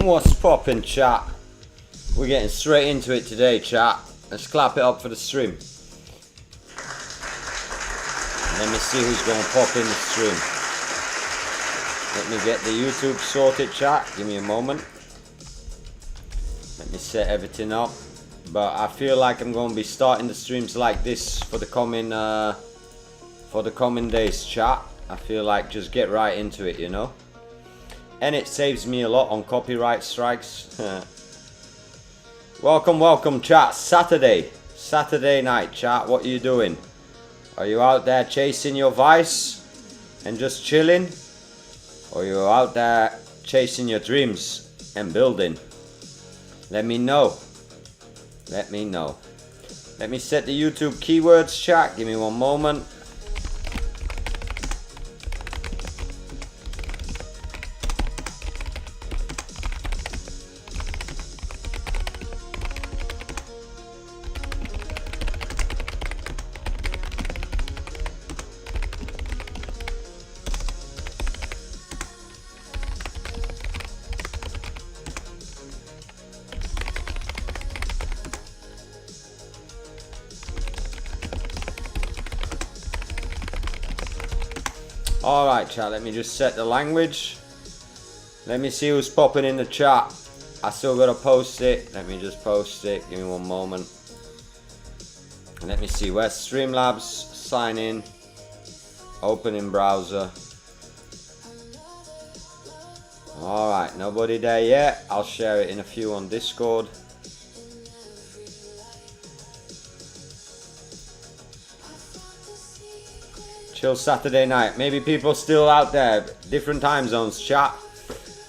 What's poppin', chat? We're getting straight into it today, chat. Let's clap it up for the stream. Let me see who's going to pop in the stream. Let me get the YouTube sorted, chat. Give me a moment. Let me set everything up. But I feel like I'm going to be starting the streams like this for the coming days, chat. I feel like just get right into it, you know. And it saves me a lot on copyright strikes. Welcome, chat. Saturday night, chat. What are you doing? Are you out there chasing your vice and just chilling? Or are you out there chasing your dreams and building? Let me know. Let me know. Let me set the YouTube keywords, chat. Give me one moment. Alright, chat, let me just set the language. Let me see who's popping in the chat. I still gotta post it. Let me just post it. Give me one moment. Let me see. Where's Streamlabs? Sign in. Open in browser. Alright, nobody there yet. I'll share it in a few on Discord. Chill Saturday night. Maybe people still out there. Different time zones, chat.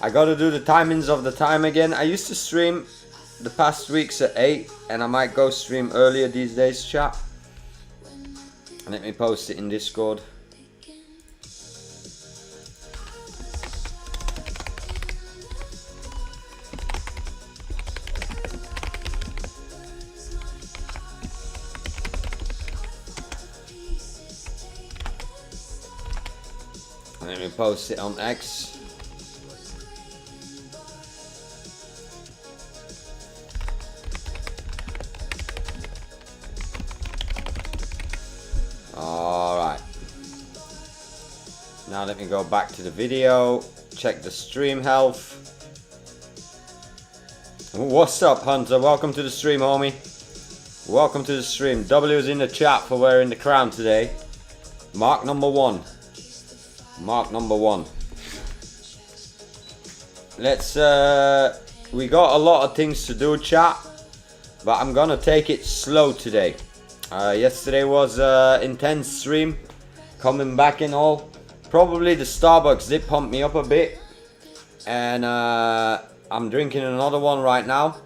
I gotta do the timings of the time again. I used to stream the past weeks at 8. And I might go stream earlier these days, chat. Let me post it in Discord. Let me post it on X. Alright. Now let me go back to the video. Check the stream health. What's up, Hunter? Welcome to the stream, homie. Welcome to the stream. W's in the chat for wearing the crown today. Mark number 1. Mark number 1. Let's we got a lot of things to do, chat, but I'm gonna take it slow today. Yesterday was intense stream, coming back and all. Probably the Starbucks did pump me up a bit, and I'm drinking another one right now.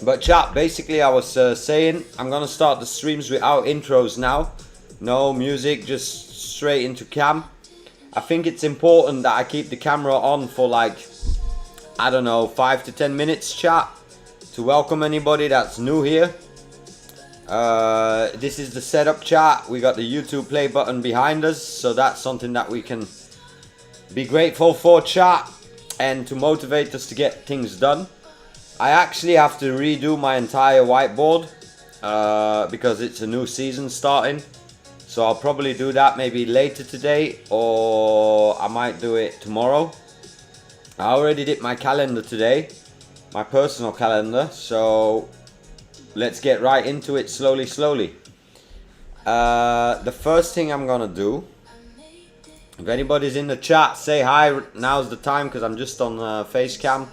But chat, basically I was saying I'm gonna start the streams without intros now. No music, just straight into cam. I think it's important that I keep the camera on for like, I don't know, 5 to 10 minutes, chat, to welcome anybody that's new here. This is the setup, chat. We got the YouTube play button behind us, so that's something that we can be grateful for, chat, and to motivate us to get things done. I actually have to redo my entire whiteboard because it's a new season starting. So I'll probably do that maybe later today, or I might do it tomorrow. I already did my calendar today, my personal calendar, so let's get right into it slowly. The first thing I'm gonna do, if anybody's in the chat, say hi. Now's the time because I'm just on face cam.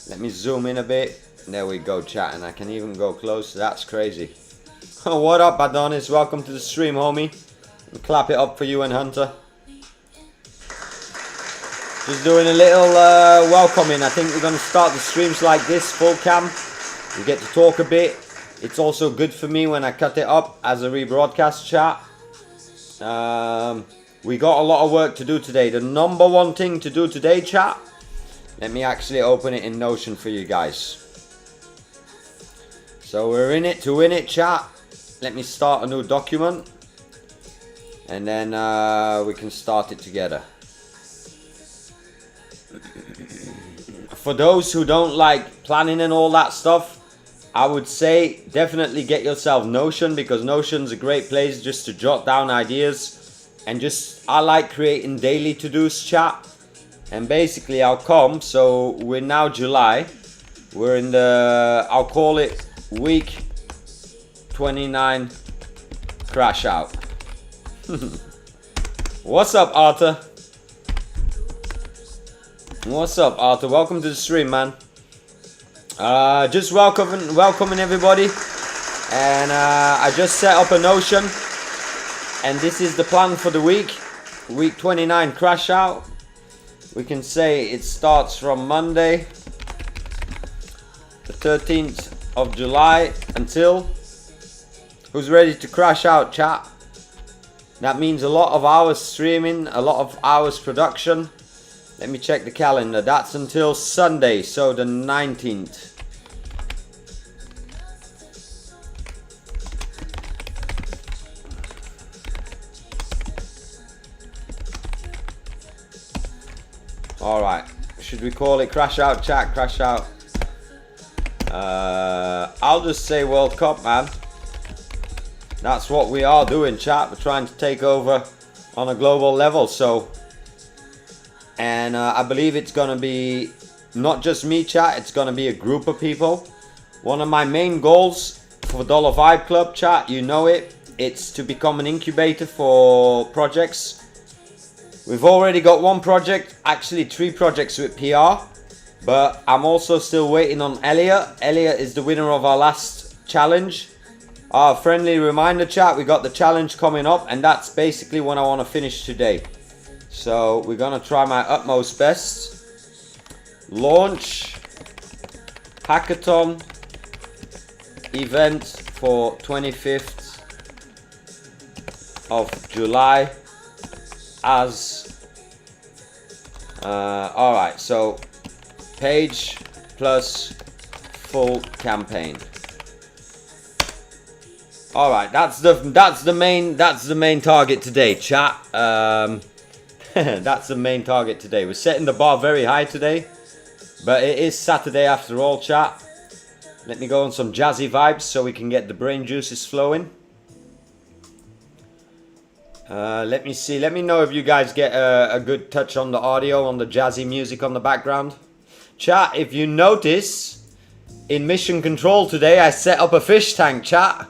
Let me zoom in a bit. There we go, chat, and I can even go closer. That's crazy. What up, Adonis? Welcome to the stream, homie. And clap it up for you and Hunter. Just doing a little welcoming. I think we're going to start the streams like this, full cam. We get to talk a bit. It's also good for me when I cut it up as a rebroadcast, chat. We got a lot of work to do today. The number one thing to do today, chat. Let me actually open it in Notion for you guys. So we're in it to win it, chat. Let me start a new document, and then we can start it together. For those who don't like planning and all that stuff, I would say definitely get yourself Notion, because Notion's a great place just to jot down ideas. And just, I like creating daily to-dos, chat. And basically how come, so we're now July. We're in the, I'll call it week 29 crash out. What's up, Arthur? What's up, Arthur? Welcome to the stream, man. Just welcoming everybody. And I just set up a Notion. And this is the plan for the week. Week 29 crash out. We can say it starts from Monday, the 13th of July until... Who's ready to crash out, chat? That means a lot of hours streaming, a lot of hours production. Let me check the calendar. That's until Sunday, so the 19th. Alright, should we call it crash out, chat? Crash out. I'll just say World Cup, man. That's what we are doing, chat. We're trying to take over on a global level, so... And I believe it's gonna be not just me, chat, it's gonna be a group of people. One of my main goals for Vibe Club, chat, you know it, it's to become an incubator for projects. We've already got one project, actually 3 projects with PR, but I'm also still waiting on Elliot. Elliot is the winner of our last challenge. Friendly reminder, chat, we got the challenge coming up, and that's basically what I want to finish today. So we're gonna try my utmost best. Launch hackathon event for 25th of July as alright, so page plus full campaign. Alright, that's the main target today, chat. That's the main target today. We're setting the bar very high today, but it is Saturday after all, chat. Let me go on some jazzy vibes so we can get the brain juices flowing. Let me see. Let me know if you guys get a good touch on the audio, on the jazzy music on the background. Chat, if you notice, in mission control today, I set up a fish tank, chat.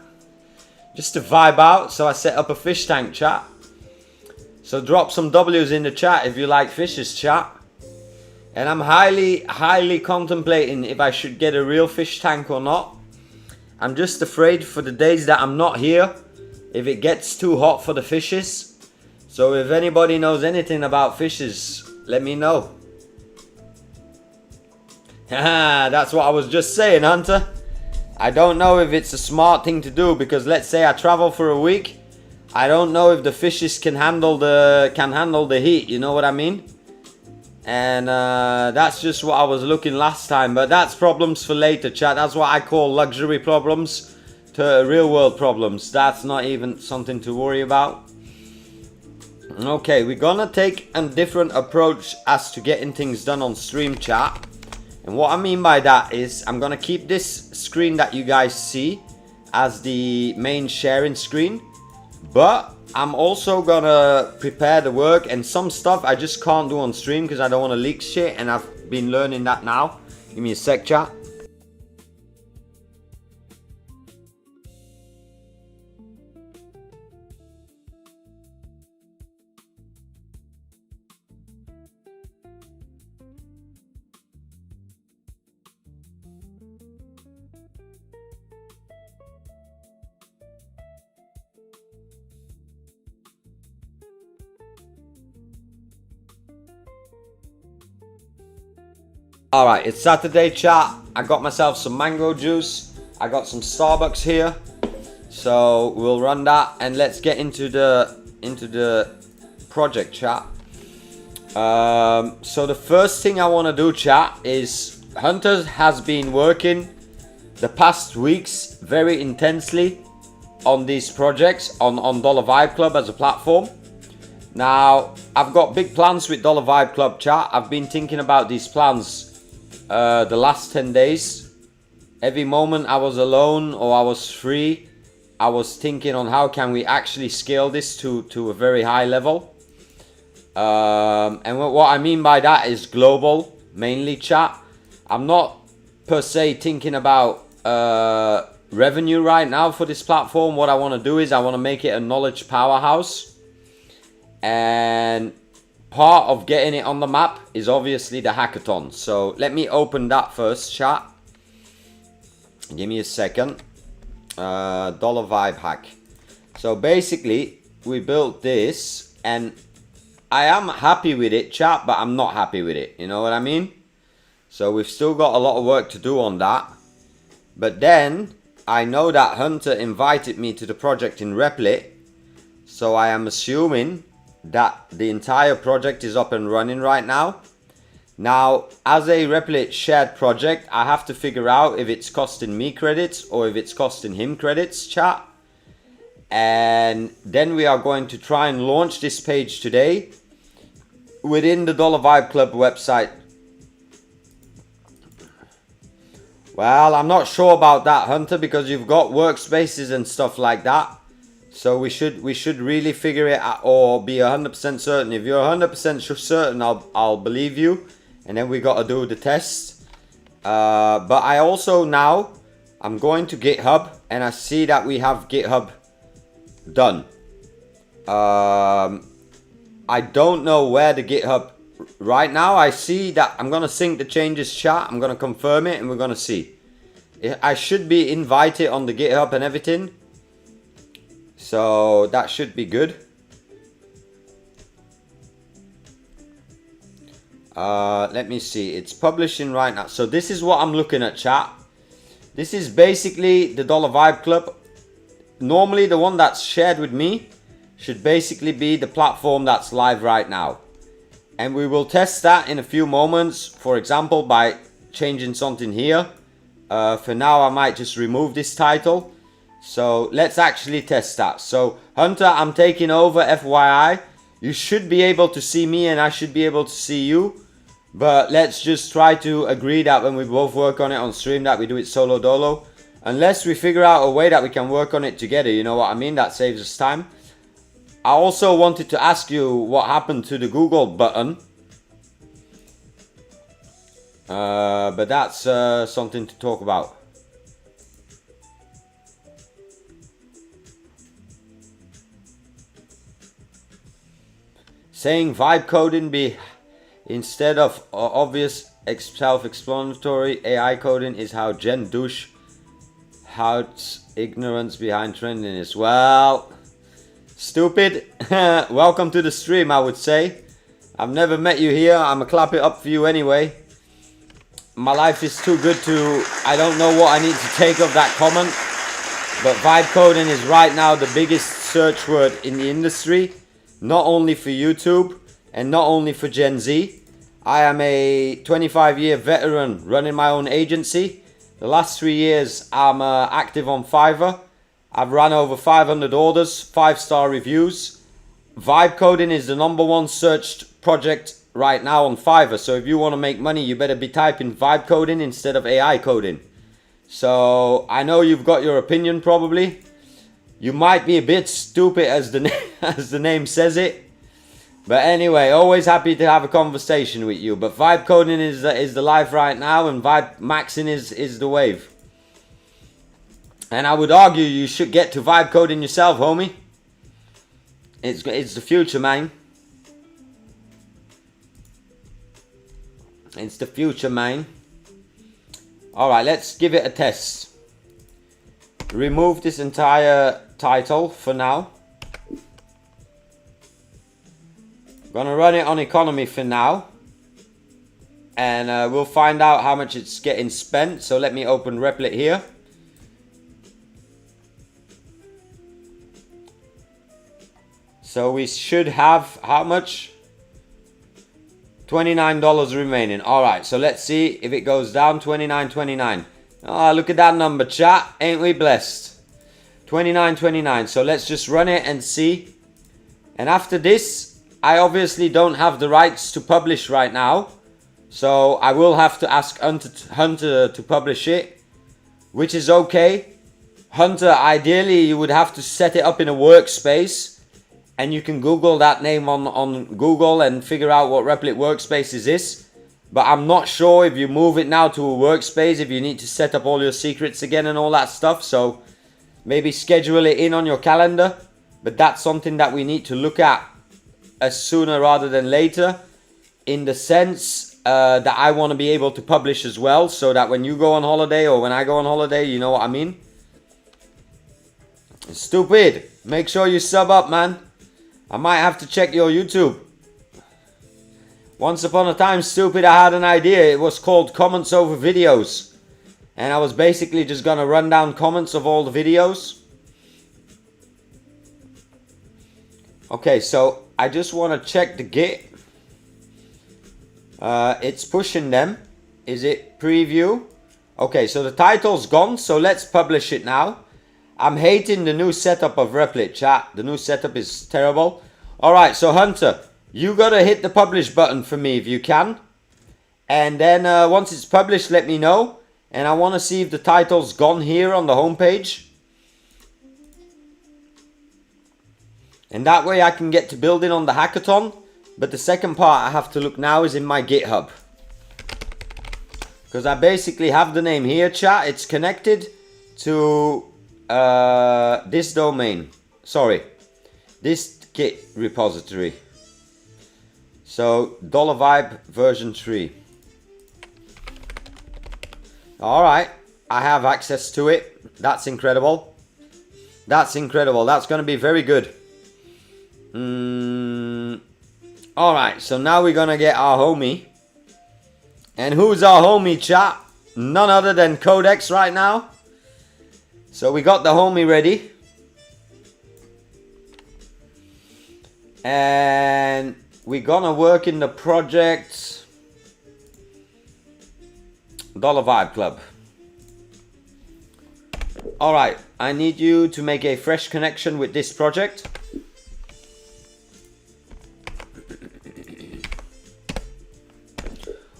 Just to vibe out, so I set up a fish tank, chat. So drop some W's in the chat if you like fishes, chat. And I'm highly contemplating if I should get a real fish tank or not. I'm just afraid for the days that I'm not here, if it gets too hot for the fishes. So if anybody knows anything about fishes, let me know. That's what I was just saying, Hunter. I don't know if it's a smart thing to do, because let's say I travel for a week. I don't know if the fishes can handle the heat, you know what I mean? And that's just what I was looking last time, but that's problems for later, chat. That's what I call luxury problems to real world problems. That's not even something to worry about. Okay, we're gonna take a different approach as to getting things done on stream, chat. And what I mean by that is I'm gonna keep this screen that you guys see as the main sharing screen, but I'm also gonna prepare the work, and some stuff I just can't do on stream because I don't want to leak shit, and I've been learning that now. Give me a sec, chat. Alright, it's Saturday, chat. I got myself some mango juice. I got some Starbucks here. So we'll run that and let's get into the project, chat. So the first thing I want to do, chat, is Hunter has been working the past weeks very intensely on these projects on Vibe Club as a platform. Now, I've got big plans with Dollar Vibe Club chat. I've been thinking about these plans the last 10 days. Every moment I was alone or I was free, I was thinking on how can we actually scale this to a very high level. And what I mean by that is global, mainly chat. I'm not per se thinking about revenue right now for this platform. What I want to do is I want to make it a knowledge powerhouse. And part of getting it on the map is obviously the hackathon. So let me open that first, chat. Give me a second. Dollar Vibe hack. So basically, we built this, and I am happy with it, chat, but I'm not happy with it. You know what I mean? So we've still got a lot of work to do on that. But then, I know that Hunter invited me to the project in Replit. So I am assuming that the entire project is up and running right now. Now, as a Replit shared project, I have to figure out if it's costing me credits or if it's costing him credits, chat. And then we are going to try and launch this page today within the Dollar Vibe Club website. Well, I'm not sure about that, Hunter, because you've got workspaces and stuff like that. So we should really figure it out or be 100% certain. If you're 100% certain, I'll believe you. And then we got to do the test. But I also now, I'm going to GitHub and I see that we have GitHub done. I don't know where the GitHub right now. I see that I'm going to sync the changes, chat. I'm going to confirm it and we're going to see. I should be invited on the GitHub and everything. So that should be good. Let me see. It's publishing right now. So this is what I'm looking at, chat. This is basically the Dollar Vibe Club. Normally the one that's shared with me should basically be the platform that's live right now. And we will test that in a few moments. For example, by changing something here. For now, I might just remove this title. So let's actually test that. So Hunter, I'm taking over, FYI. You should be able to see me and I should be able to see you. But let's just try to agree that when we both work on it on stream that we do it solo dolo. Unless we figure out a way that we can work on it together, you know what I mean? That saves us time. I also wanted to ask you what happened to the Google button. But that's something to talk about. Saying vibe coding be instead of obvious self-explanatory AI coding is how Gen douche houts ignorance behind trending is. Well, stupid. Welcome to the stream, I would say. I've never met you here. I'ma clap it up for you anyway. My life is too good to... I don't know what I need to take of that comment. But vibe coding is right now the biggest search word in the industry. Not only for YouTube and not only for Gen Z. I am a 25-year veteran running my own agency. The last 3 years I'm active on Fiverr. I've run over 500 orders, 5-star reviews. Vibe coding is the #1 searched project right now on Fiverr. So if you want to make money, you better be typing vibe coding instead of AI coding. So I know you've got your opinion probably. You might be a bit stupid as the name says it. But anyway, always happy to have a conversation with you. But vibe coding is the life right now, and vibe maxing is the wave. And I would argue you should get to vibe coding yourself, homie. It's the future, man. It's the future, man. Alright, let's give it a test. Remove this entire title for now. Gonna run it on economy for now. And we'll find out how much it's getting spent. So let me open Replit here. So we should have how much? $29 remaining. Alright, so let's see if it goes down. $29.29. Oh, look at that number, chat. Ain't we blessed? $29.29. So let's just run it and see. And after this, I obviously don't have the rights to publish right now. So I will have to ask Hunter to publish it, which is okay. Hunter, ideally you would have to set it up in a workspace, and you can Google that name on Google and figure out what Replit workspaces is. But I'm not sure if you move it now to a workspace, if you need to set up all your secrets again and all that stuff. So maybe schedule it in on your calendar. But that's something that we need to look at as sooner rather than later, in the sense that I want to be able to publish as well, so that when you go on holiday or when I go on holiday, you know what I mean. Stupid, make sure you sub up, man. I might have to check your YouTube. Once upon a time, stupid, I had an idea. It was called comments over videos, and I was basically just gonna run down comments of all the videos. Okay, so I just want to check the Git. It's pushing them. Is it preview? Okay, so the title's gone, so let's publish it now. I'm hating the new setup of Replit, chat. The new setup is terrible. Alright, so Hunter, you gotta hit the publish button for me if you can. And then once it's published, let me know. And I want to see if the title's gone here on the homepage. And that way I can get to building on the hackathon. But the second part I have to look now is in my GitHub. Because I basically have the name here, chat. It's connected to this domain. Sorry. This Git repository. So, $vibe version 3. Alright. I have access to it. That's incredible. That's incredible. That's going to be very good. Alright, so now we're gonna get our homie. And who's our homie, chat? None other than Codex right now. So we got the homie ready. And we're gonna work in the project $Vibe Club. Alright, I need you to make a fresh connection with this project.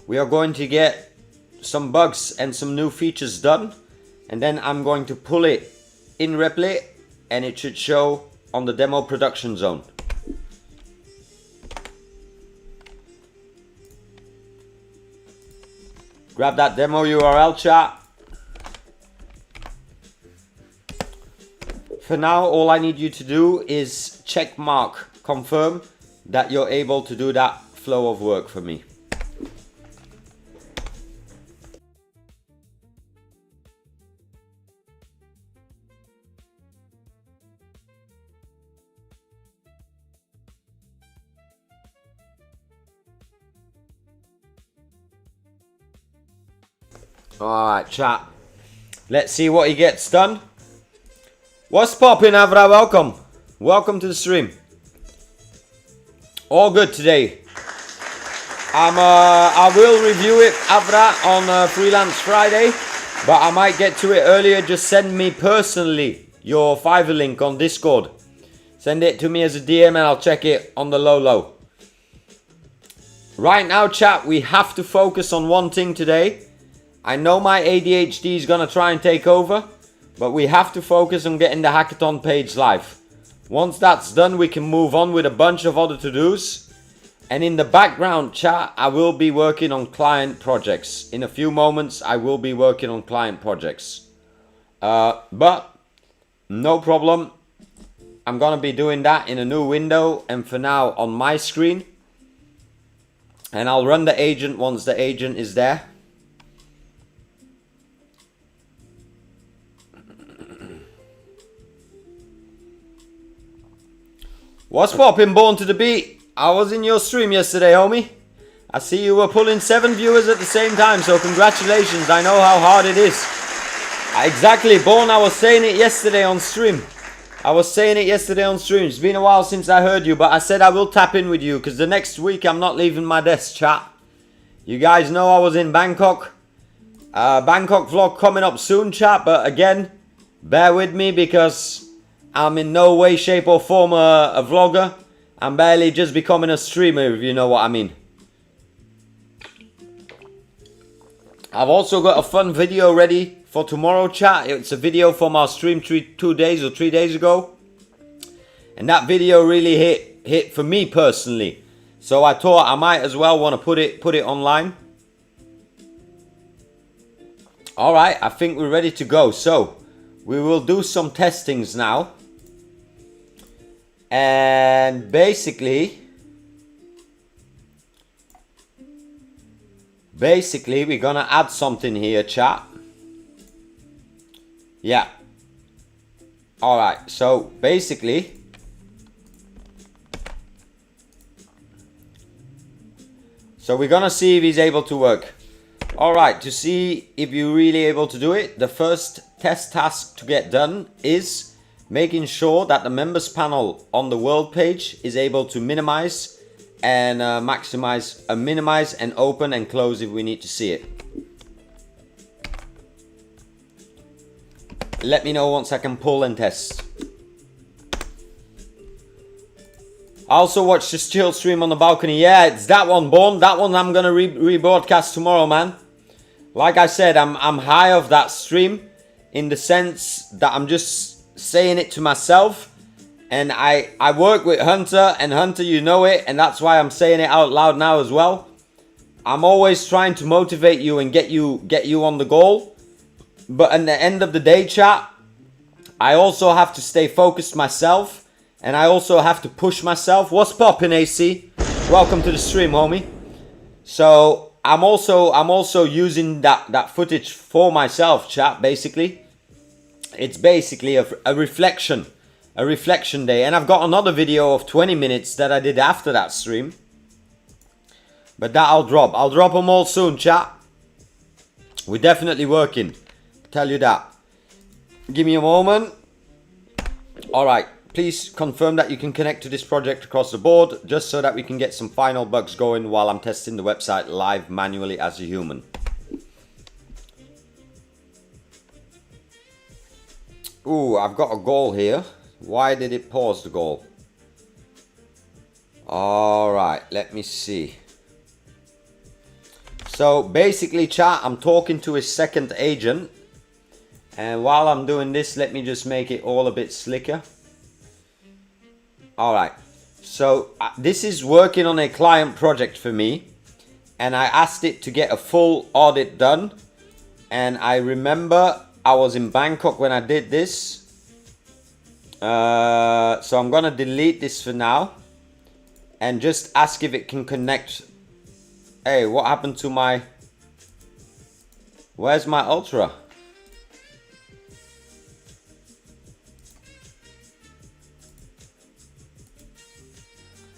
We are going to get some bugs and some new features done, and then I'm going to pull it in Replit, and it should show on the demo production zone. Grab that demo URL, chat. For now, all I need you to do is check mark confirm that you're able to do that flow of work for me. Alright, chat. Let's see what he gets done. What's poppin', Avra? Welcome. Welcome to the stream. All good today. I will review it, Avra, on Freelance Friday. But I might get to it earlier. Just send me personally your Fiverr link on Discord. Send it to me as a DM and I'll check it on the low. Right now, chat, we have to focus on one thing today. I know my ADHD is going to try and take over, but we have to focus on getting the hackathon page live. Once that's done, we can move on with a bunch of other to-dos. And in the background, chat, I will be working on client projects. In a few moments, I will be working on client projects. But no problem. I'm going to be doing that in a new window, and for now on my screen. And I'll run the agent once the agent is there. What's poppin', Born to the Beat? I was in your stream yesterday, homie. I see you were pulling 7 viewers at the same time, so congratulations. I know how hard it is. Exactly, Born, I was saying it yesterday on stream. It's been a while since I heard you, but I said I will tap in with you, because the next week I'm not leaving my desk, chat. You guys know I was in Bangkok. Bangkok vlog coming up soon, chat, but again, bear with me because I'm in no way, shape or form a vlogger. I'm barely just becoming a streamer, if you know what I mean. I've also got a fun video ready for tomorrow, chat. It's a video from our stream 2 days or 3 days ago. And that video really hit for me personally. So I thought I might as well want to put it online. Alright, I think we're ready to go. So, we will do some testings now. And basically, we're gonna add something here, chat. Yeah. Alright, so basically, so we're gonna see if he's able to work. Alright, to see if you're really able to do it, the first test task to get done is making sure that the members panel on the world page is able to minimize and maximize, minimize and open and close if we need to see it. Let me know once I can pull and test. I also watched this chill stream on the balcony. Yeah, it's that one, Born. That one I'm gonna rebroadcast tomorrow, man. Like I said, I'm high of that stream in the sense that I'm just saying it to myself. And I work with Hunter, and Hunter, you know it, and that's why I'm saying it out loud now as well. I'm always trying to motivate you and get you on the goal. But at the end of the day, chat, I also have to stay focused myself, and I also have to push myself. What's poppin', AC? Welcome to the stream, homie. So I'm also using that footage for myself, chat. Basically, it's basically a reflection day, and I've got another video of 20 minutes that I did after that stream. But that I'll drop them all soon, chat. We're definitely working. Tell you that. Give me a moment. Alright, please confirm that you can connect to this project across the board, just so that we can get some final bugs going while I'm testing the website live manually as a human. Ooh, I've got a goal here. Why did it pause the goal? Alright, let me see. So basically, chat, I'm talking to his second agent. And while I'm doing this, let me just make it all a bit slicker. Alright, so this is working on a client project for me. And I asked it to get a full audit done. And I remember I was in Bangkok when I did this. So I'm gonna delete this for now. And just ask if it can connect. Hey, what happened to my... Where's my Ultra?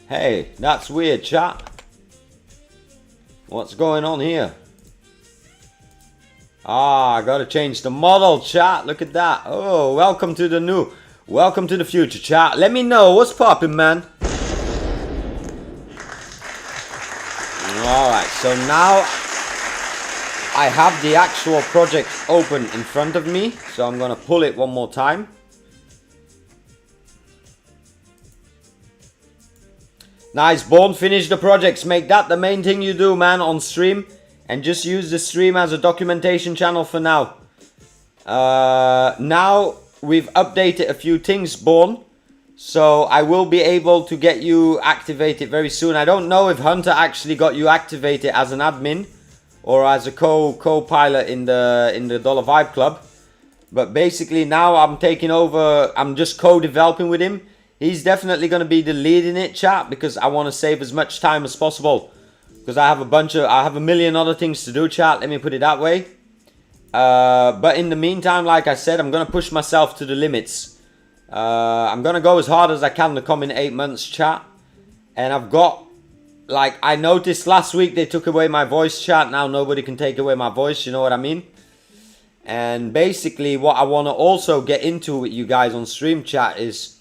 Hey, that's weird, chat. What's going on here? Ah, I gotta change the model, chat. Look at that. Oh, welcome to the future, chat. Let me know what's poppin', man. Alright, so now I have the actual project open in front of me. So I'm gonna pull it one more time. Nice, Born. Finish the projects. Make that the main thing you do, man, on stream. And just use the stream as a documentation channel for now. Now we've updated a few things, Born. So I will be able to get you activated very soon. I don't know if Hunter actually got you activated as an admin or as a co-pilot in the Dollar Vibe Club. But basically now I'm taking over. I'm just co-developing with him. He's definitely going to be the lead in it, chat, because I want to save as much time as possible. Because I have a million other things to do, chat. Let me put it that way. But in the meantime, like I said, I'm going to push myself to the limits. I'm going to go as hard as I can to come in 8 months, chat. And I've got, like, I noticed last week they took away my voice, chat. Now nobody can take away my voice, you know what I mean? And basically what I want to also get into with you guys on stream, chat, is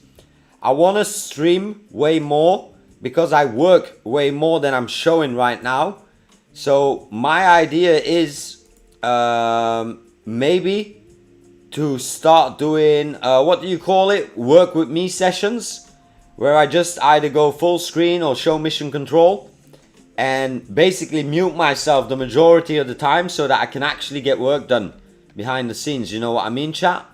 I want to stream way more because I work way more than I'm showing right now. So my idea is maybe to start doing, what do you call it? Work with me sessions. where I just either go full screen or show mission control and basically mute myself the majority of the time so that I can actually get work done behind the scenes. You know what I mean, chat?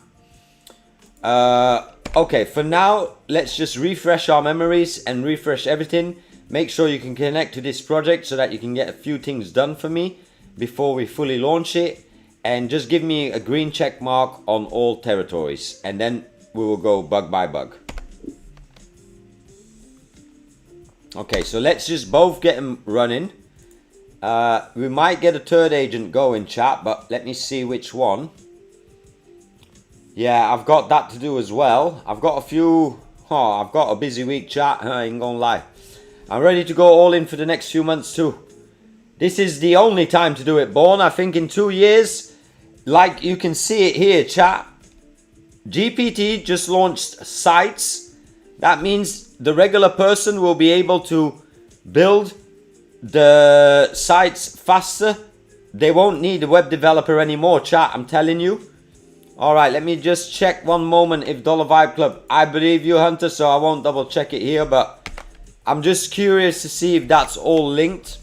Okay, for now, let's just refresh our memories and refresh everything. Make sure you can connect to this project so that you can get a few things done for me before we fully launch it. And just give me a green check mark on all territories. And then we will go bug by bug. Okay, so let's just both get them running. We might get a third agent going, chat, but let me see which one. Yeah, I've got that to do as well. I've got a few... Oh, I've got a busy week, chat. I ain't gonna lie. I'm ready to go all in for the next few months too. This is the only time to do it, Born. I think in 2 years, like you can see it here, chat. GPT just launched sites. That means the regular person will be able to build the sites faster. They won't need a web developer anymore, chat. I'm telling you. Alright, let me just check one moment if $Vibe Club. I believe you, Hunter, so I won't double check it here, but I'm just curious to see if that's all linked.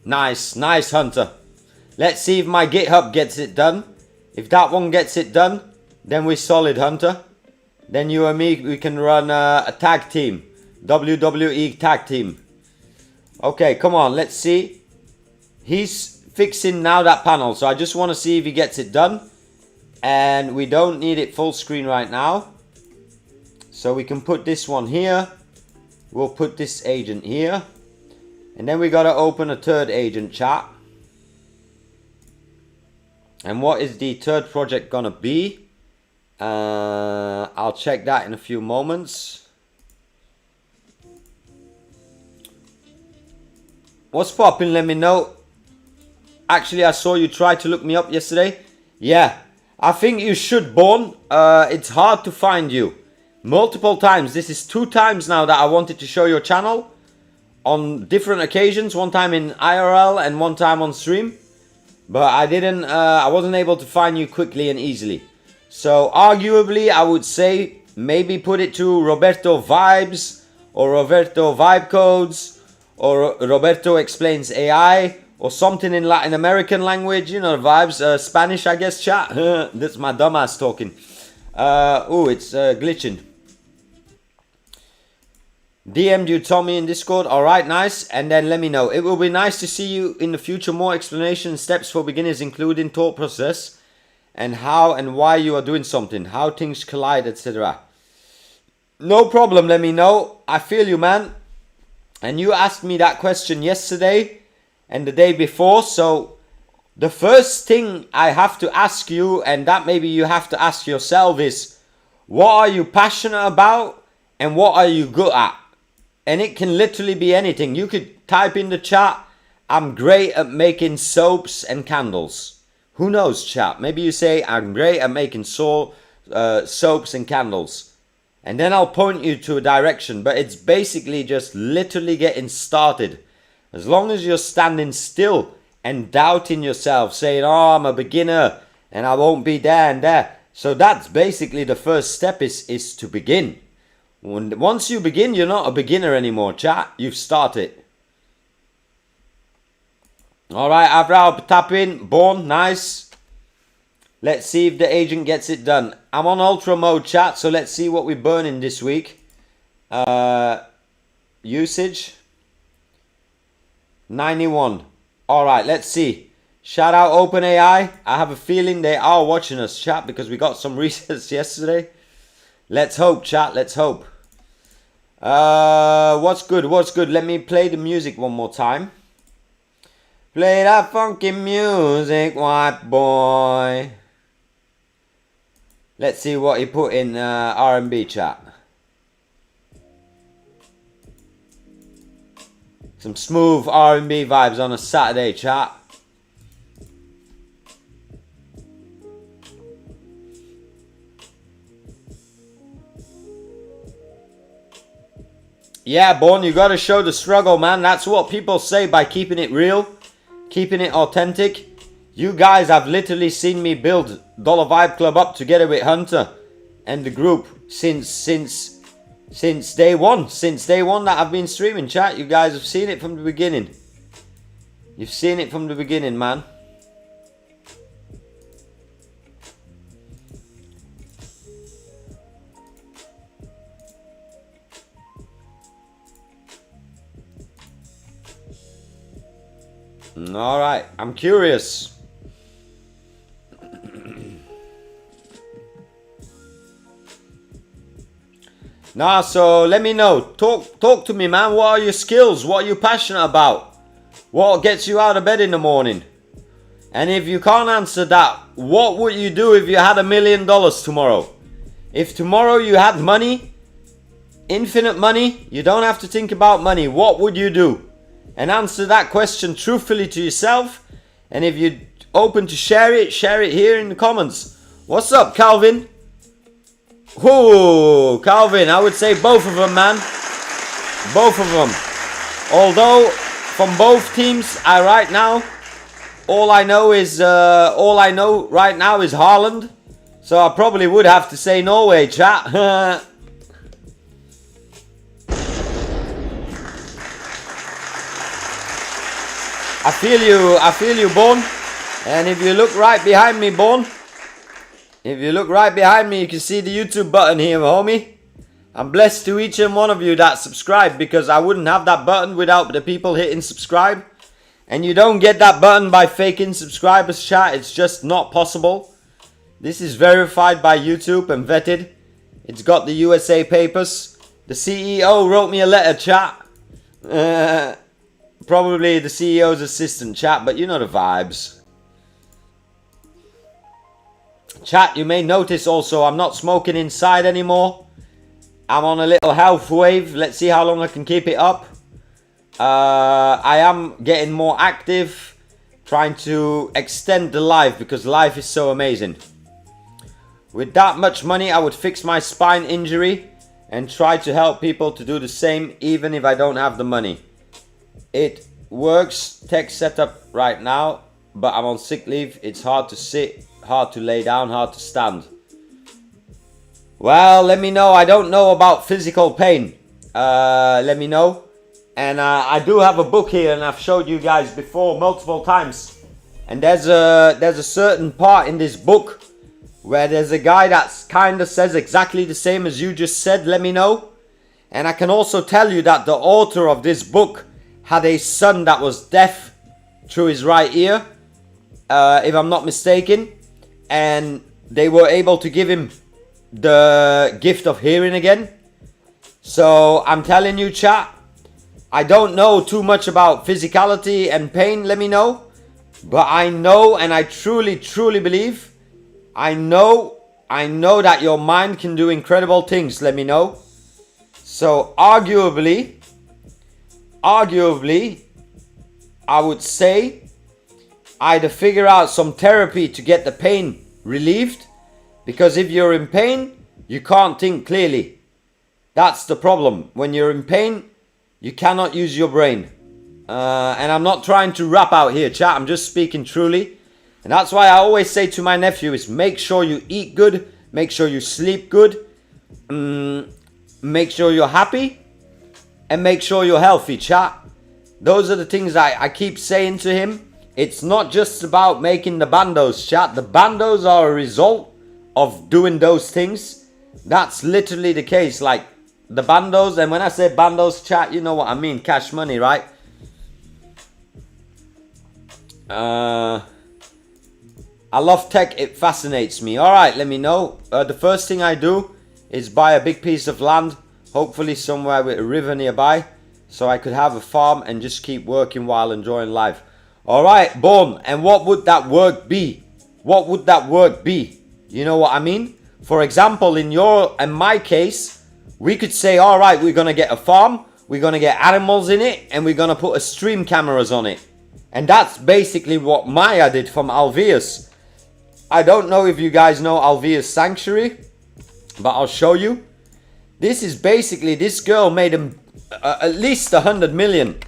Nice, nice, Hunter. Let's see if my GitHub gets it done. If that one gets it done, then we're solid, Hunter. Then you and me, we can run a tag team. WWE tag team. Okay, come on, let's see. He's fixing now that panel, so I just want to see if he gets it done. And we don't need it full screen right now. So we can put this one here. We'll put this agent here. And then we got to open a third agent, chat. And what is the third project gonna be? I'll check that in a few moments. What's poppin'? Let me know. Actually, I saw you try to look me up yesterday. Yeah, I think you should, Born. It's hard to find you. Multiple times. This is 2 times now that I wanted to show your channel. On different occasions. One time in IRL and one time on stream. But I wasn't able to find you quickly and easily. So, arguably, I would say maybe put it to Roberto Vibes. Or Roberto Vibe Codes. Or Roberto Explains AI. Or something in Latin American language, you know, vibes. Spanish, I guess, chat. That's my dumbass talking. Oh, it's glitching. DM'd you Tommy in Discord. Alright, nice. And then let me know. It will be nice to see you in the future. More explanation steps for beginners, including thought process. And how and why you are doing something. How things collide, etc. No problem, let me know. I feel you, man. And you asked me that question yesterday. And the day before, so the first thing I have to ask you, and that maybe you have to ask yourself, is what are you passionate about and what are you good at? And it can literally be anything. You could type in the chat, I'm great at making soaps and candles. Who knows, chat? Maybe you say, I'm great at making soaps and candles. And then I'll point you to a direction, but it's basically just literally getting started. As long as you're standing still and doubting yourself, saying, oh, I'm a beginner and I won't be there and there. So that's basically the first step is to begin. Once you begin, you're not a beginner anymore, chat. You've started. Alright, Avrao, tap in. Born, nice. Let's see if the agent gets it done. I'm on ultra mode, chat, so let's see what we're burning this week. Usage. 91. Alright, let's see. Shout out OpenAI. I have a feeling they are watching us, chat, because we got some resets yesterday. Let's hope, chat. Let's hope. What's good? What's good? Let me play the music one more time. Play that funky music, white boy. Let's see what he put in R&B, chat. Some smooth R&B vibes on a Saturday, chat. Yeah, Born, you gotta show the struggle, man. That's what people say by keeping it real, keeping it authentic. You guys have literally seen me build Dollar Vibe Club up together with Hunter and the group since day one. Since day one that I've been streaming, chat. You guys have seen it from the beginning. You've seen it from the beginning, man. Alright, I'm curious. Nah, so let me know. Talk to me, man. What are your skills? What are you passionate about? What gets you out of bed in the morning? And if you can't answer that, what would you do if you had $1 million tomorrow? If tomorrow you had money, infinite money, you don't have to think about money, what would you do? And answer that question truthfully to yourself. And if you're open to share it here in the comments. What's up, Calvin? Whoa, Calvin, I would say both of them, man. Both of them. Although, from both teams, all I know right now is Haaland. So I probably would have to say Norway, chat. I feel you, Born. And if you look right behind me, Born, if you look right behind me, you can see the YouTube button here, homie. I'm blessed to each and one of you that subscribe, because I wouldn't have that button without the people hitting subscribe. And you don't get that button by faking subscribers, chat. It's just not possible. This is verified by YouTube and vetted. It's got the USA papers. The CEO wrote me a letter, chat. Probably the CEO's assistant, chat, but you know the vibes. Chat, you may notice also I'm not smoking inside anymore. I'm on a little health wave. Let's see how long I can keep it up. I am getting more active, trying to extend the life because life is so amazing. With that much money, I would fix my spine injury and try to help people to do the same, even if I don't have the money. It works, tech setup right now, but I'm on sick leave. It's hard to sit, hard to lay down, hard to stand. Well, let me know. I don't know about physical pain. Let me know. And I do have a book here, and I've showed you guys before multiple times. And there's a certain part in this book where there's a guy that kind of says exactly the same as you just said. Let me know. And I can also tell you that the author of this book had a son that was deaf through his right ear, if I'm not mistaken. And they were able to give him the gift of hearing again. So I'm telling you, chat, I don't know too much about physicality and pain, let me know. But I know, and I truly believe, I know that your mind can do incredible things, let me know. So arguably, I would say either figure out some therapy to get the pain relieved, because if you're in pain, you can't think clearly. That's the problem. When you're in pain, you cannot use your brain. And I'm not trying to rap out here, chat. I'm just speaking truly. And that's why I always say to my nephew is make sure you eat good, make sure you sleep good, make sure you're happy, and make sure you're healthy, chat. Those are the things I keep saying to him. It's not just about making the bandos, chat. The bandos are a result of doing those things. That's literally the case. Like the bandos, and when I say bandos, chat, you know what I mean. Cash money, right? I love tech. It fascinates me. All right, let me know. The first thing I do is buy a big piece of land, hopefully somewhere with a river nearby, so I could have a farm and just keep working while enjoying life. All right, Born. And what would that work be? What would that work be? You know what I mean? For example, in my case, we could say, all right, we're going to get a farm, we're going to get animals in it, and we're going to put a stream cameras on it. And that's basically what Maya did from Alveus. I don't know if you guys know Alveus Sanctuary, but I'll show you. This is basically, this girl made at least 100 million.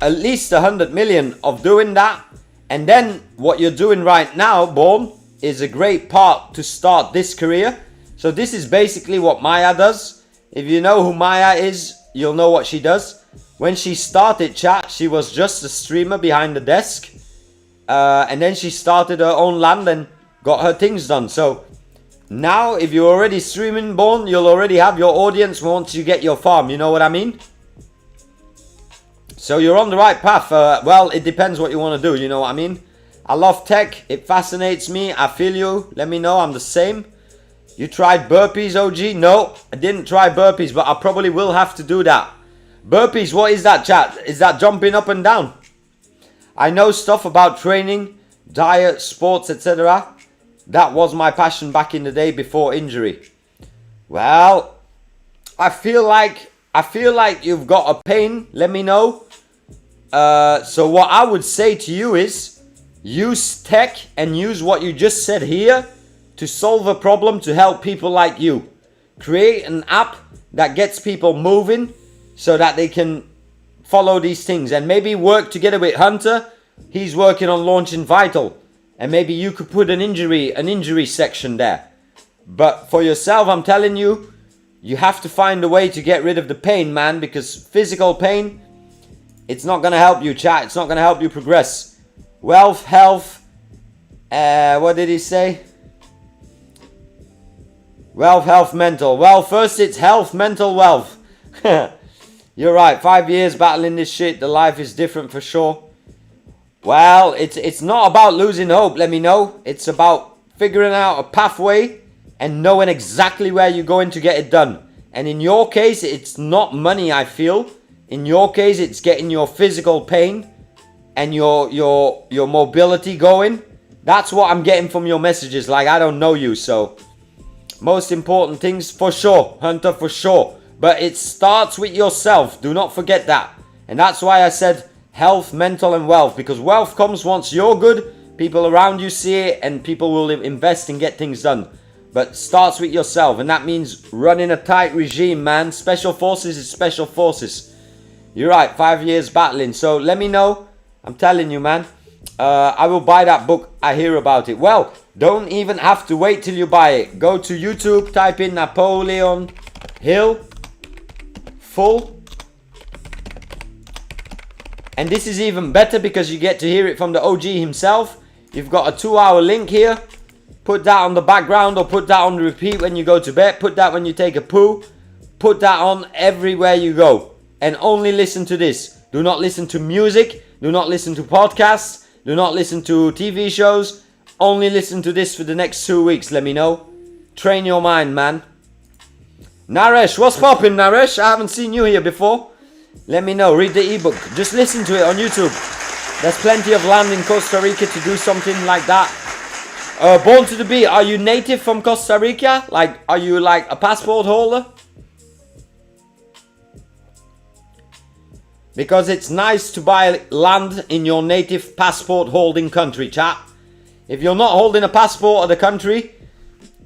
At least 100 million of doing that. And then what you're doing right now, Born, is a great part to start this career. So this is basically what Maya does. If you know who Maya is, you'll know what she does. When she started, chat, she was just a streamer behind the desk. And then she started her own land and got her things done. So now, if you're already streaming, Born, you'll already have your audience once you get your farm. You know what I mean? So you're on the right path. Well, it depends what you want to do. You know what I mean? I love tech. It fascinates me. I feel you. Let me know. I'm the same. You tried burpees, OG? No, I didn't try burpees, but I probably will have to do that. Burpees, what is that, chat? Is that jumping up and down? I know stuff about training, diet, sports, etc. That was my passion back in the day before injury. Well, I feel like you've got a pain. Let me know. So what I would say to you is use tech and use what you just said here to solve a problem to help people like you. Create an app that gets people moving so that they can follow these things, and maybe work together with Hunter. He's working on launching Vital. And maybe you could put an injury section there. But for yourself, I'm telling you, you have to find a way to get rid of the pain, man. Because physical pain, it's not going to help you, chat. It's not going to help you progress. Wealth, health. What did he say? Wealth, health, mental. Well, first it's health, mental, wealth. You're right. 5 years battling this shit. The life is different for sure. Well, it's not about losing hope, let me know. It's about figuring out a pathway and knowing exactly where you're going to get it done. And in your case, it's not money, I feel. In your case, it's getting your physical pain and your mobility going. That's what I'm getting from your messages. Like, I don't know you, so most important things for sure, Hunter, for sure. But it starts with yourself. Do not forget that. And that's why I said health, mental, and wealth. Because wealth comes once you're good, people around you see it, and people will invest and get things done. But starts with yourself, and that means running a tight regime, man. Special forces is special forces. You're right, 5 years battling. So let me know. I'm telling you, man. I will buy that book. I hear about it. Well, don't even have to wait till you buy it. Go to YouTube, type in Napoleon Hill full. And this is even better because you get to hear it from the OG himself. You've got a 2-hour link here. Put that on the background or put that on repeat when you go to bed. Put that when you take a poo. Put that on everywhere you go. And only listen to this. Do not listen to music. Do not listen to podcasts. Do not listen to TV shows. Only listen to this for the next 2 weeks, let me know. Train your mind, man. Naresh, what's poppin', Naresh? I haven't seen you here before. Let me know. Read the ebook. Just listen to it on YouTube. There's plenty of land in Costa Rica to do something like that. Born to the Beat. Are you native from Costa Rica? Like, are you like a passport holder? Because it's nice to buy land in your native passport holding country, chat. If you're not holding a passport of the country,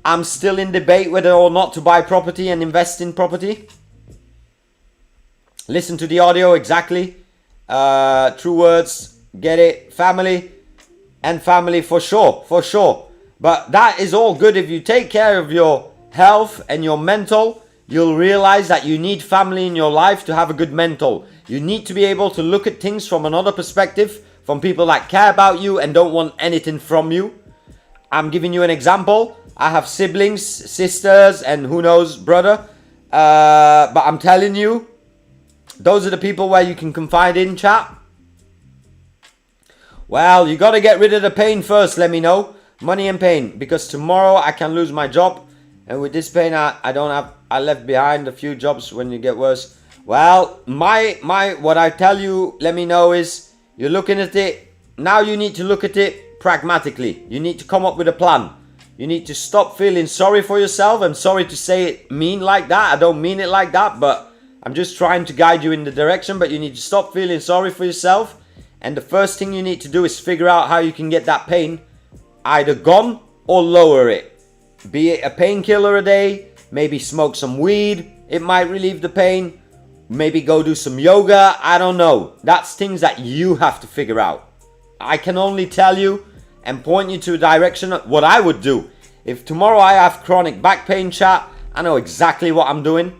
I'm still in debate whether or not to buy property and invest in property. Listen to the audio exactly. True words. Get it. Family. And family for sure. For sure. But that is all good. If you take care of your health and your mental, you'll realize that you need family in your life to have a good mental. You need to be able to look at things from another perspective. From people that care about you and don't want anything from you. I'm giving you an example. I have siblings, sisters, and who knows, brother. But I'm telling you, those are the people where you can confide in, chat. Well, you got to get rid of the pain first, let me know. Money and pain. Because tomorrow I can lose my job. And with this pain, I left behind a few jobs when you get worse. Well, what I tell you, let me know is, you're looking at it. Now you need to look at it pragmatically. You need to come up with a plan. You need to stop feeling sorry for yourself. I'm sorry to say it mean like that. I don't mean it like that, but I'm just trying to guide you in the direction. But you need to stop feeling sorry for yourself. And the first thing you need to do is figure out how you can get that pain either gone or lower it. Be it a painkiller a day. Maybe smoke some weed. It might relieve the pain. Maybe go do some yoga. I don't know. That's things that you have to figure out. I can only tell you and point you to a direction of what I would do. If tomorrow I have chronic back pain, chat, I know exactly what I'm doing.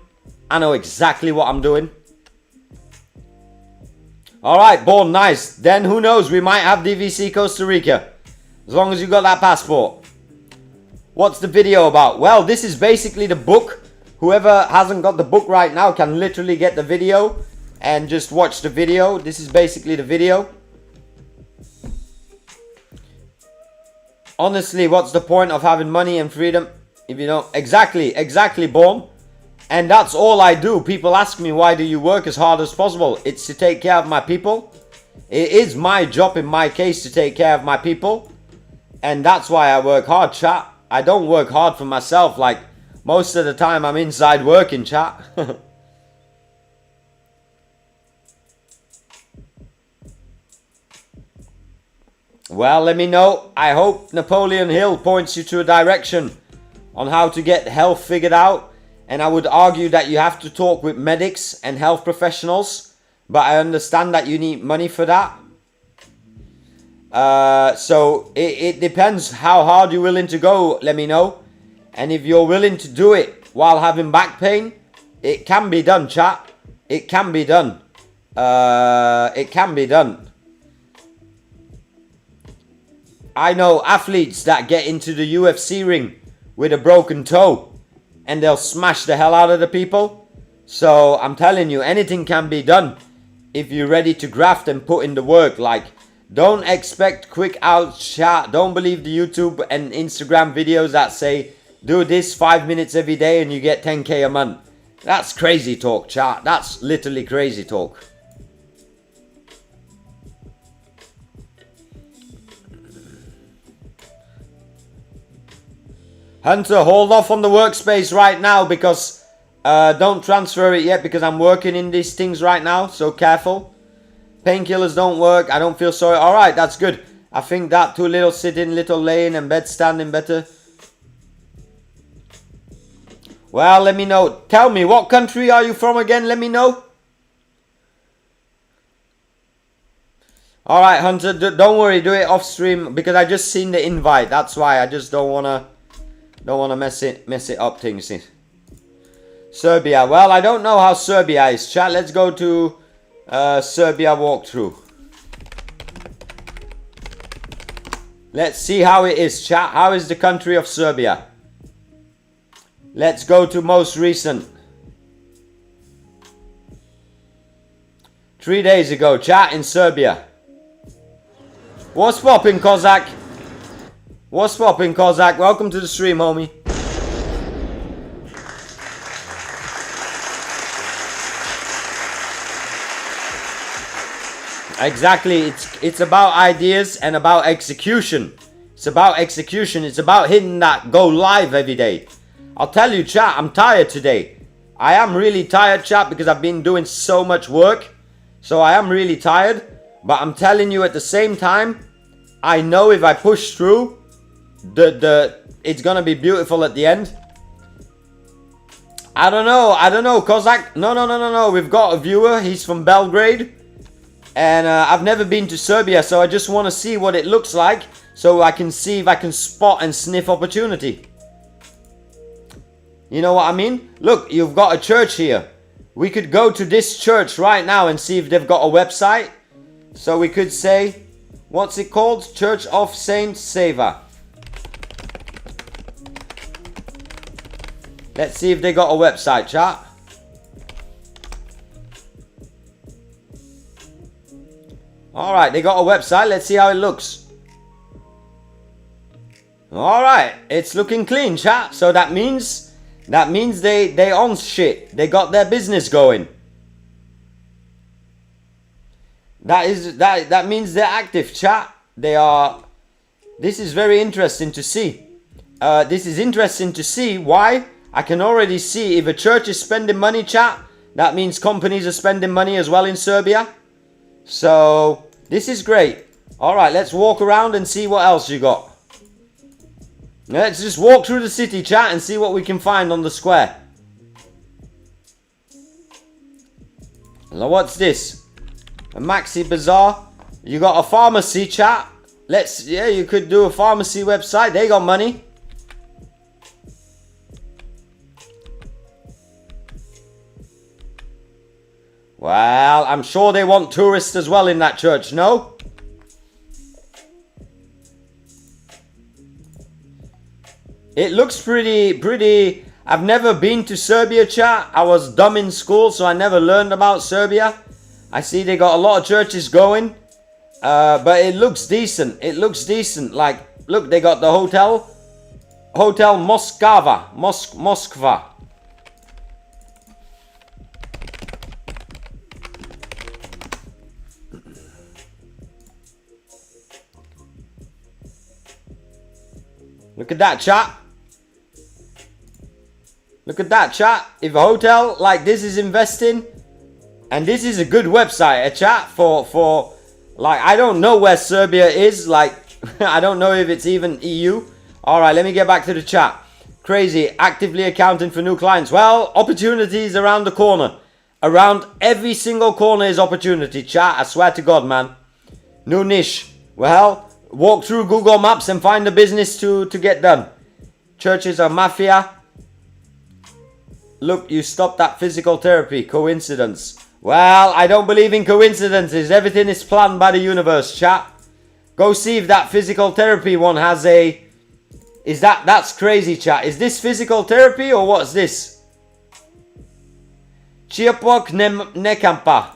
I know exactly what I'm doing. Alright, Born, nice. Then who knows, we might have DVC Costa Rica. As long as you got that passport. What's the video about? Well, this is basically the book. Whoever hasn't got the book right now can literally get the video and just watch the video. This is basically the video. Honestly, what's the point of having money and freedom if you don't... Exactly, Born. And that's all I do. People ask me, why do you work as hard as possible? It's to take care of my people. It is my job in my case to take care of my people. And that's why I work hard, chat. I don't work hard for myself. Like, most of the time I'm inside working, chat. Well, let me know. I hope Napoleon Hill points you to a direction on how to get health figured out. And I would argue that you have to talk with medics and health professionals. But I understand that you need money for that. So it depends how hard you're willing to go, let me know. And if you're willing to do it while having back pain, it can be done, chat. It can be done. It can be done. I know athletes that get into the UFC ring with a broken toe and they'll smash the hell out of the people. So I'm telling you, anything can be done if you're ready to graft and put in the work. Like, don't expect quick out, chat. Don't believe the YouTube and Instagram videos that say do this 5 minutes every day and you get 10k a month. That's crazy talk, chat. That's literally crazy talk. Hunter, hold off on the workspace right now because don't transfer it yet because I'm working in these things right now. So careful. Painkillers don't work. I don't feel sorry. Alright, that's good. I think that too little sitting, little laying and bed standing better. Well, let me know. Tell me, what country are you from again? Let me know. Alright, Hunter, don't worry. Do it off stream because I just seen the invite. That's why I just don't want to mess it up things. Serbia. Well, I don't know how Serbia is. Chat, let's go to Serbia walkthrough. Let's see how it is, chat. How is the country of Serbia? Let's go to most recent. 3 days ago, chat, in Serbia. What's poppin', Kozak? What's poppin', Kozak? Welcome to the stream, homie. Exactly, it's about ideas and about execution. It's about execution. It's about hitting that go live every day. I'll tell you, chat, I'm tired today. I am really tired, chat, because I've been doing so much work. So I am really tired. But I'm telling you at the same time, I know if I push through, it's gonna be beautiful at the end. I don't know, Kozak. No. We've got a viewer. He's from Belgrade. And I've never been to Serbia, so I just want to see what it looks like so I can see if I can spot and sniff opportunity. You know what I mean? Look, you've got a church here. We could go to this church right now and see if they've got a website. So we could say, what's it called? Church of Saint Sava. Let's see if they got a website, chat. Alright, they got a website. Let's see how it looks. Alright, it's looking clean, chat. So that means they own shit. They got their business going. That means they're active, chat. They are. This is very interesting to see. This is interesting to see. Why? I can already see if a church is spending money, chat. That means companies are spending money as well in Serbia. So this is great. Alright, let's walk around and see what else you got. Let's just walk through the city, chat, and see what we can find on the square. Now what's this? A maxi bazaar. You got a pharmacy, chat. Yeah, you could do a pharmacy website. They got money. Well, I'm sure they want tourists as well in that church, no? It looks pretty. I've never been to Serbia, chat. I was dumb in school, so I never learned about Serbia. I see they got a lot of churches going. But it looks decent. It looks decent. Like, look, they got the hotel. Hotel Moskva. Moskva. Look at that, chat. Look at that, chat. If a hotel like this is investing, and this is a good website, a chat for like, I don't know where Serbia is. Like, I don't know if it's even EU. All right, let me get back to the chat. Crazy, actively accounting for new clients. Well, opportunities around the corner. Around every single corner is opportunity, chat. I swear to God, man. New niche. Well, walk through Google Maps and find a business to get done. Churches are mafia. Look, you stopped that physical therapy. Coincidence. Well, I don't believe in coincidences. Everything is planned by the universe, chat. Go see if that physical therapy one has a... That's crazy, chat. Is this physical therapy or what's this? Chiapok Nekampa.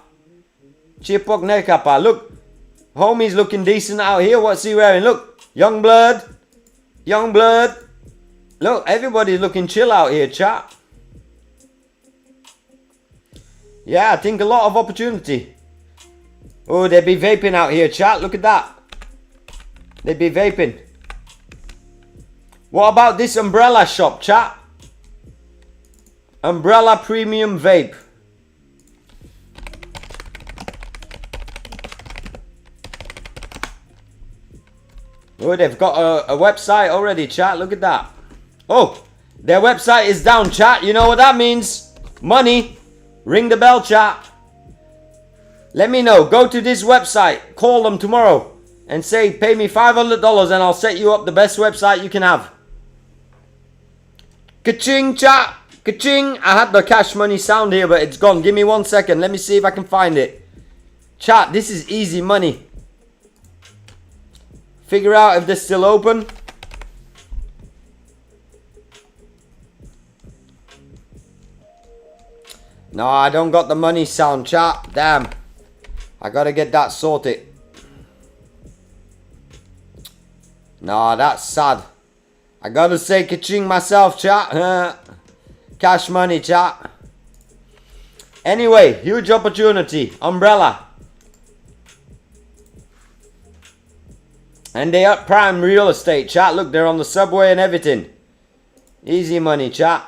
Chiapok Nekampa. Look, homie's looking decent out here. What's he wearing? Look, young blood. Young blood. Look, everybody's looking chill out here, chat. Yeah, I think a lot of opportunity. Oh, they be vaping out here, chat. Look at that. They be vaping. What about this umbrella shop, chat? Umbrella Premium Vape. Oh, they've got a website already, chat. Look at that. Oh, their website is down, chat. You know what that means? Money. Ring the bell, chat. Let me know. Go to this website. Call them tomorrow and say, pay me $500 and I'll set you up the best website you can have. Ka-ching, chat. Ka-ching. I had the cash money sound here, but it's gone. Give me 1 second. Let me see if I can find it. Chat, this is easy money. Figure out if they're still open. No, I don't got the money sound, chat. Damn. I gotta get that sorted. No, that's sad. I gotta say ka-ching myself, chat. Cash money, chat. Anyway, huge opportunity. Umbrella. And they are prime real estate, chat. Look, they're on the subway and everything. Easy money, chat.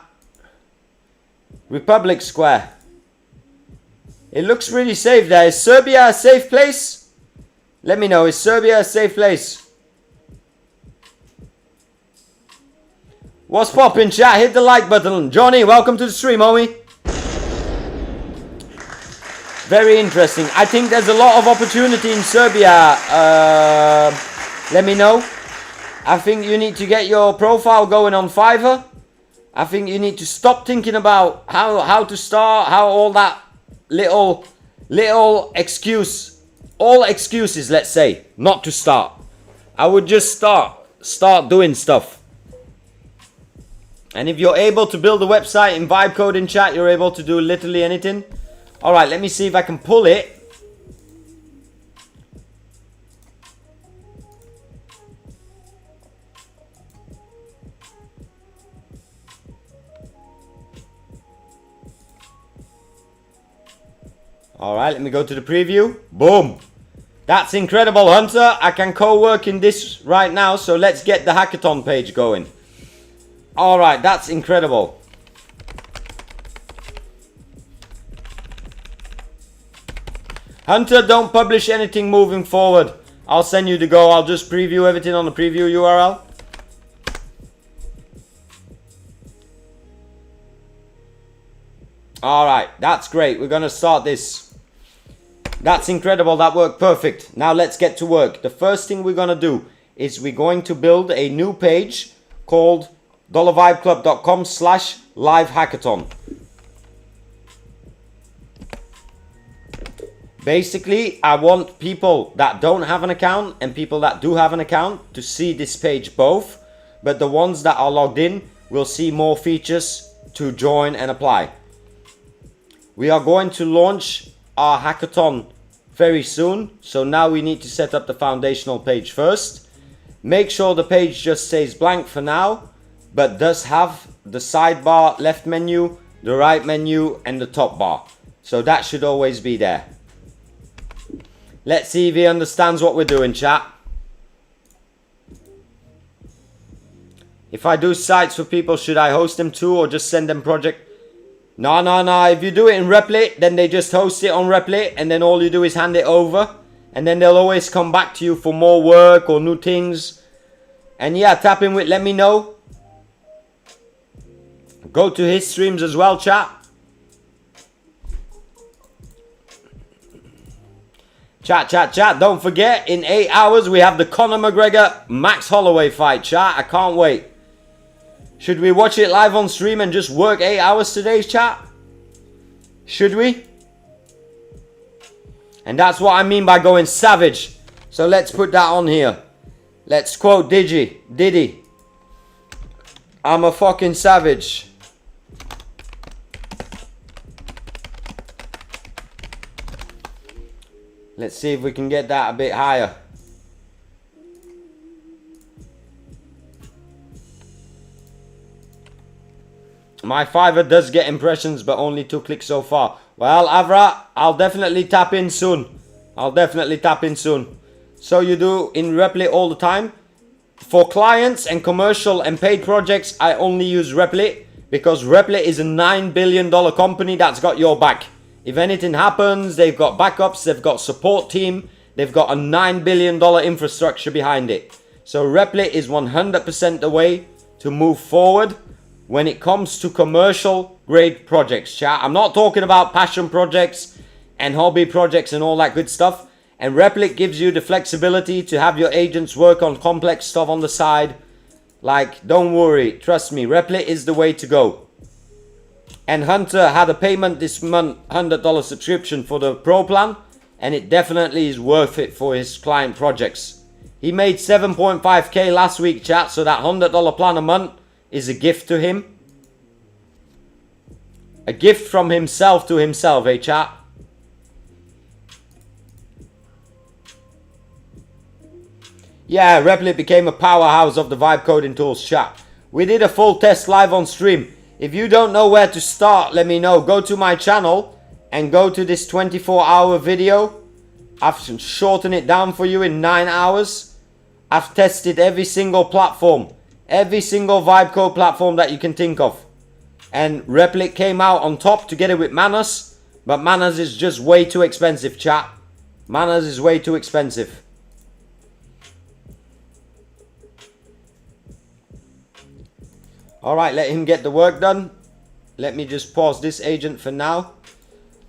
Republic Square. It looks really safe there. Is Serbia a safe place? Let me know. Is Serbia a safe place? What's poppin', chat? Hit the like button. Johnny, welcome to the stream, homie. Very interesting. I think there's a lot of opportunity in Serbia. Let me know. I think you need to get your profile going on Fiverr. I think you need to stop thinking about how to start, how all that little excuse, all excuses, let's say, not to start. I would just start doing stuff. And if you're able to build a website in Vibe Coding chat, you're able to do literally anything. All right, let me see if I can pull it. Alright, let me go to the preview. Boom. That's incredible, Hunter. I can co-work in this right now, so let's get the hackathon page going. Alright, that's incredible. Hunter, don't publish anything moving forward. I'll send you the go. I'll just preview everything on the preview URL. Alright, that's great. We're going to start this. That's incredible. That worked perfect. Now let's get to work. The first thing we're going to do is we're going to build a new page called $vibeclub.com/live hackathon. Basically, I want people that don't have an account and people that do have an account to see this page both. But the ones that are logged in will see more features to join and apply. We are going to launch our hackathon very soon. So now we need to set up the foundational page first. Make sure the page just stays blank for now, but does have the sidebar left menu, the right menu, and the top bar. So that should always be there. Let's see if he understands what we're doing, chat. If I do sites for people, should I host them too or just send them project? No. If you do it in Replit, then they just host it on Replit and then all you do is hand it over. And then they'll always come back to you for more work or new things. And yeah, tap in with let me know. Go to his streams as well, chat. Chat. Don't forget, in 8 hours we have the Conor McGregor Max Holloway fight, chat. I can't wait. Should we watch it live on stream and just work 8 hours today, chat? Should we? And that's what I mean by going savage. So let's put that on here. Let's quote Diddy. I'm a fucking savage. Let's see if we can get that a bit higher. My Fiverr does get impressions, but only 2 clicks so far. Well, Avra, I'll definitely tap in soon. So you do in Replit all the time. For clients and commercial and paid projects, I only use Replit because Replit is a $9 billion company that's got your back. If anything happens, they've got backups, they've got support team, they've got a $9 billion infrastructure behind it. So Replit is 100% the way to move forward when it comes to commercial grade projects, chat. I'm not talking about passion projects and hobby projects and all that good stuff. And Replit gives you the flexibility to have your agents work on complex stuff on the side. Like, don't worry, trust me, Replit is the way to go. And Hunter had a payment this month, $100 subscription for the Pro plan, and it definitely is worth it for his client projects. He made 7.5k last week, chat, so that $100 plan a month is a gift to him. A gift from himself to himself, eh, chat? Yeah, Replit became a powerhouse of the Vibe coding tools, chat. We did a full test live on stream. If you don't know where to start, let me know. Go to my channel and go to this 24-hour video. I've shortened it down for you in 9 hours. I've tested every single platform. Every single Vibe code platform that you can think of. And Replit came out on top together with Manas. But Manas is just way too expensive, chat. Manas is way too expensive. Alright, let him get the work done. Let me just pause this agent for now.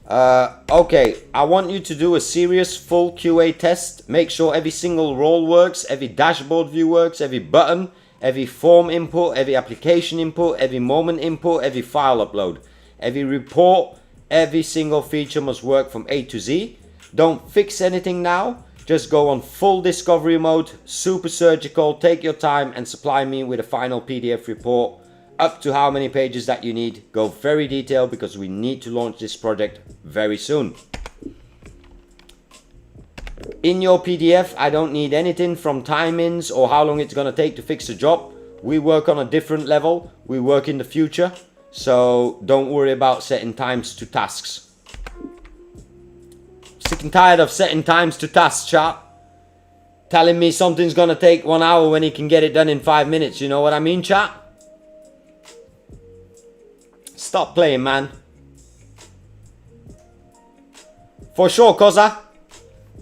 Okay, I want you to do a serious full QA test. Make sure every single role works, every dashboard view works, every button, every form input, every application input, every moment input, every file upload, every report, every single feature must work from A to Z. Don't fix anything now. Just go on full discovery mode, super surgical, take your time and supply me with a final PDF report up to how many pages that you need. Go very detailed because we need to launch this project very soon. In your PDF, I don't need anything from time-ins or how long it's going to take to fix the job. We work on a different level. We work in the future. So don't worry about setting times to tasks. Sick and tired of setting times to tasks, chat. Telling me something's gonna take 1 hour when he can get it done in 5 minutes. You know what I mean, chat? Stop playing, man. For sure, Koza.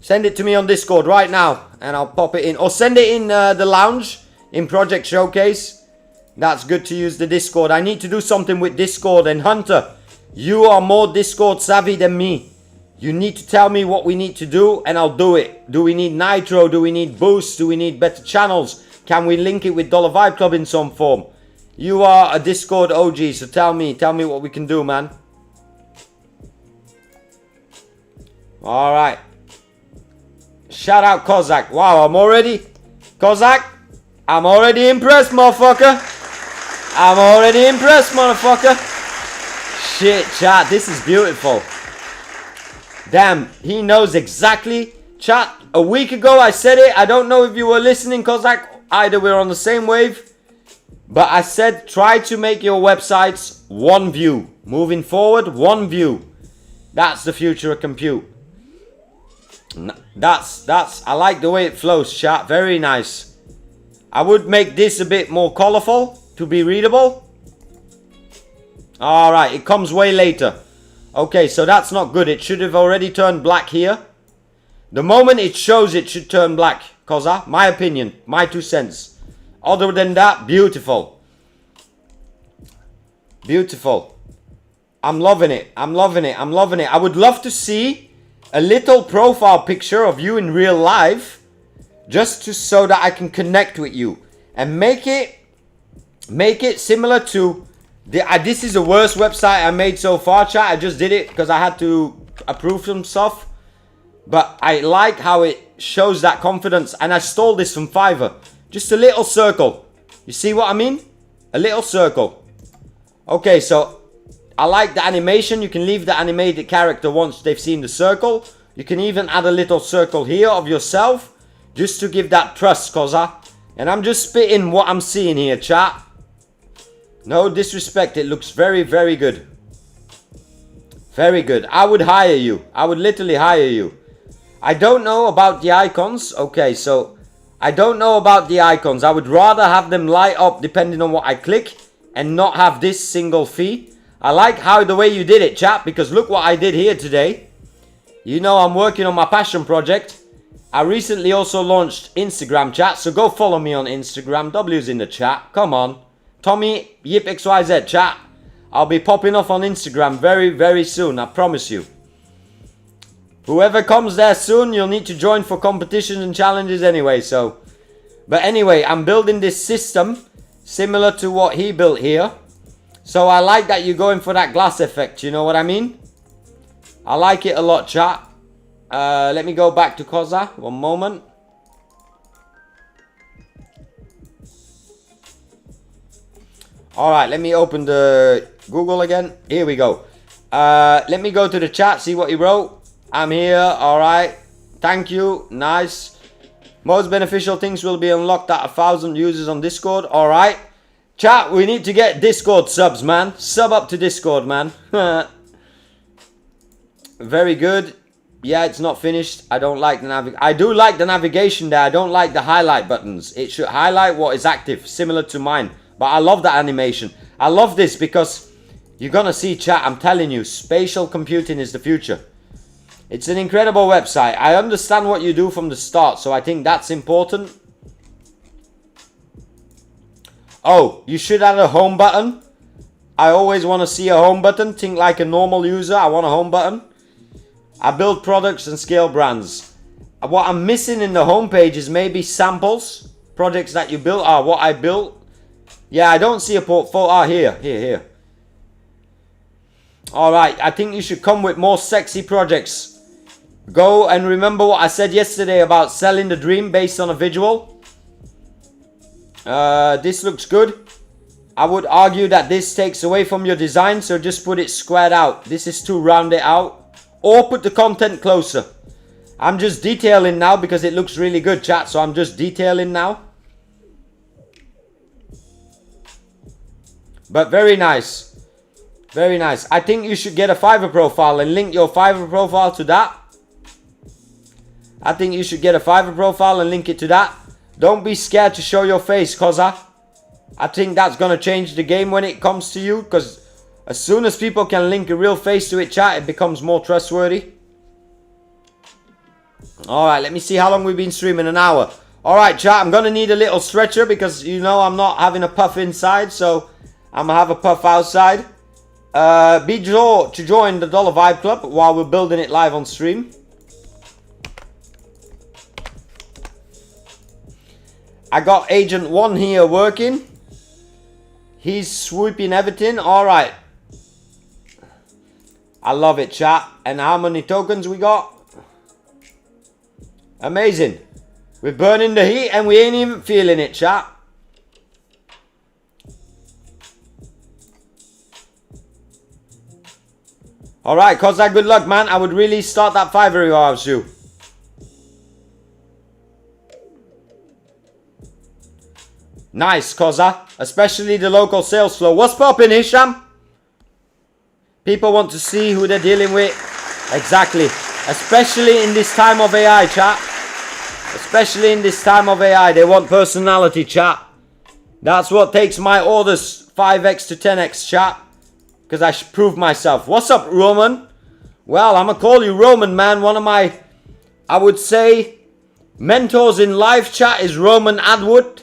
Send it to me on Discord right now and I'll pop it in. Or send it in the lounge in Project Showcase. That's good to use the Discord. I need to do something with Discord. And Hunter, you are more Discord savvy than me. You need to tell me what we need to do and I'll do it. Do we need nitro? Do we need boost? Do we need better channels? Can we link it with Dollar Vibe Club in some form? You are a Discord OG, so tell me what we can do, man. Alright. Shout out Kozak. Wow, I'm already impressed, motherfucker. I'm already impressed, motherfucker. Shit, chat, this is beautiful. Damn, he knows exactly. Chat, a week ago I said it. I don't know if you were listening, Kozak. Either we're on the same wave. But I said try to make your websites one view. Moving forward, one view. That's the future of compute. I like the way it flows, chat. Very nice. I would make this a bit more colorful to be readable. Alright, it comes way later. Okay, so that's not good. It should have already turned black here. The moment it shows, it should turn black. Koza, my opinion, my 2 cents. Other than that, beautiful. Beautiful. I'm loving it. I'm loving it. I'm loving it. I would love to see a little profile picture of you in real life. Just so that I can connect with you. And make it similar to... this is the worst website I made so far, chat. I just did it because I had to approve some stuff. But I like how it shows that confidence. And I stole this from Fiverr. Just a little circle. You see what I mean? A little circle. Okay, so I like the animation. You can leave the animated character once they've seen the circle. You can even add a little circle here of yourself. Just to give that trust, Koza. And I'm just spitting what I'm seeing here, chat. No disrespect. It looks very, very good. Very good. I would hire you. I would literally hire you. I don't know about the icons. Okay, so I don't know about the icons. I would rather have them light up depending on what I click and not have this single fee. I like how the way you did it, chat, because look what I did here today. You know I'm working on my passion project. I recently also launched Instagram, chat, so go follow me on Instagram. W's in the chat. Come on. Tommy Yip XYZ, chat. I'll be popping off on Instagram very, very soon. I promise you. Whoever comes there soon, you'll need to join for competitions and challenges anyway, so. But anyway, I'm building this system similar to what he built here. So I like that you're going for that glass effect, you know what I mean? I like it a lot, chat. Let me go back to Koza. One moment. Alright, let me open the Google again. Here we go. Let me go to the chat, see what he wrote. I'm here. Alright. Thank you. Nice. Most beneficial things will be unlocked at 1,000 users on Discord. Alright. Chat, we need to get Discord subs, man. Sub up to Discord, man. Very good. Yeah, it's not finished. I don't like the I do like the navigation there. I don't like the highlight buttons. It should highlight what is active, similar to mine. But I love that animation. I love this because you're gonna see, chat, I'm telling you, spatial computing is the future. It's an incredible website. I understand what you do from the start, so I think that's important. Oh, you should add a home button. I always want to see a home button. Think like a normal user. I want a home button. I build products and scale brands. What I'm missing in the homepage is maybe samples. Projects that you built are what I built. Yeah, I don't see a portfolio. Here. Alright, I think you should come with more sexy projects. Go and remember what I said yesterday about selling the dream based on a visual. This looks good. I would argue that this takes away from your design, so just put it squared out. This is too rounded out. Or put the content closer. I'm just detailing now because it looks really good, chat, so I'm just detailing now. But very nice. Very nice. I think you should get a Fiverr profile and link your Fiverr profile to that. I think you should get a Fiverr profile and link it to that. Don't be scared to show your face, Koza. I think that's going to change the game when it comes to you. Because as soon as people can link a real face to it, chat, it becomes more trustworthy. Alright, let me see how long we've been streaming. An hour. Alright, chat, I'm going to need a little stretcher because, you know, I'm not having a puff inside. So I'm going to have a puff outside. Be sure to join the Dollar Vibe Club while we're building it live on stream. I got Agent 1 here working. He's swooping everything. Alright. I love it, chat. And how many tokens we got? Amazing. We're burning the heat and we ain't even feeling it, chat. Alright, Kozak, good luck, man. I would really start that Fiverr if I was you. Nice, Koza. Especially the local sales flow. What's poppin', Hisham? People want to see who they're dealing with. Exactly. Especially in this time of AI, chat. Especially in this time of AI. They want personality, chat. That's what takes my orders 5x to 10x, chat. Because I should prove myself. What's up, Roman? Well, I'm going to call you Roman, man. One of my, I would say, mentors in life, chat, is Roman Atwood.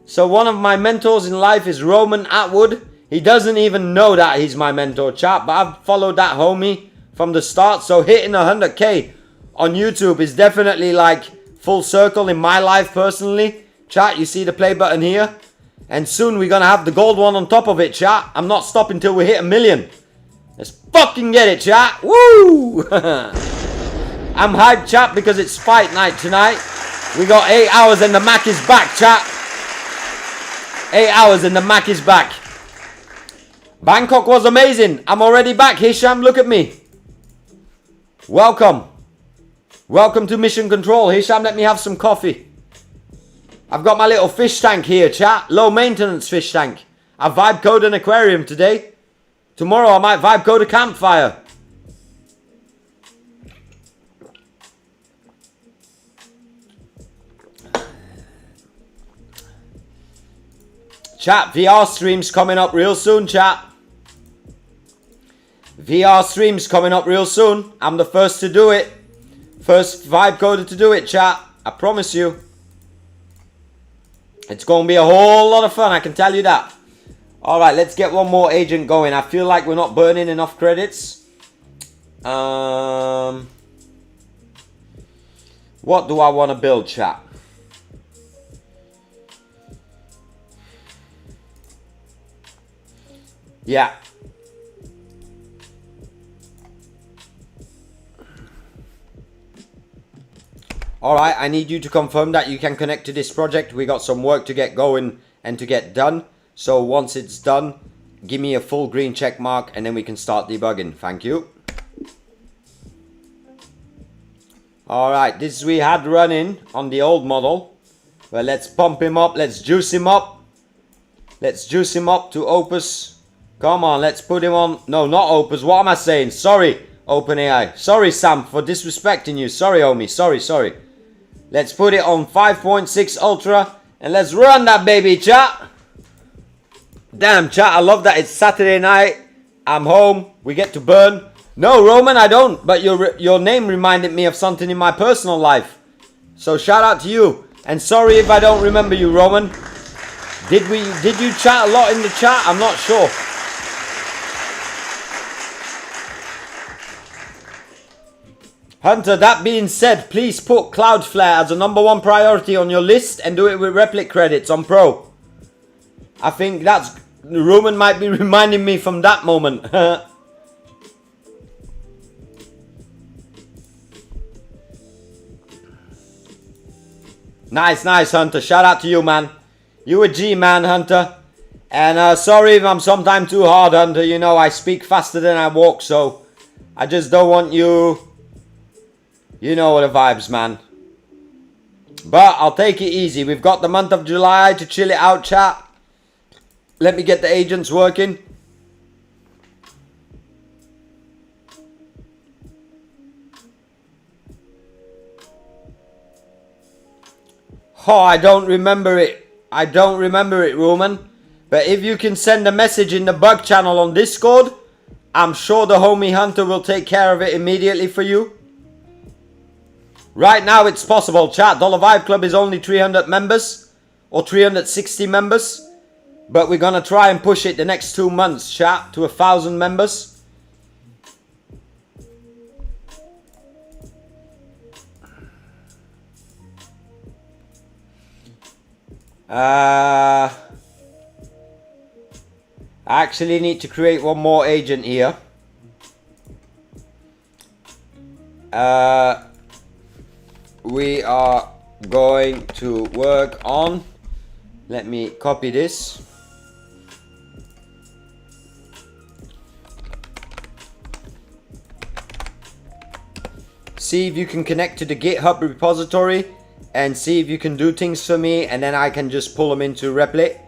So one of my mentors in life is Roman Atwood. He doesn't even know that he's my mentor, chat. But I've followed that homie from the start. So hitting 100k on YouTube is definitely like full circle in my life personally. Chat, you see the play button here? And soon we're going to have the gold one on top of it, chat. I'm not stopping till we hit 1 million. Let's fucking get it, chat. Woo! I'm hyped, chat, because it's fight night tonight. We got 8 hours and the Mac is back, chat. 8 hours and the Mac is back. Bangkok was amazing. I'm already back, Hisham. Look at me. Welcome. Welcome to Mission Control. Hisham, let me have some coffee. I've got my little fish tank here, chat. Low maintenance fish tank. I vibe code an aquarium today. Tomorrow I might vibe code a campfire. Chat, VR streams coming up real soon, chat. VR streams coming up real soon. I'm the first to do it. First vibe coder to do it, chat. I promise you. It's going to be a whole lot of fun, I can tell you that. Alright, let's get one more agent going. I feel like we're not burning enough credits. What do I want to build, chat? Yeah. Alright, I need you to confirm that you can connect to this project. We got some work to get going and to get done. So once it's done, give me a full green check mark and then we can start debugging. Thank you. Alright, this we had running on the old model. Well, let's pump him up. Let's juice him up. Let's juice him up to Opus. Come on, let's put him on. No, not Opus. What am I saying? Sorry, OpenAI. Sorry, Sam, for disrespecting you. Sorry, homie. Sorry. Let's put it on 5.6 Ultra. And let's run that baby, chat. Damn, chat, I love that. It's Saturday night. I'm home. We get to burn. No, Roman, I don't. But your name reminded me of something in my personal life. So shout out to you. And sorry if I don't remember you, Roman. Did you chat a lot in the chat? I'm not sure. Hunter, that being said, please put Cloudflare as a #1 priority on your list and do it with Replit credits on Pro. I think that's... Roman might be reminding me from that moment. Nice, Hunter. Shout out to you, man. You a G, man, Hunter. And sorry if I'm sometimes too hard, Hunter. You know, I speak faster than I walk, so... I just don't want you... You know the vibes, man. But I'll take it easy. We've got the month of July to chill it out, chat. Let me get the agents working. Oh, I don't remember it. I don't remember it, Roman. But if you can send a message in the bug channel on Discord, I'm sure the homie Hunter will take care of it immediately for you. Right now it's possible, chat. Dollar Vibe Club is only 300 members. Or 360 members. But we're gonna try and push it the next 2 months, chat, to 1,000 members. I actually need to create one more agent here. We are going to work on, let me copy this. See if you can connect to the GitHub repository and see if you can do things for me, and then I can just pull them into Replit.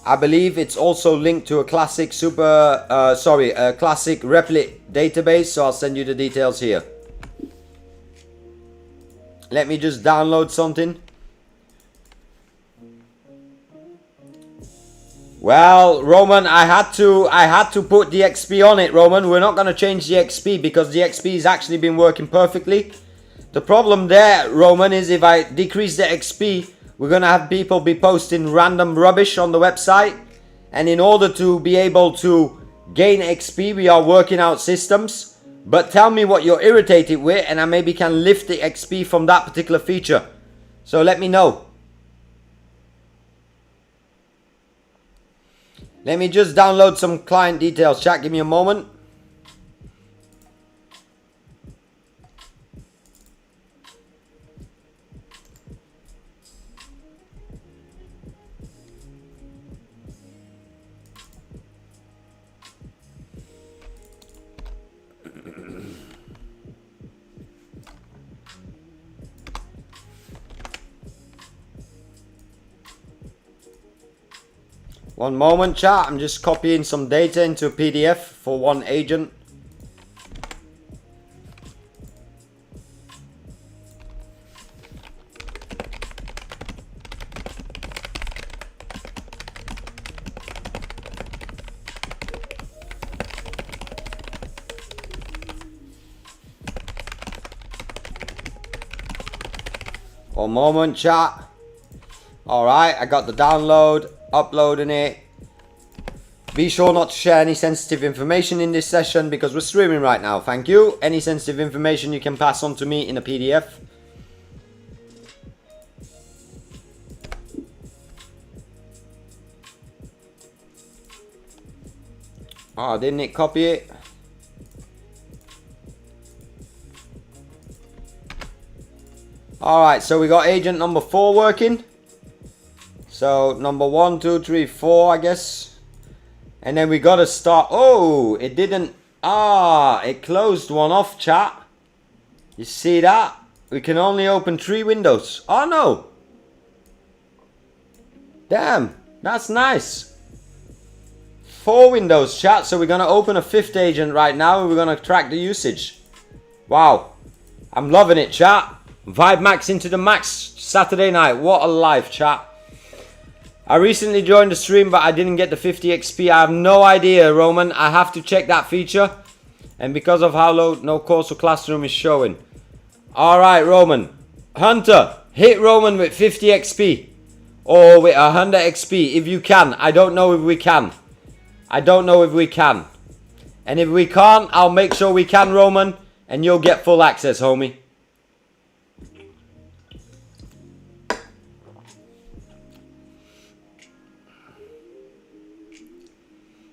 I believe it's also linked to a classic classic Replit database, so I'll send you the details here. Let me just download something. Well, Roman, I had to put the XP on it, Roman. We're not going to change the XP because the XP has actually been working perfectly. The problem there, Roman, is if I decrease the XP, we're going to have people be posting random rubbish on the website. And in order to be able to gain XP, we are working out systems. But tell me what you're irritated with, and I maybe can lift the XP from that particular feature. So let me know. Let me just download some client details, chat. Give me a moment. One moment, chat. I'm just copying some data into a PDF for one agent. One moment, chat. Alright, I got the download. Uploading it. Be sure not to share any sensitive information in this session because we're streaming right now. Thank you. Any sensitive information you can pass on to me in a PDF. Oh, didn't it copy it? Alright, so we got agent number 4 working. So number 1, 2, 3, 4, I guess. And then we gotta start. Oh, it didn't. It closed one off, chat. You see that? We can only open 3 windows. Oh no. Damn, that's nice. 4 windows, chat. So we're gonna open a 5th agent right now and we're gonna track the usage. Wow. I'm loving it, chat. Vibe max into the max Saturday night. What a life, chat. I recently joined the stream, but I didn't get the 50 XP. I have no idea, Roman. I have to check that feature. And because of how low no course or classroom is showing. Alright, Roman. Hunter, hit Roman with 50 XP. Or with 100 XP, if you can. I don't know if we can. I don't know if we can. And if we can't, I'll make sure we can, Roman. And you'll get full access, homie.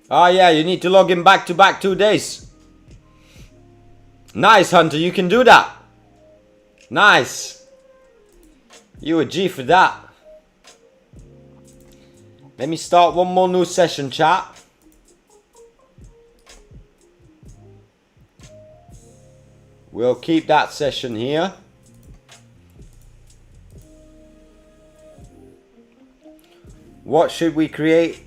Oh yeah, you need to log in back to back 2 days. Nice, Hunter, you can do that. Nice. You a G for that. Let me start one more new session, chat. We'll keep that session here. What should we create?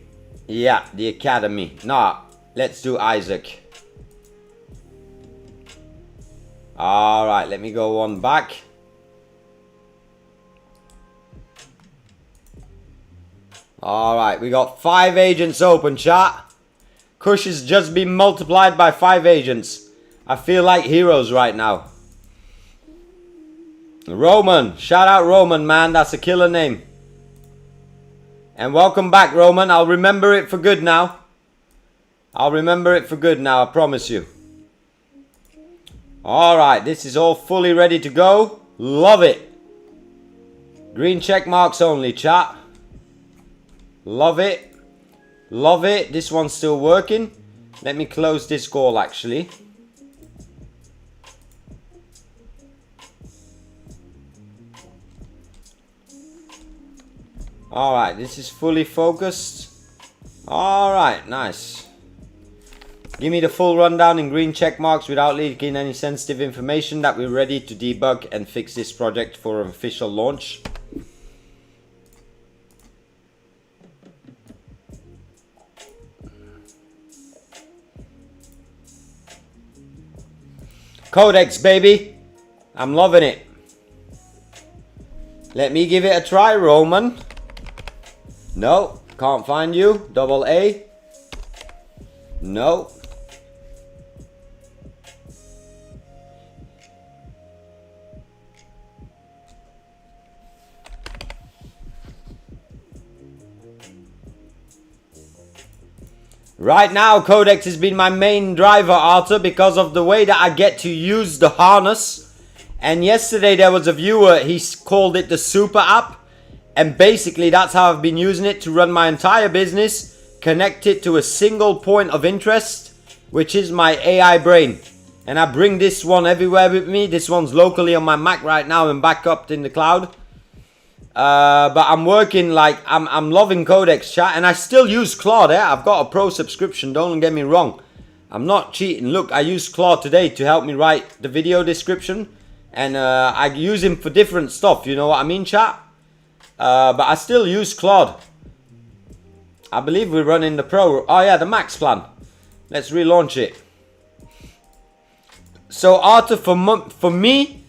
Yeah, the academy. Nah, let's do Isaac. Alright, let me go one back. Alright, we got 5 agents open, chat. Kush has just been multiplied by 5 agents. I feel like heroes right now. Roman, shout out Roman, man. That's a killer name. And welcome back, Roman. I'll remember it for good now. I'll remember it for good now, I promise you. Alright, this is all fully ready to go. Love it. Green check marks only, chat. Love it. Love it. This one's still working. Let me close this call actually. Alright, this is fully focused. Alright, nice. Give me the full rundown in green check marks without leaking any sensitive information that we're ready to debug and fix this project for an official launch. Codex, baby. I'm loving it. Let me give it a try, Roman. No, can't find you. Double A. No. Right now, Codex has been my main driver, Arthur, because of the way that I get to use the harness. And yesterday there was a viewer, he called it the super app. And basically that's how I've been using it to run my entire business. Connect it to a single point of interest, which is my AI brain. And I bring this one everywhere with me. This one's locally on my Mac right now and backup in the cloud. But I'm working like, I'm loving Codex, chat. And I still use Claude, I've got a pro subscription, don't get me wrong. I'm not cheating. Look, I used Claude today to help me write the video description. And I use him for different stuff, you know what I mean, chat? But I still use Claude. I believe we're running the pro. Oh yeah, the max plan. Let's relaunch it. So Arthur, for me,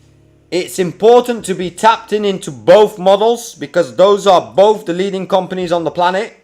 it's important to be tapped into both models because those are both the leading companies on the planet.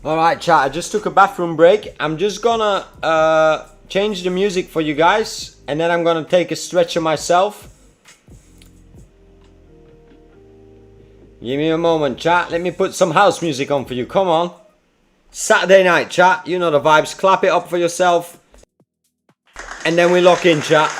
Alright chat, I just took a bathroom break. I'm just gonna change the music for you guys. And then I'm gonna take a stretcher myself. Give me a moment, chat. Let me put some house music on for you. Come on. Saturday night, chat. You know the vibes. Clap it up for yourself. And then we lock in, chat.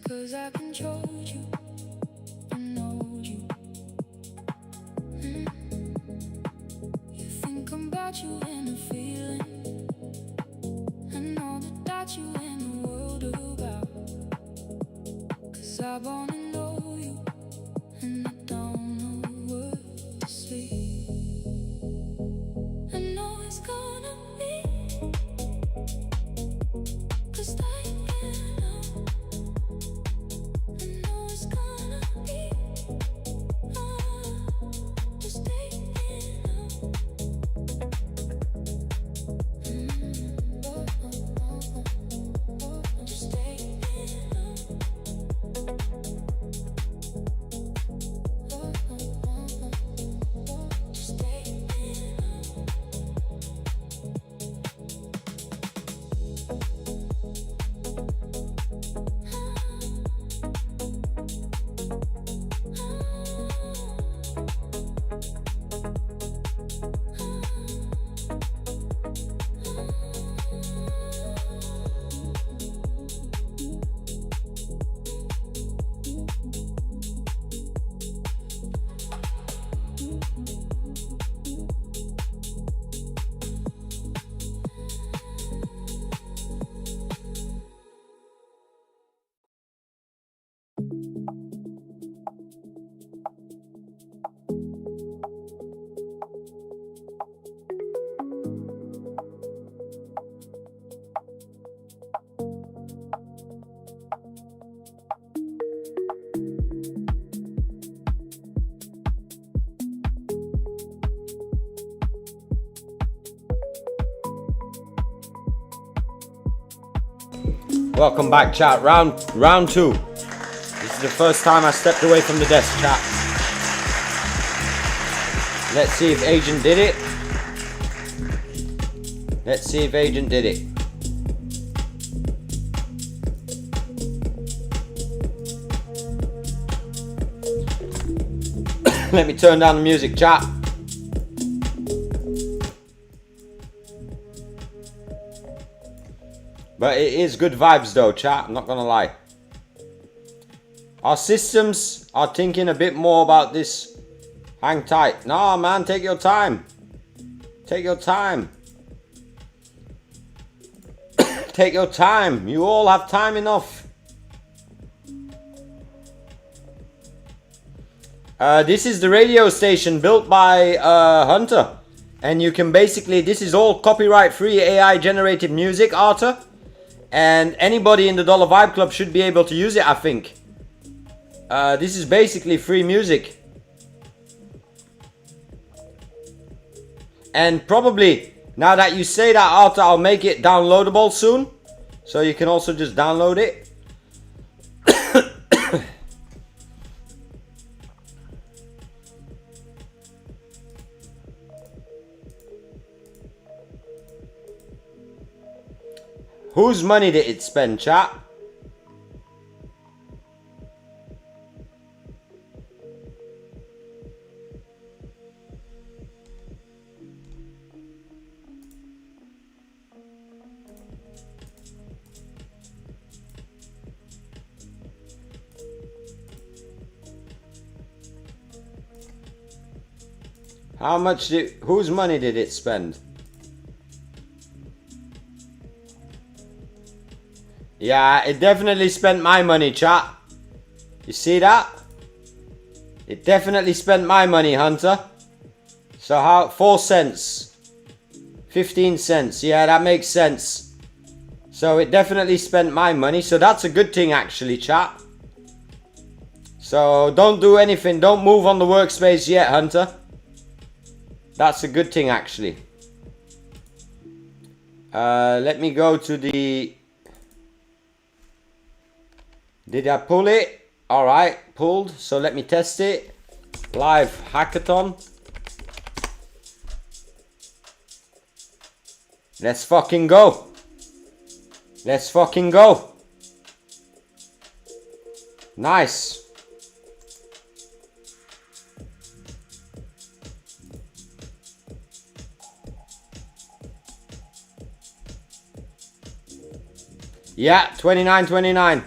'cause I controlled you, I know you. You think about you in a feeling, I know that you in the world about. 'Cause I wanna know you, and I don't know what to say. I know it's gonna be, 'cause I can't know. I know it's gonna be, just taking up. Just taking up. Just taking Welcome back, chat. Round two. This is the first time I stepped away from the desk, chat. Let's see if Agent did it. Let's see if Agent did it. Let me turn down the music, chat. But it is good vibes though, chat, I'm not gonna lie. Our systems are thinking a bit more about this. Hang tight. Nah, man, take your time. Take your time. Take your time. You all have time enough. This is the radio station built by Hunter. And you can basically, this is all copyright free AI generated music, Arthur. And anybody in the Dollar Vibe Club should be able to use it, I think. This is basically free music. And probably, now that you say that, Arthur, I'll make it downloadable soon. So you can also just download it. Whose money did it spend, chat? How much did, whose money did it spend? Yeah, it definitely spent my money, chat. You see that? It definitely spent my money, Hunter. So how, 4 cents. 15 cents, yeah, that makes sense. So it definitely spent my money, so that's a good thing actually, chat. So don't do anything, don't move on the workspace yet, Hunter. That's a good thing actually. Let me go to the... Did I pull it? Alright, pulled. So let me test it. Live hackathon. Let's fucking go. Let's fucking go. Nice. Yeah, 29.29.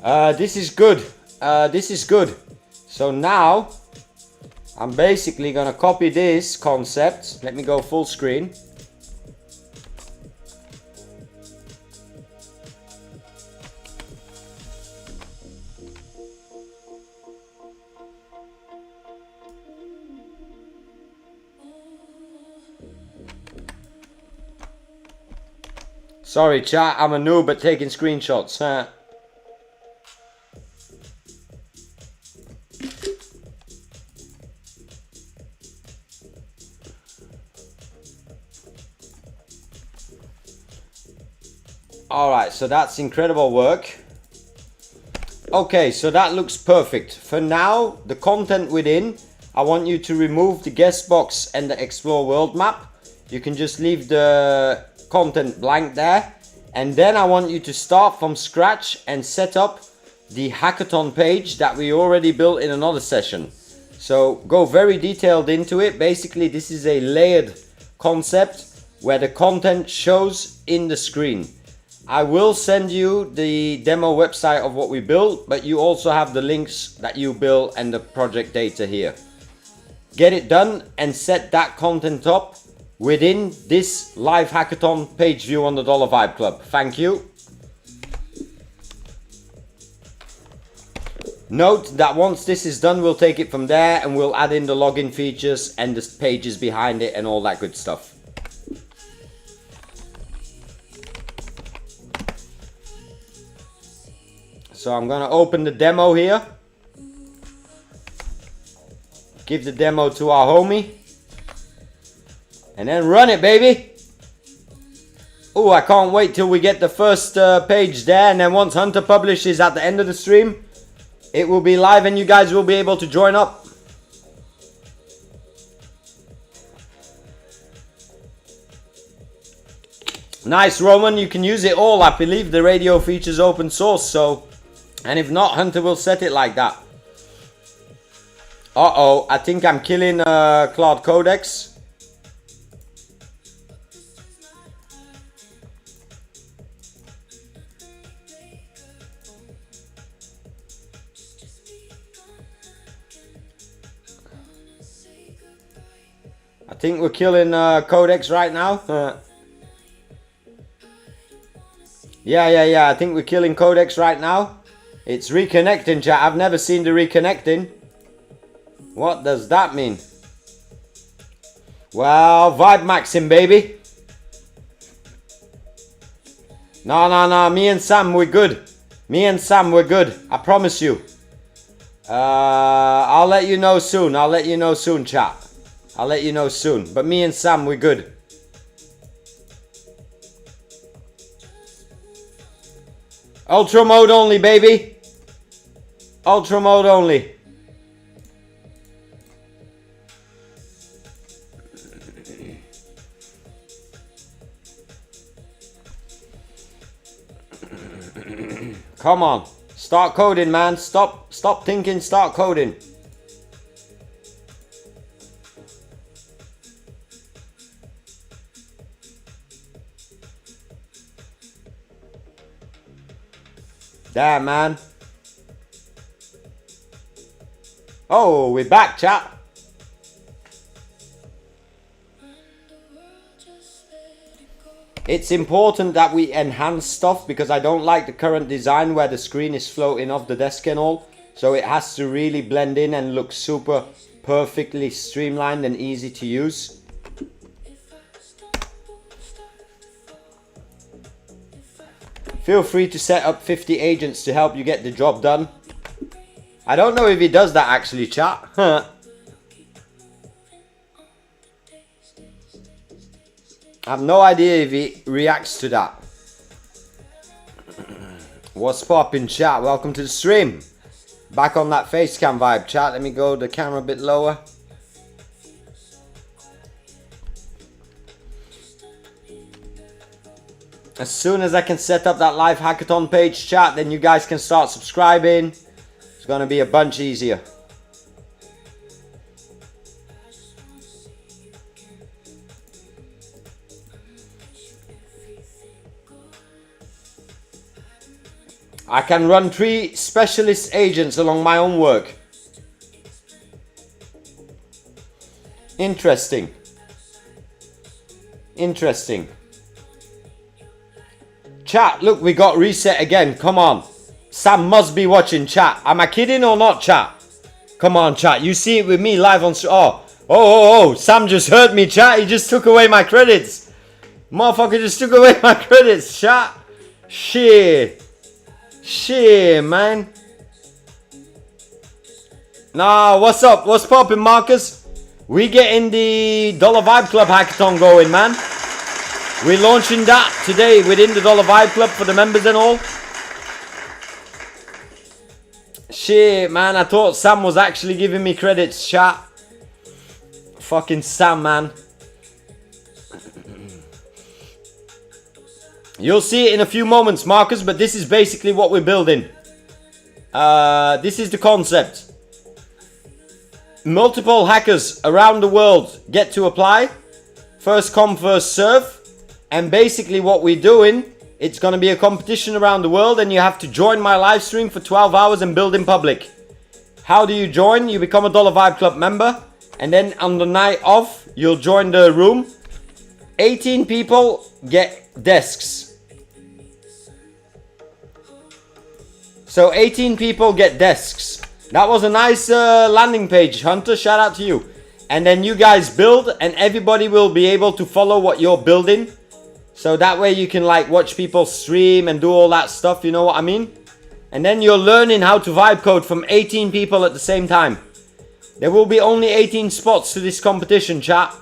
This is good. This is good. So now I'm basically gonna copy this concept. Let me go full screen. Sorry chat, I'm a noob at taking screenshots. Alright, so that's incredible work. Okay, so that looks perfect. For now, the content within, I want you to remove the guest box and the explore world map. You can just leave the content blank there. And then I want you to start from scratch and set up the hackathon page that we already built in another session. So go very detailed into it. Basically, this is a layered concept where the content shows in the screen. I will send you the demo website of what we built, but you also have the links that you built and the project data here. Get it done and set that content up within this live hackathon page view on the Dollar Vibe Club. Thank you. Note that once this is done, we'll take it from there and we'll add in the login features and the pages behind it and all that good stuff. So I'm gonna open the demo here. Give the demo to our homie. And then run it, baby. Oh, I can't wait till we get the first page there. And then once Hunter publishes at the end of the stream, it will be live and you guys will be able to join up. Nice, Roman. You can use it all. I believe the radio features open source. So, and if not, Hunter will set it like that. Uh-oh. I think I'm killing Claude Codex. I think we're killing Codex right now. Yeah. I think we're killing Codex right now. It's reconnecting, chat. I've never seen the reconnecting. What does that mean? Well, vibe maxing, baby. No. Me and Sam, we're good. Me and Sam, we're good. I promise you. I'll let you know soon. I'll let you know soon, chat. I'll let you know soon. But me and Sam, we're good. Ultra mode only, baby. Ultra mode only. Come on. Start coding, man. Stop thinking, start coding. Damn, man. Oh, we're back, chat. It's important that we enhance stuff because I don't like the current design where the screen is floating off the desk and all. So it has to really blend in and look super perfectly streamlined and easy to use. Feel free to set up 50 agents to help you get the job done. I don't know if he does that actually, chat. I have no idea if he reacts to that. What's poppin', chat? Welcome to the stream. Back on that face cam vibe, chat. Let me go the camera a bit lower. As soon as I can set up that live hackathon page, chat, then you guys can start subscribing. It's gonna be a bunch easier. I can run 3 specialist agents along my own work. Interesting. Interesting. Chat, look, we got reset again. Come on. Sam must be watching, chat. Am I kidding or not, chat? Come on, chat. You see it with me live on... Oh. Sam just hurt me, chat. He just took away my credits. Motherfucker just took away my credits, chat. Shit. Shit, man. Nah, what's up? What's poppin', Marcus? We getting the Dollar Vibe Club hackathon going, man. We're launching that today within the Dollar Vibe Club for the members and all. Shit, man. I thought Sam was actually giving me credits, chat. Fucking Sam, man. You'll see it in a few moments, Marcus, but this is basically what we're building. This is the concept. Multiple hackers around the world get to apply. First come, first serve. And basically what we're doing, it's going to be a competition around the world and you have to join my live stream for 12 hours and build in public. How do you join? You become a Dollar Vibe Club member and then on the night off, you'll join the room. 18 people get desks. So 18 people get desks. That was a nice landing page, Hunter. Shout out to you. And then you guys build and everybody will be able to follow what you're building. So that way you can like watch people stream and do all that stuff, you know what I mean? And then you're learning how to vibe code from 18 people at the same time. There will be only 18 spots to this competition, chat.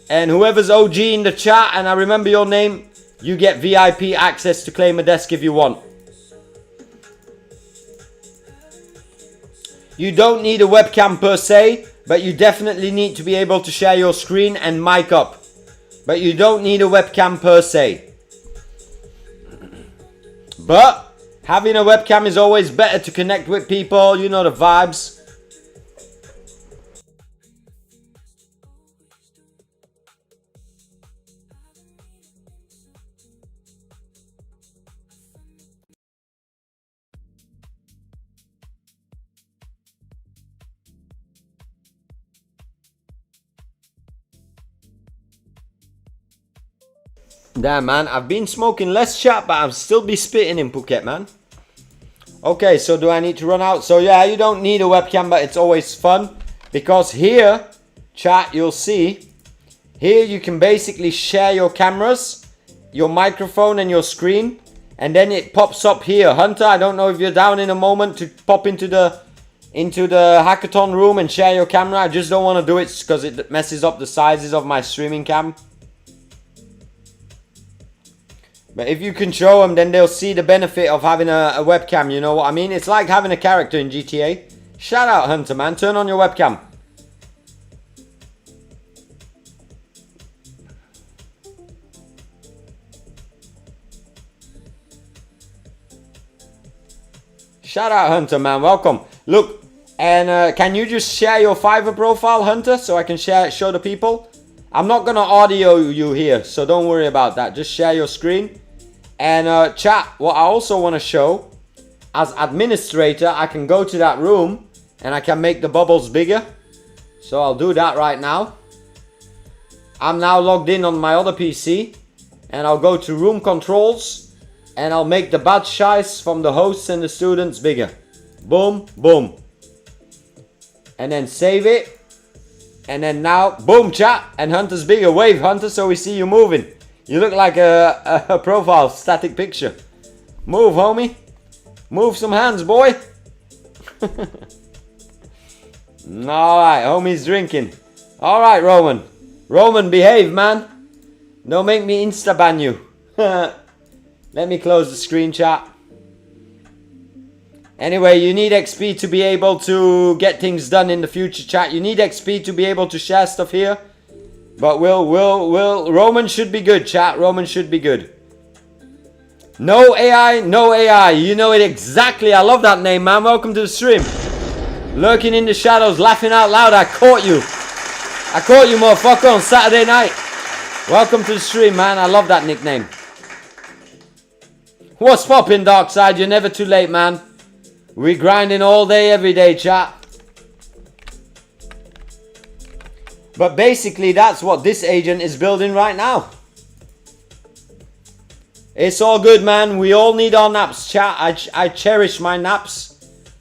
And whoever's OG in the chat, and I remember your name, you get VIP access to claim a desk if you want. You don't need a webcam per se, but you definitely need to be able to share your screen and mic up. But you don't need a webcam per se. But having a webcam is always better to connect with people, you know the vibes. Damn, man, I've been smoking less, chat, but I'll still be spitting in Phuket, man. Okay, so do I need to run out? So yeah, you don't need a webcam, but it's always fun. Because here, chat, you'll see, here you can basically share your cameras, your microphone and your screen. And then it pops up here. Hunter, I don't know if you're down in a moment to pop into the hackathon room and share your camera. I just don't want to do it because it messes up the sizes of my streaming cam. But if you can show them, then they'll see the benefit of having a webcam, you know what I mean? It's like having a character in GTA. Shout out, Hunter, man. Turn on your webcam. Shout out, Hunter, man. Welcome. Look, and can you just share your Fiverr profile, Hunter, so I can show the people? I'm not going to audio you here, so don't worry about that. Just share your screen. And chat, what I also want to show, as administrator, I can go to that room and I can make the bubbles bigger. So I'll do that right now. I'm now logged in on my other PC and I'll go to room controls and I'll make the badge size from the hosts and the students bigger. Boom, boom. And then save it. And then now, boom, chat, and Hunter's bigger. Wave, Hunter, so we see you moving. You look like a profile static picture. Move, homie. Move some hands, boy. Alright, homie's drinking. Alright, Roman. Roman, behave, man. Don't make me insta-ban you. Let me close the screen, chat. Anyway, you need XP to be able to get things done in the future, chat. You need XP to be able to share stuff here. But Roman should be good, chat. Roman should be good. No AI, no AI. You know it exactly. I love that name, man. Welcome to the stream. Lurking in the shadows, laughing out loud. I caught you. I caught you, motherfucker, on Saturday night. Welcome to the stream, man. I love that nickname. What's poppin', Darkside? You're never too late, man. We grinding all day, every day, chat. But basically, that's what this agent is building right now. It's all good, man. We all need our naps, chat. I cherish my naps.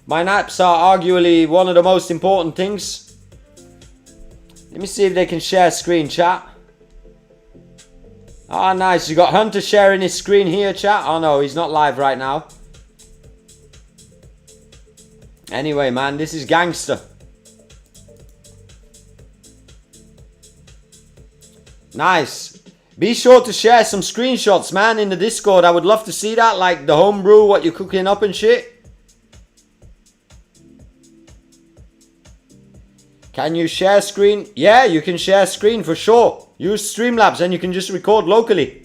My naps are arguably one of the most important things. Let me see if they can share screen, chat. Ah, nice. You got Hunter sharing his screen here, chat. Oh no, he's not live right now. Anyway, man, this is gangster. Nice. Be sure to share some screenshots, man, in the Discord. I would love to see that, like the homebrew, what you're cooking up and shit. Can you share screen? Yeah, you can share screen for sure. Use Streamlabs and you can just record locally.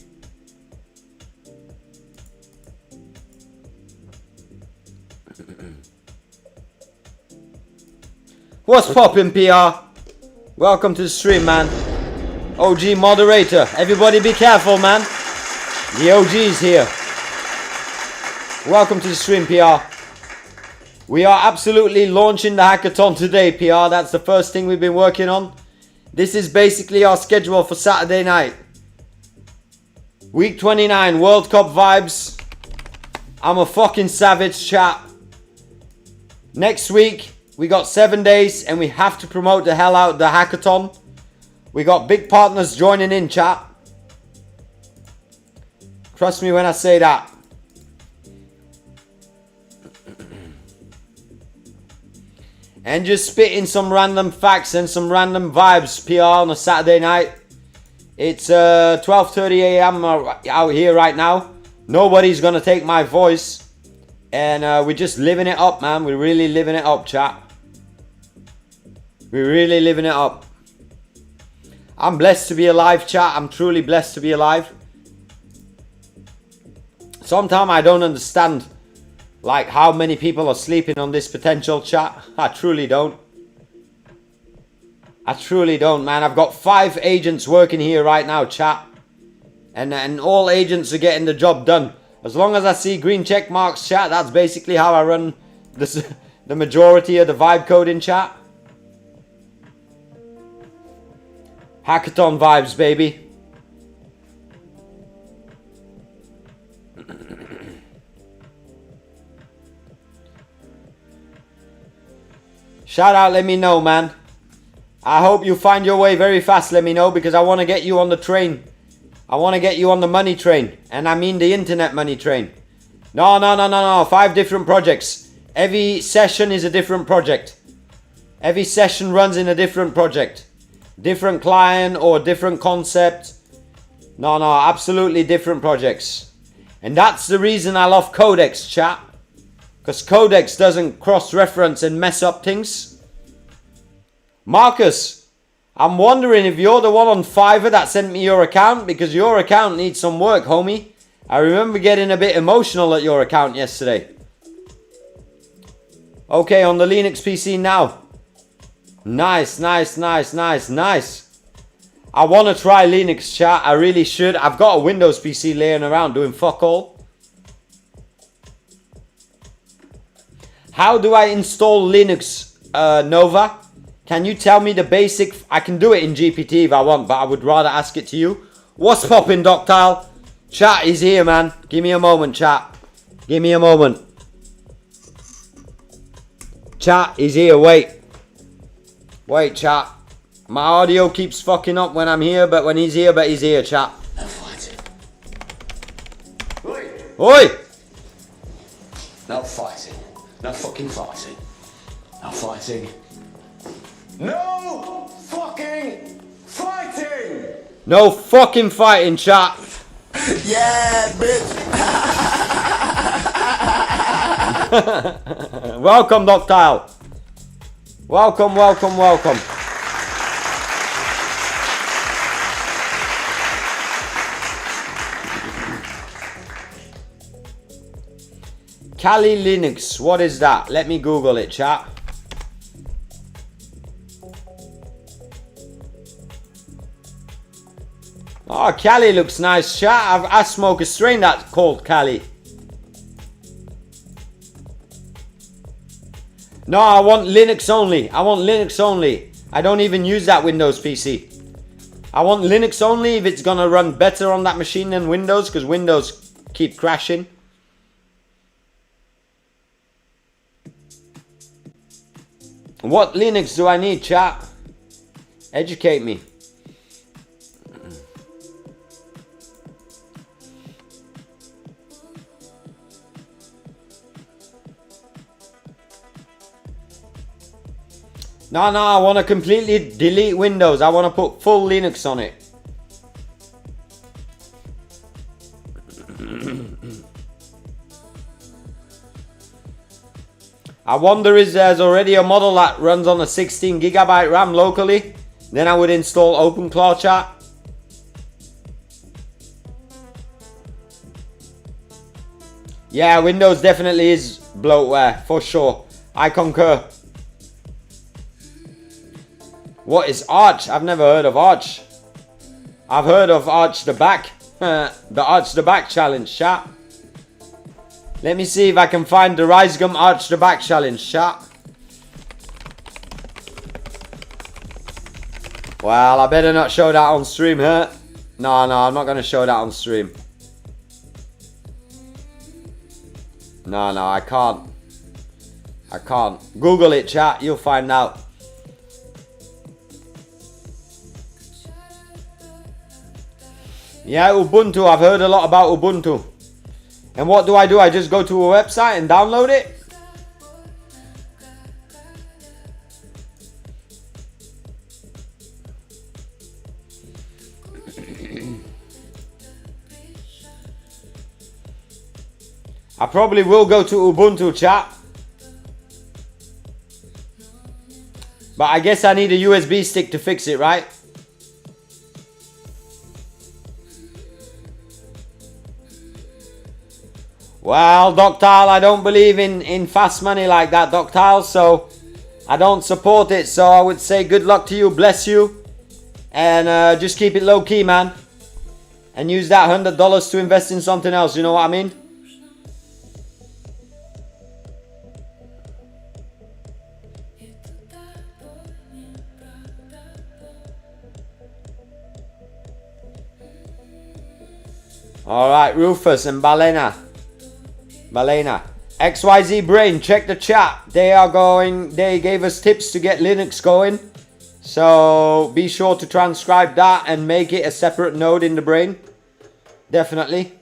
What's poppin', PR? Welcome to the stream, man. OG moderator. Everybody be careful, man. The OG's here. Welcome to the stream, PR. We are absolutely launching the hackathon today, PR. That's the first thing we've been working on. This is basically our schedule for Saturday night. Week 29, World Cup vibes. I'm a fucking savage, chat. Next week, we got 7 days and we have to promote the hell out of the hackathon. We got big partners joining in, chat. Trust me when I say that. And just spitting some random facts and some random vibes, PR, on a Saturday night. It's 12:30 a.m. out here right now. Nobody's gonna take my voice. And we're just living it up, man. We're really living it up, chat. We're really living it up. I'm blessed to be alive, chat. I'm truly blessed to be alive. Sometimes I don't understand, like, how many people are sleeping on this potential, chat. I truly don't. I truly don't, man. I've got 5 agents working here right now, chat. And all agents are getting the job done. As long as I see green check marks, chat, that's basically how I run this, the majority of the vibe coding, chat. Hackathon vibes, baby. Shout out, let me know, man. I hope you find your way very fast, let me know, because I want to get you on the train. I want to get you on the money train. And I mean the internet money train. No. 5 different projects. Every session is a different project. Every session runs in a different project. Different client or different concept. No, absolutely different projects. And that's the reason I love Codex, chat. Because Codex doesn't cross-reference and mess up things. Marcus, I'm wondering if you're the one on Fiverr that sent me your account, because your account needs some work, homie. I remember getting a bit emotional at your account yesterday. Okay, on the Linux PC now. Nice. I want to try Linux, chat. I really should. I've got a Windows PC laying around doing fuck all. How do I install Linux, Nova? Can you tell me the basic? I can do it in GPT if I want, but I would rather ask it to you. What's poppin', Doctile? Chat is here, man. Give me a moment, chat. Give me a moment. Chat is here. Wait, chat. My audio keeps fucking up when I'm here, but when he's here, chat. No fighting. Oi! No fighting. No fucking fighting. No fighting. No fucking fighting! No fucking fighting, chat. Yeah, bitch! Welcome, Doctile. Welcome. Kali Linux, what is that? Let me Google it, chat. Oh, Kali looks nice, chat. I smoke a strain that's called Kali. No, I want Linux only. I want Linux only. I don't even use that Windows PC. I want Linux only if it's gonna run better on that machine than Windows, because Windows keep crashing. What Linux do I need, chat? Educate me. No, I want to completely delete Windows. I want to put full Linux on it. I wonder if there's already a model that runs on a 16 gigabyte RAM locally. Then I would install OpenClaw, chat. Yeah, Windows definitely is bloatware, for sure. I concur. What is Arch? I've never heard of Arch. I've heard of Arch the Back. The Arch the Back challenge, chat. Let me see if I can find the RiseGum Arch the Back challenge, chat. Well, I better not show that on stream, huh? No, I'm not going to show that on stream. No, I can't. I can't. Google it, chat. You'll find out. Yeah, Ubuntu. I've heard a lot about Ubuntu. And what do? I just go to a website and download it? I probably will go to Ubuntu, chat. But I guess I need a USB stick to fix it, right? Well, Doctile, I don't believe in fast money like that, Doctile, so I don't support it. So I would say good luck to you, bless you, and just keep it low key, man. And use that $100 to invest in something else, you know what I mean? Alright, Rufus and Balena. XYZ Brain, check the chat. They gave us tips to get Linux going. So be sure to transcribe that and make it a separate node in the brain. Definitely.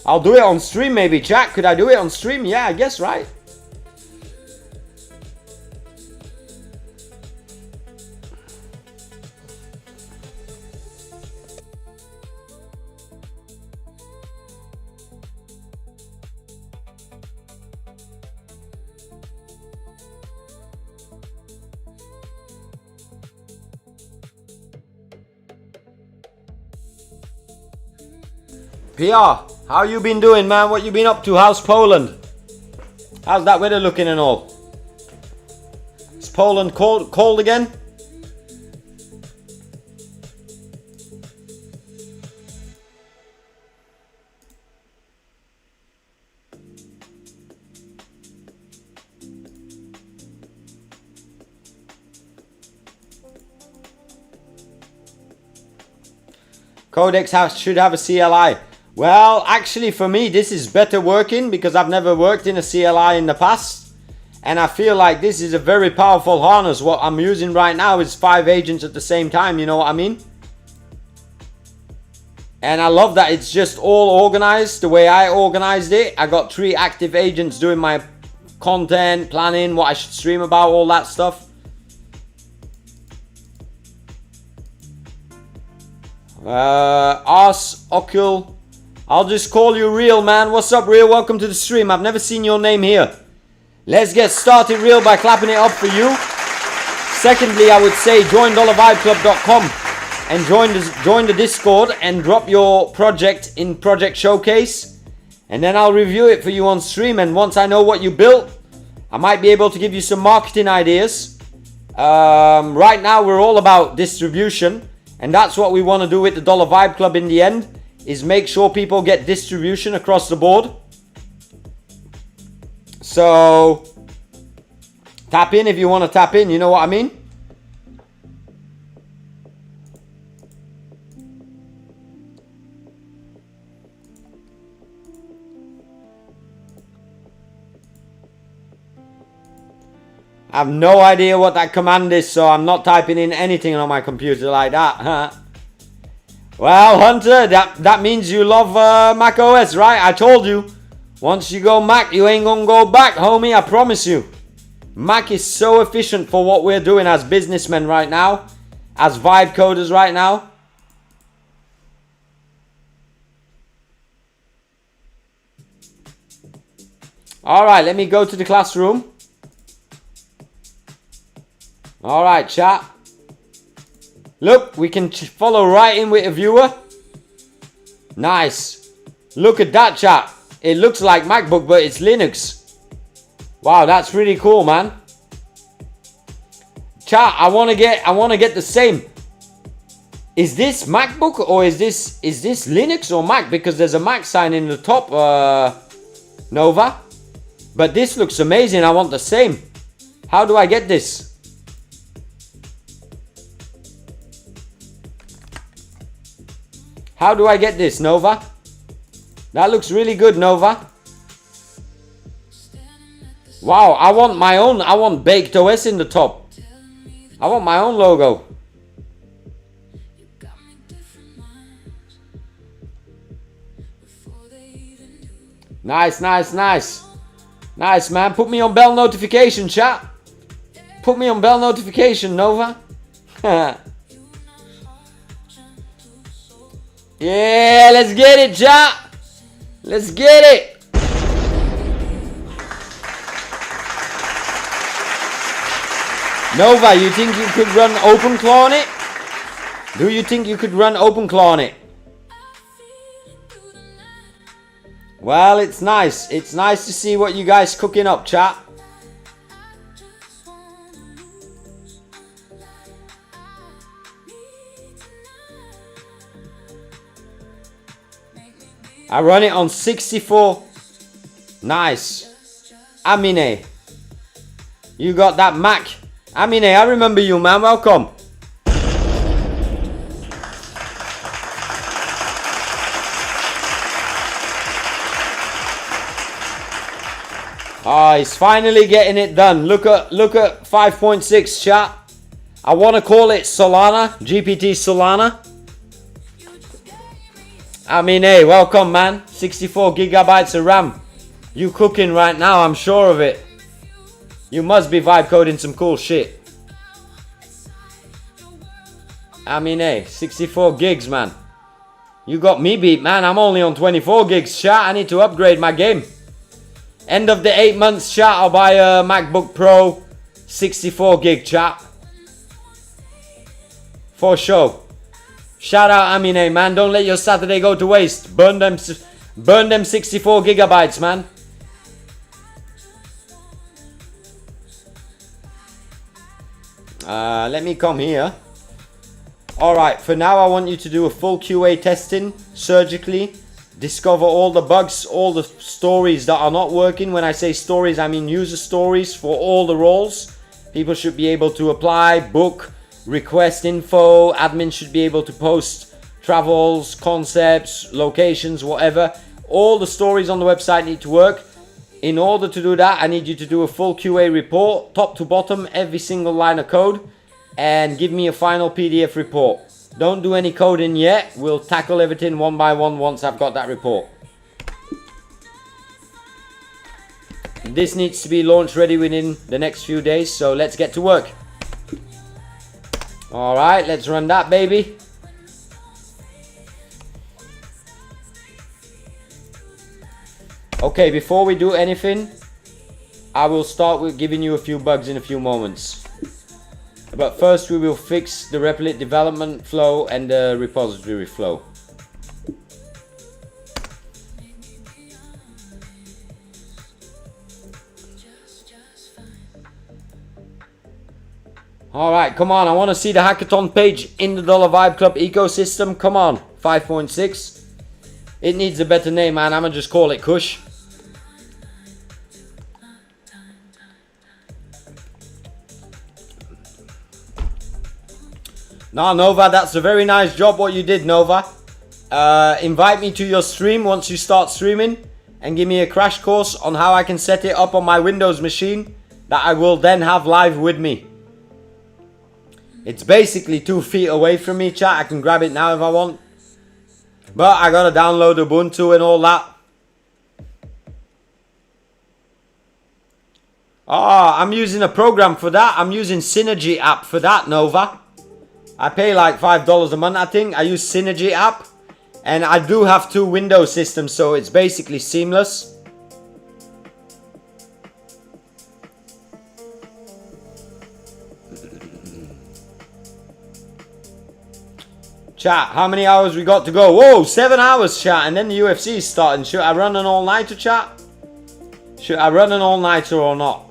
I'll do it on stream maybe, chat. Could I do it on stream? Yeah, I guess, right? PR, how you been doing, man? What you been up to? How's Poland? How's that weather looking and all? Is Poland cold again? Codex should have a CLI. Well, actually for me this is better working because I've never worked in a CLI in the past. And I feel like this is a very powerful harness. What I'm using right now is 5 agents at the same time, you know what I mean? And I love that it's just all organized the way I organized it. I got 3 active agents doing my content, planning, what I should stream about, all that stuff. Ars Ocul. I'll just call you Real, man. What's up, Real? Welcome to the stream. I've never seen your name here. Let's get started, Real, by clapping it up for you. Secondly, I would say join $vibeclub.com and join the Discord and drop your project in Project Showcase. And then I'll review it for you on stream. And once I know what you built, I might be able to give you some marketing ideas. Right now, we're all about distribution. And that's what we want to do with the Vibe Club in the end. is make sure people get distribution across the board. So tap in if you want to tap in, you know what I mean? I have no idea what that command is, so I'm not typing in anything on my computer like that. Huh? Well, Hunter, that means you love Mac OS, right? I told you. Once you go Mac, you ain't gonna go back, homie. I promise you. Mac is so efficient for what we're doing as businessmen right now. As Vibe coders right now. Alright, let me go to the classroom. Alright, chat. Look, we can follow right in with a viewer. Nice. Look at that, chat. It looks like MacBook, but it's Linux. Wow, that's really cool, man. Chat, I wanna get the same. Is this MacBook or is this Linux or Mac? Because there's a Mac sign in the top, Nova. But this looks amazing. I want the same. How do I get this? How do I get this, Nova? That looks really good, Nova. Wow, I want my own. I want Baked OS in the top. I want my own logo. Nice, nice, nice. Nice, man. Put me on bell notification, chat. Put me on bell notification, Nova. Yeah, let's get it, chat. Let's get it. Nova, you think you could run OpenClaw on it? Do you think you could run OpenClaw on it? Well, it's nice. It's nice to see what you guys cooking up, chat. I run it on 64. Nice. Amine. You got that Mac. Amine, I remember you, man. Welcome. Ah, he's finally getting it done. Look at 5.6, chat. I want to call it Solana, GPT Solana. I mean, hey, welcome, man. 64 gigabytes of RAM. You cooking right now, I'm sure of it. You must be vibe coding some cool shit. I mean, hey, 64 gigs, man. You got me beat, man. I'm only on 24 gigs, chat. I need to upgrade my game. End of the 8 months, chat. I'll buy a MacBook Pro 64 gig, chat. For sure. Shout out Amine, man. Don't let your Saturday go to waste. Burn them 64 gigabytes, man. Let me come here. Alright, for now I want you to do a full QA testing surgically. Discover all the bugs, all the stories that are not working. When I say stories, I mean user stories for all the roles. People should be able to apply, book, request info. Admin should be able to post travels, concepts, locations, whatever. All the stories on the website need to work. In order to do that, I need you to do a full QA report, top to bottom, every single line of code, and give me a final PDF report. Don't do any coding yet. We'll tackle everything one by one once I've got that report. This needs to be launch ready within the next few days, so let's get to work. Alright, let's run that, baby. Okay, before we do anything, I will start with giving you a few bugs in a few moments. But first we will fix the Replit development flow and the repository flow. Alright, come on, I want to see the hackathon page in the Vibe Club ecosystem. Come on, 5.6. It needs a better name, man. I'ma just call it Kush. Nah, Nova, that's a very nice job what you did, Nova. Invite me to your stream once you start streaming and give me a crash course on how I can set it up on my Windows machine that I will then have live with me. It's basically 2 feet away from me, chat. I can grab it now if I want. But I gotta download Ubuntu and all that. Oh, I'm using a program for that. I'm using Synergy app for that, Nova. I pay like $5 a month, I think. I use Synergy app. And I do have 2 Windows systems, so it's basically seamless. Chat, how many hours we got to go? Whoa, 7 hours, chat, and then the UFC is starting. Should I run an all-nighter, chat? Should I run an all-nighter or not?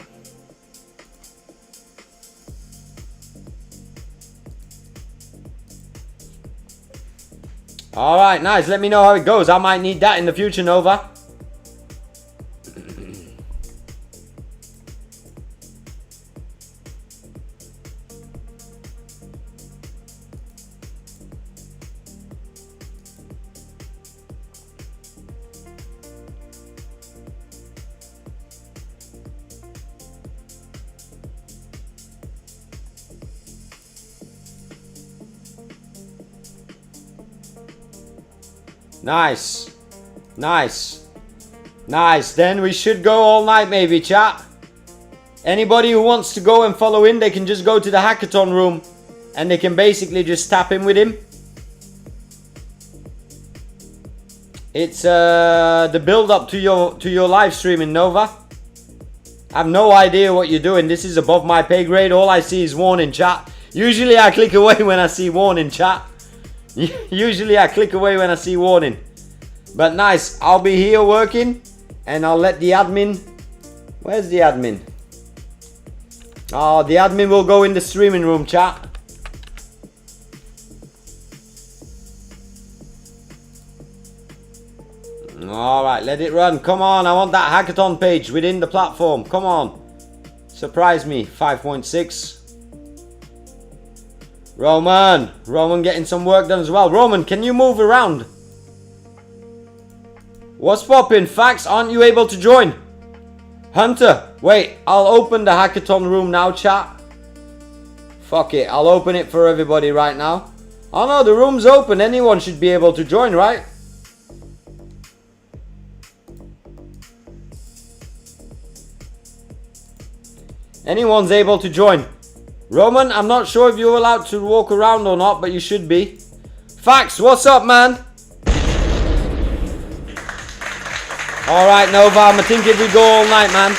Alright, nice. Let me know how it goes. I might need that in the future, Nova. Nice. Nice. Nice. Then we should go all night maybe, chat. Anybody who wants to go and follow in, they can just go to the hackathon room and they can basically just tap in with him. It's the build up to your live streaming, Nova. I have no idea what you're doing. This is above my pay grade. All I see is warning, chat. Usually I click away when I see warning, chat. Usually I click away when I see warning. But nice, I'll be here working and I'll let the admin... Where's the admin? Oh, the admin will go in the streaming room, chat. Alright, let it run. Come on, I want that hackathon page within the platform. Come on. Surprise me. 5.6. Roman getting some work done as well. Roman, can you move around? What's poppin'? Facts, aren't you able to join? Hunter, wait, I'll open the hackathon room now, chat. Fuck it, I'll open it for everybody right now. Oh no, the room's open. Anyone should be able to join, right? Anyone's able to join. Roman, I'm not sure if you're allowed to walk around or not, but you should be. Fax, what's up, man? Alright, Nova, I'm thinking we go all night, man.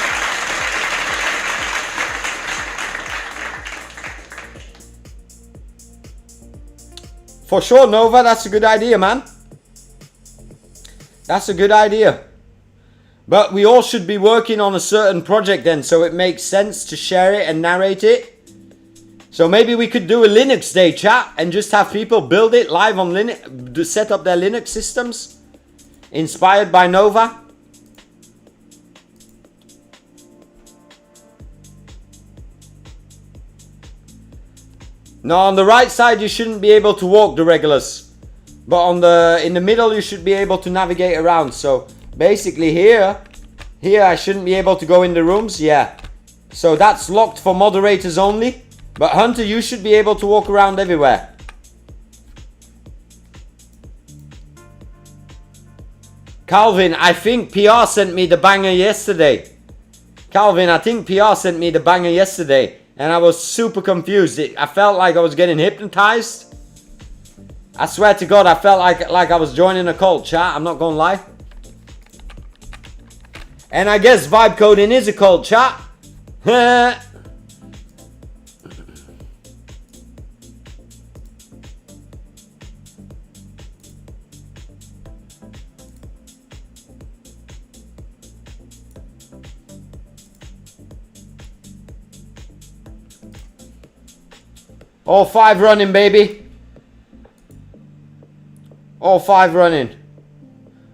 For sure, Nova, that's a good idea, man. That's a good idea. But we all should be working on a certain project then, so it makes sense to share it and narrate it. So maybe we could do a Linux day, chat, and just have people build it live on Linux, set up their Linux systems, inspired by Nova. No, on the right side you shouldn't be able to walk, the regulars, but in the middle you should be able to navigate around. So basically here I shouldn't be able to go in the rooms. Yeah, so that's locked for moderators only. But Hunter, you should be able to walk around everywhere. Calvin, I think PR sent me the banger yesterday. Calvin, I think PR sent me the banger yesterday. And I was super confused. I felt like I was getting hypnotized. I swear to God, I felt like I was joining a cult, chat. I'm not gonna lie. And I guess vibe coding is a cult, chat. All 5 running, baby. All 5 running.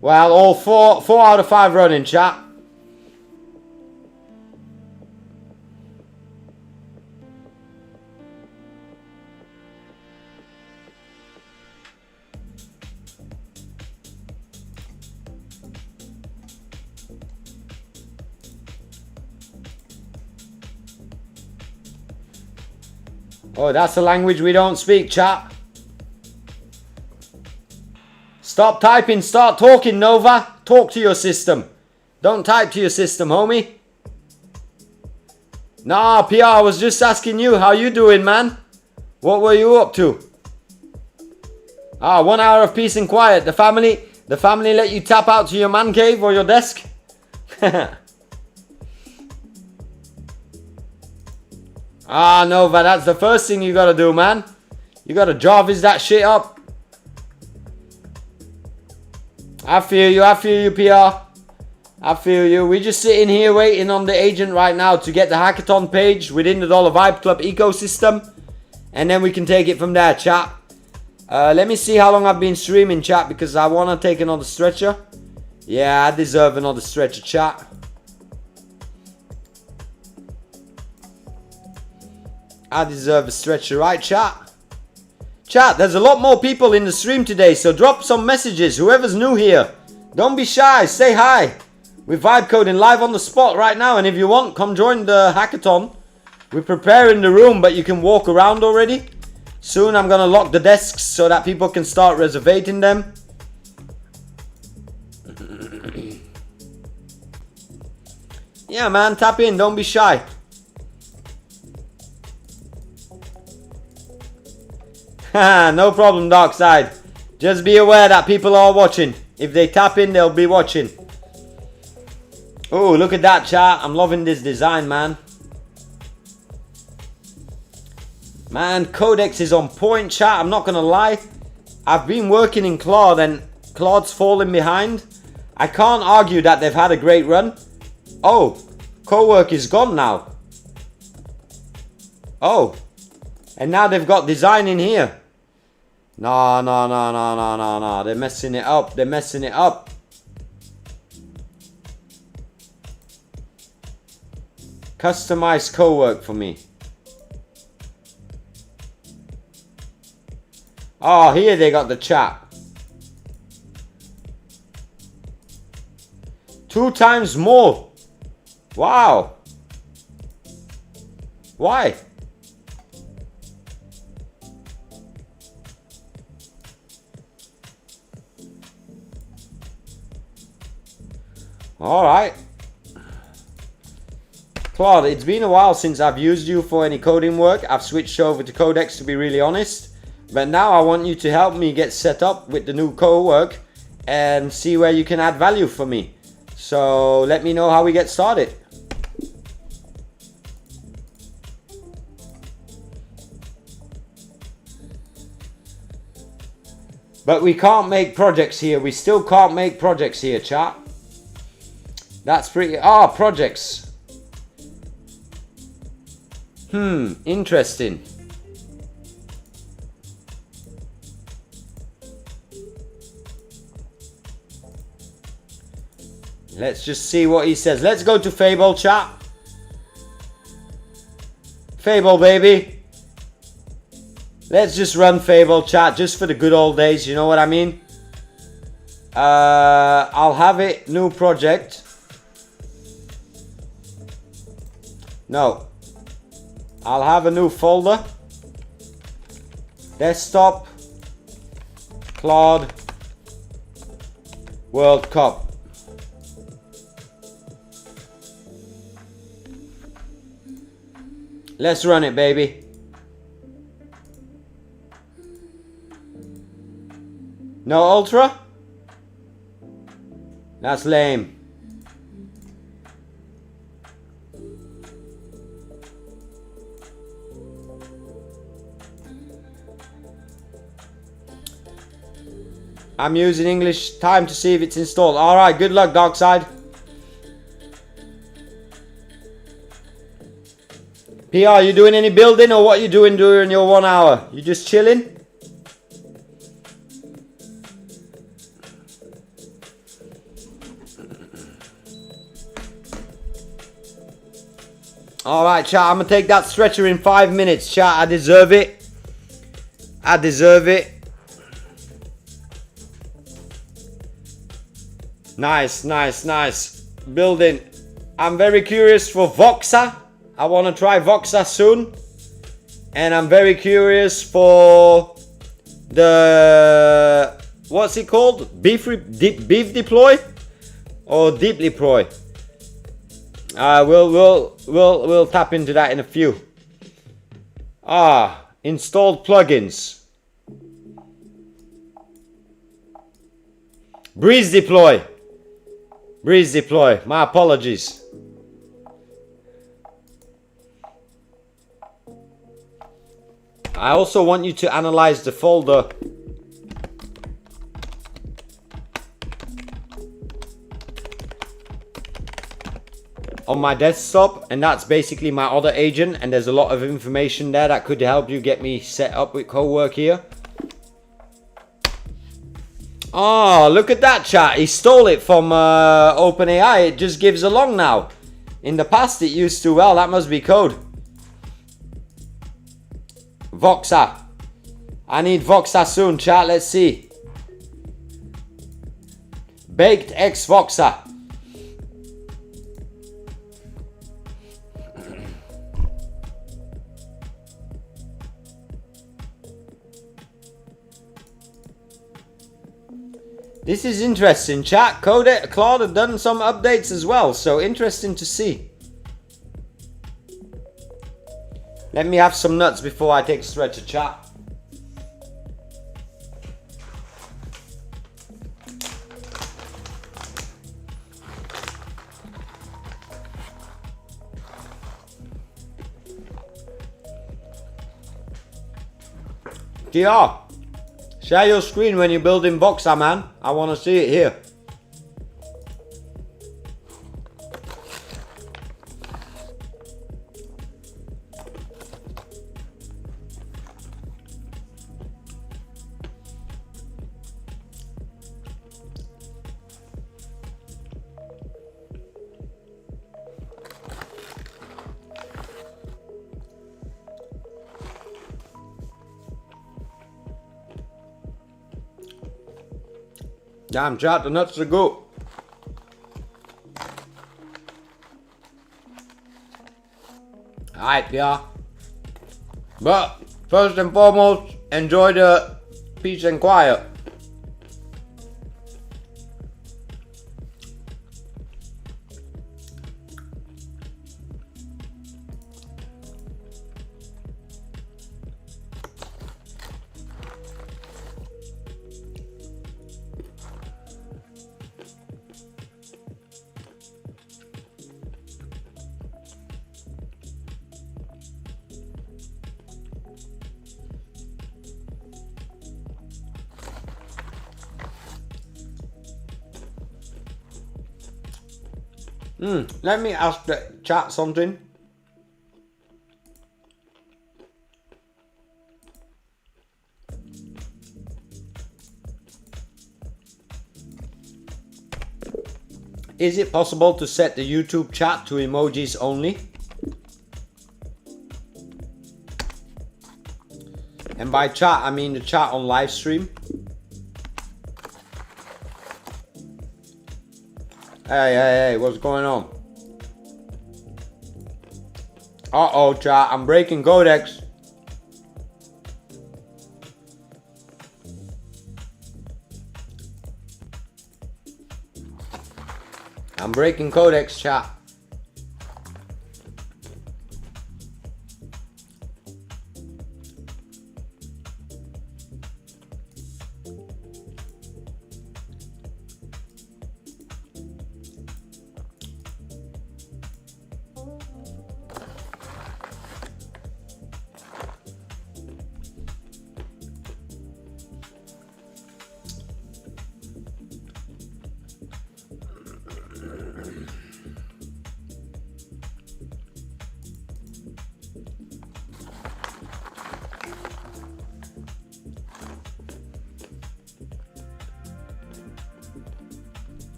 Well, all four out of 5 running, chat. Oh, that's a language we don't speak, chat. Stop typing, start talking, Nova. Talk to your system. Don't type to your system, homie. Nah, PR, I was just asking you, how you doing, man? What were you up to? Ah, 1 hour of peace and quiet. The family let you tap out to your man cave or your desk? Ah, Nova, that's the first thing you gotta do, man. You gotta Jarvis that shit up. I feel you, PR. I feel you. We're just sitting here waiting on the agent right now to get the hackathon page within the Dollar Vibe Club ecosystem. And then we can take it from there, chat. Let me see how long I've been streaming, chat, because I want to take another stretcher. Yeah, I deserve another stretcher, chat. I deserve a stretcher, right, chat? Chat, there's a lot more people in the stream today, so drop some messages. Whoever's new here, don't be shy, say hi. We're vibe coding live on the spot right now, and if you want, come join the hackathon. We're preparing the room, but you can walk around already. Soon I'm gonna lock the desks so that people can start reservating them. Yeah, man, tap in, don't be shy. No problem, Darkside. Just be aware that people are watching. If they tap in, they'll be watching. Oh, look at that, chat. I'm loving this design, man. Man, Codex is on point, chat. I'm not gonna lie. I've been working in Claude and Claude's falling behind. I can't argue that they've had a great run. Oh, CoWork is gone now. Oh, and now they've got design in here. No. They're messing it up. They're messing it up. Customize CoWork for me. Oh, here they got the chat. 2 times more. Wow. Why? Alright. Claude, it's been a while since I've used you for any coding work. I've switched over to Codex, to be really honest. But now I want you to help me get set up with the new CoWork and see where you can add value for me. So let me know how we get started. But we can't make projects here. We still can't make projects here, chat. That's pretty... projects. Interesting. Let's just see what he says. Let's go to Fable, chat. Fable, baby. Let's just run Fable, chat, just for the good old days, you know what I mean? I'll have it, new project. No. I'll have a new folder. Desktop. Claude. World Cup. Let's run it, baby. No Ultra? That's lame. I'm using English time to see if it's installed. Alright, good luck, Darkside. PR, you doing any building or what you doing during your 1 hour? You just chilling? Alright, chat, I'm gonna take that stretcher in 5 minutes, chat. I deserve it. I deserve it. Nice, nice, nice. Building. I'm very curious for Voxa. I want to try Voxa soon. And I'm very curious for the... What's it called? Beef deploy? Or deep deploy? We'll tap into that in a few. Installed plugins. Breeze deploy. Breeze deploy. My apologies. I also want you to analyze the folder. On my desktop, and that's basically my other agent, and there's a lot of information there that could help you get me set up with CoWork here. Oh, look at that, chat. He stole it from OpenAI. It just gives along now. In the past, it used to. Well, that must be code. Voxa. I need Voxa soon, chat. Let's see. Baked X Voxa. This is interesting, chat. Claude have done some updates as well, so interesting to see. Let me have some nuts before I take a stretcher, chat. DR. Share your screen when you're building Voxa, man. I want to see it here. Damn, chat, the nuts are good. Alright, yeah. But first and foremost, enjoy the peace and quiet. Let me ask the chat something. Is it possible to set the YouTube chat to emojis only? And by chat, I mean the chat on live stream. Hey, what's going on? Uh-oh, chat, I'm breaking codecs. I'm breaking codecs, chat.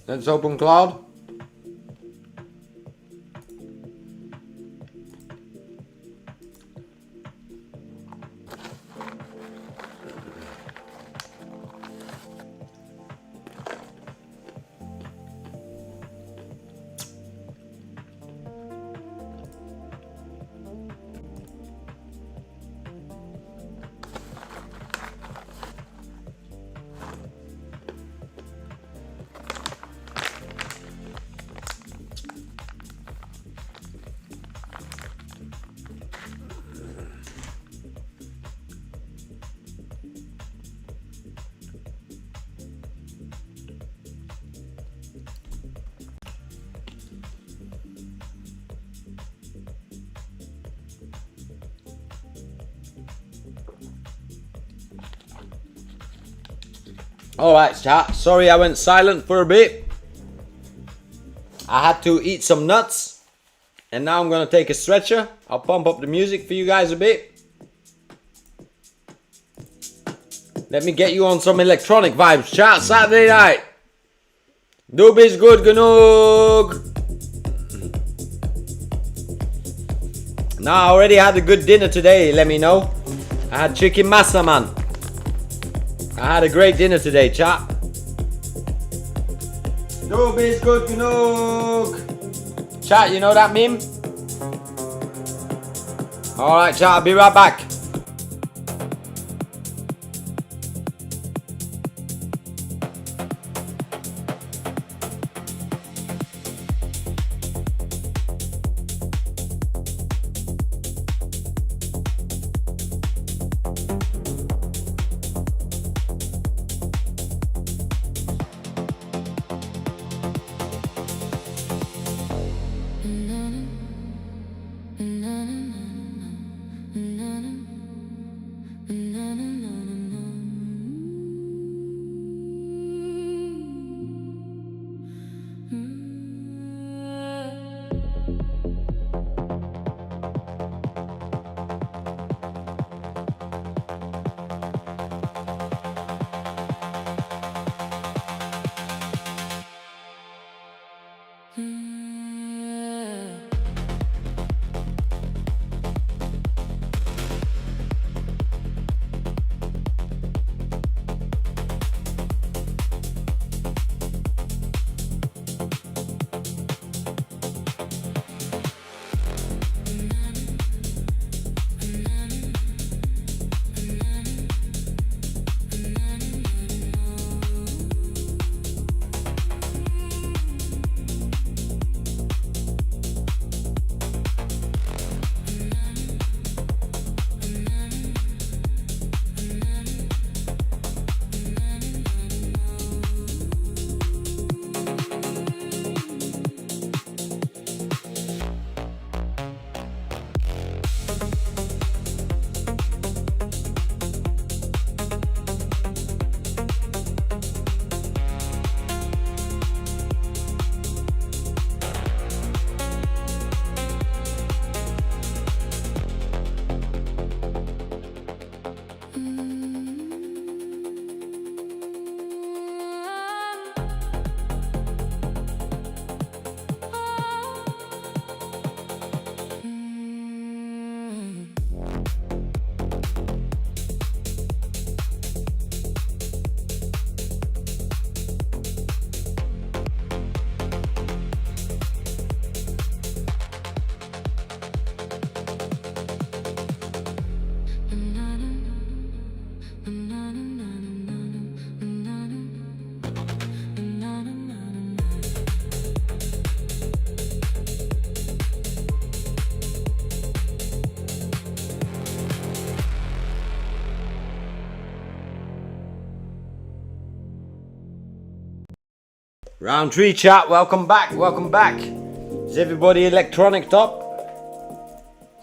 Let's open Claude. Alright chat, sorry I went silent for a bit. I had to eat some nuts. And now I'm gonna take a stretcher. I'll pump up the music for you guys a bit. Let me get you on some electronic vibes, chat. Saturday night. Doe is goed genoeg. Now I already had a good dinner today, let me know. I had chicken masa, man. I had a great dinner today, chat. Doe is goed genoeg. Chat, you know that meme? Alright chat, I'll be right back. Round 3 chat, welcome back, welcome back. Is everybody electronic top?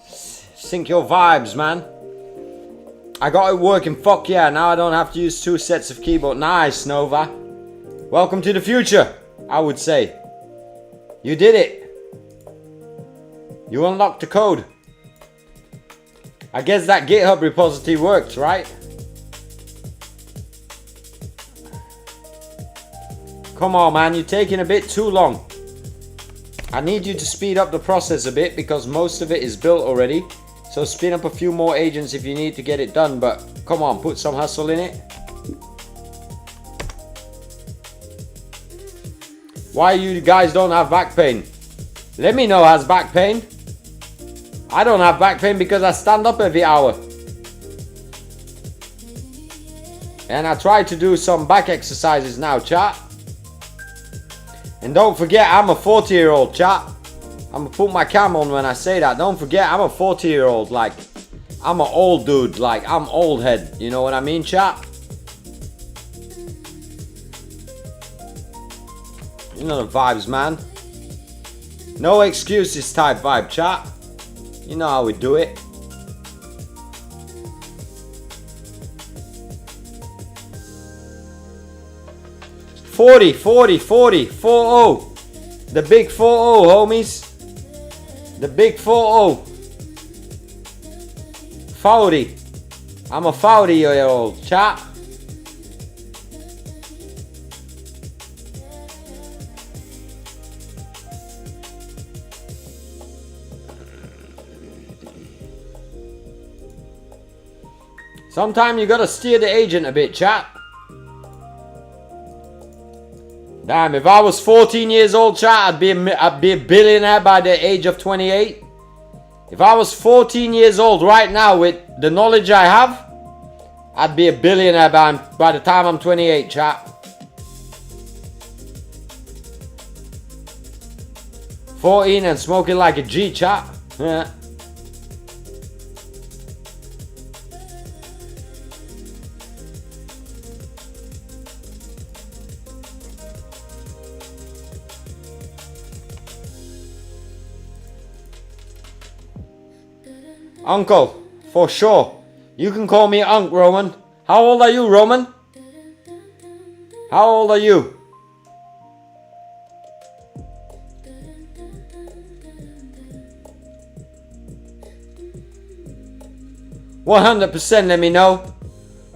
Sync your vibes, man. I got it working, fuck yeah, now I don't have to use 2 sets of keyboard. Nice, Nova. Welcome to the future, I would say. You did it. You unlocked the code. I guess that GitHub repository worked, right? Come on, man, you're taking a bit too long. I need you to speed up the process a bit because most of it is built already. So spin up a few more agents if you need to get it done, but come on, put some hustle in it. Why you guys don't have back pain? Let me know who has back pain. I don't have back pain because I stand up every hour. And I try to do some back exercises now, chat. And don't forget, I'm a 40-year-old, chat. I'm gonna put my cam on when I say that. Don't forget, I'm a 40-year-old. Like, I'm an old dude. Like, I'm old head. You know what I mean, chat? You know the vibes, man. No excuses type vibe, chat. You know how we do it. Forty, 4-0. The big 4-0, homies. The big 4-0. 40. I'm a 40-year-old, chat. Sometimes you gotta steer the agent a bit, chat. Damn, if I was 14 years old, chat, I'd be a billionaire by the age of 28. If I was 14 years old right now with the knowledge I have, I'd be a billionaire by the time I'm 28, chat. 14 and smoking like a G, chat. Yeah. Uncle, for sure. You can call me Unc, Roman. How old are you, Roman? How old are you? %, let me know.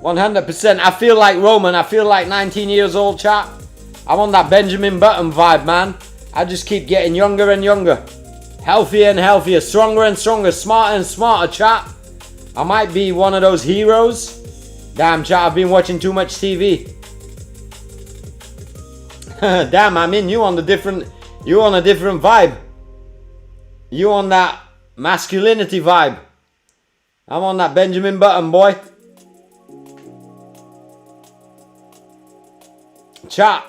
100%. I feel like Roman. I feel like 19 years old, chat. I'm on that Benjamin Button vibe, man. I just keep getting younger and younger. Healthier and healthier, stronger and stronger, smarter and smarter, chat. I might be one of those heroes. Damn, chat, I've been watching too much TV. Damn, I mean, you on a different vibe. You on that masculinity vibe. I'm on that Benjamin Button, boy. Chat,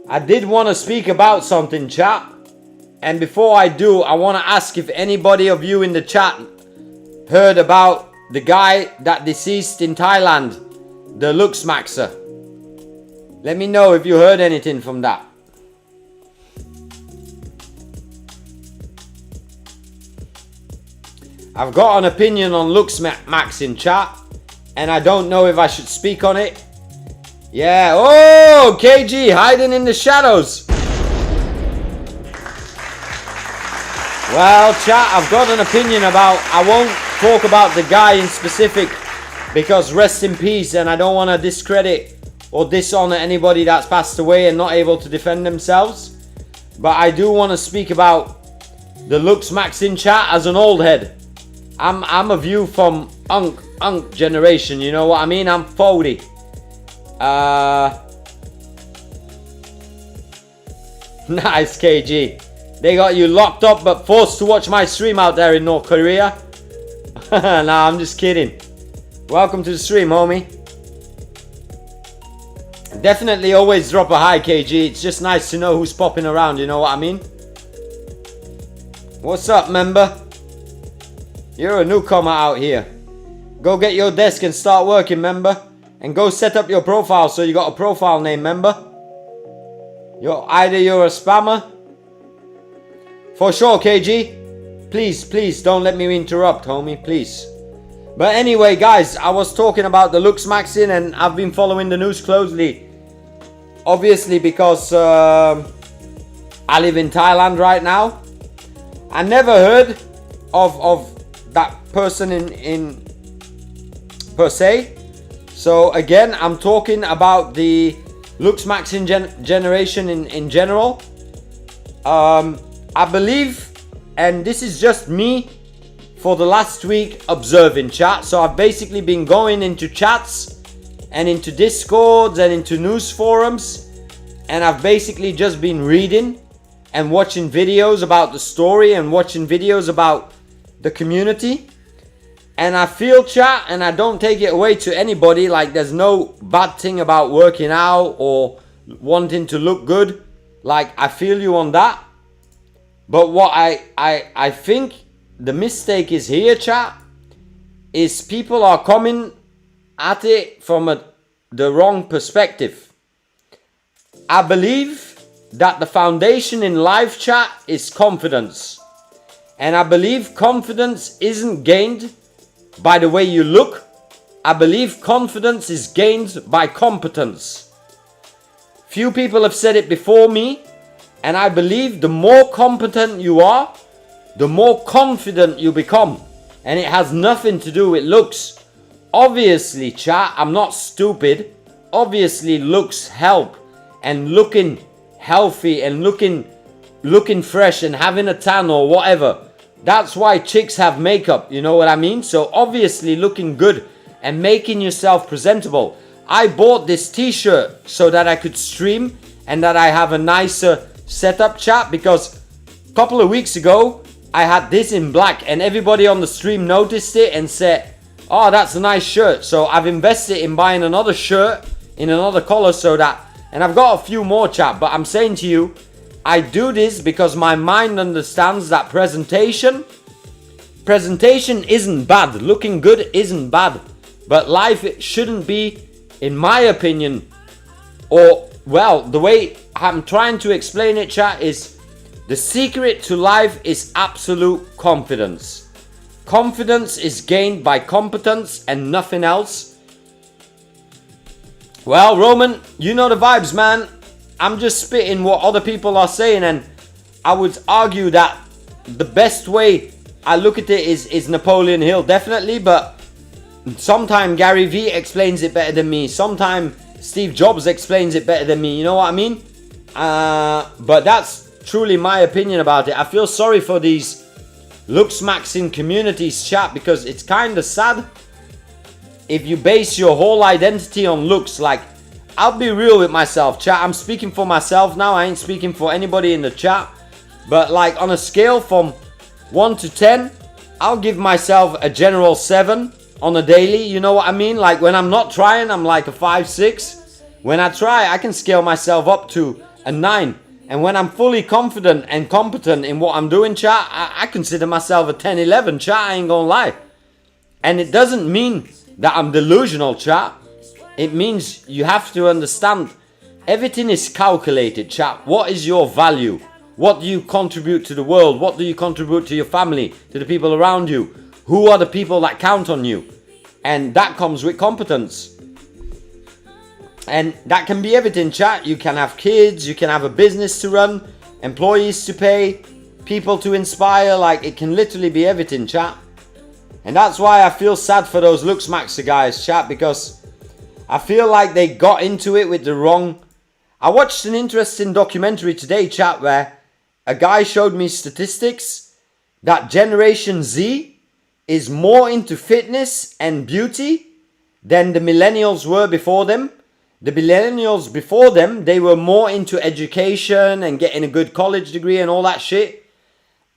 I did want to speak about something, chat. And before I do, I want to ask if anybody of you in the chat heard about the guy that deceased in Thailand, the Lux Maxer. Let me know if you heard anything from that. I've got an opinion on Lux Max in chat, and I don't know if I should speak on it. Yeah, oh, KG hiding in the shadows. Well, chat, I've got an opinion about, I won't talk about the guy in specific because rest in peace, and I don't want to discredit or dishonor anybody that's passed away and not able to defend themselves. But I do want to speak about the Lux Max in chat as an old head. I'm a view from Unk generation, you know what I mean? I'm 40. Nice, KG. They got you locked up but forced to watch my stream out there in North Korea. Nah, I'm just kidding. Welcome to the stream, homie. Definitely always drop a hi, KG. It's just nice to know who's popping around, you know what I mean? What's up, member? You're a newcomer out here. Go get your desk and start working, member. And go set up your profile so you got a profile name, member. Either you're a spammer. For sure, KG. Please don't let me interrupt, homie, please. But anyway, guys, I was talking about the Lux Maxing, and I've been following the news closely. Obviously, because I live in Thailand right now. I never heard of that person in per se. So again, I'm talking about the looks maxing generation in general. I believe, and this is just me for the last week observing chat. So I've basically been going into chats and into discords and into news forums, and I've basically just been reading and watching videos about the story and watching videos about the community. And I feel, chat, and I don't take it away to anybody, like there's no bad thing about working out or wanting to look good. Like, I feel you on that. But what I think the mistake is here, chat, is people are coming at it from the wrong perspective. I believe that the foundation in live chat is confidence. And I believe confidence isn't gained by the way you look. I believe confidence is gained by competence. Few people have said it before me, and I believe the more competent you are, the more confident you become. And it has nothing to do with looks. Obviously, chat, I'm not stupid. Obviously, looks help. And looking healthy and looking fresh and having a tan or whatever. That's why chicks have makeup, you know what I mean? So obviously looking good and making yourself presentable. I bought this t-shirt so that I could stream and that I have a nicer setup, chat, because a couple of weeks ago I had this in black and everybody on the stream noticed it and said, oh, that's a nice shirt. So I've invested in buying another shirt in another color so that, and I've got a few more, chat, but I'm saying to you, I do this because my mind understands that presentation isn't bad. Looking good isn't bad. But life, it shouldn't be, in my opinion, or, well, the way I'm trying to explain it, chat, is the secret to life is absolute confidence. Confidence is gained by competence and nothing else. Well, Roman, you know the vibes, man. I'm just spitting what other people are saying, and I would argue that the best way I look at it is Napoleon Hill, definitely, but sometimes Gary Vee explains it better than me. Sometimes Steve Jobs explains it better than me, you know what I mean? But that's truly my opinion about it. I feel sorry for these looks maxing communities, chat, because it's kind of sad if you base your whole identity on looks. Like, I'll be real with myself, chat. I'm speaking for myself now. I ain't speaking for anybody in the chat. But like on a scale from 1 to 10, I'll give myself a general 7 on a daily. You know what I mean? Like when I'm not trying, I'm like a 5, 6. When I try, I can scale myself up to a 9. And when I'm fully confident and competent in what I'm doing, chat, I consider myself a 10, 11, chat. I ain't gonna lie. And it doesn't mean that I'm delusional, chat. It means you have to understand everything is calculated, chat. What is your value? What do you contribute to the world? What do you contribute to your family, to the people around you? Who are the people that count on you? And that comes with competence. And that can be everything, chat. You can have kids, you can have a business to run, employees to pay, people to inspire. Like, it can literally be everything, chat. And that's why I feel sad for those looks maxer guys, chat, because I feel like they got into it with the wrong... I watched an interesting documentary today, chat, where a guy showed me statistics that Generation Z is more into fitness and beauty than the millennials were before them. The millennials before them, they were more into education and getting a good college degree and all that shit.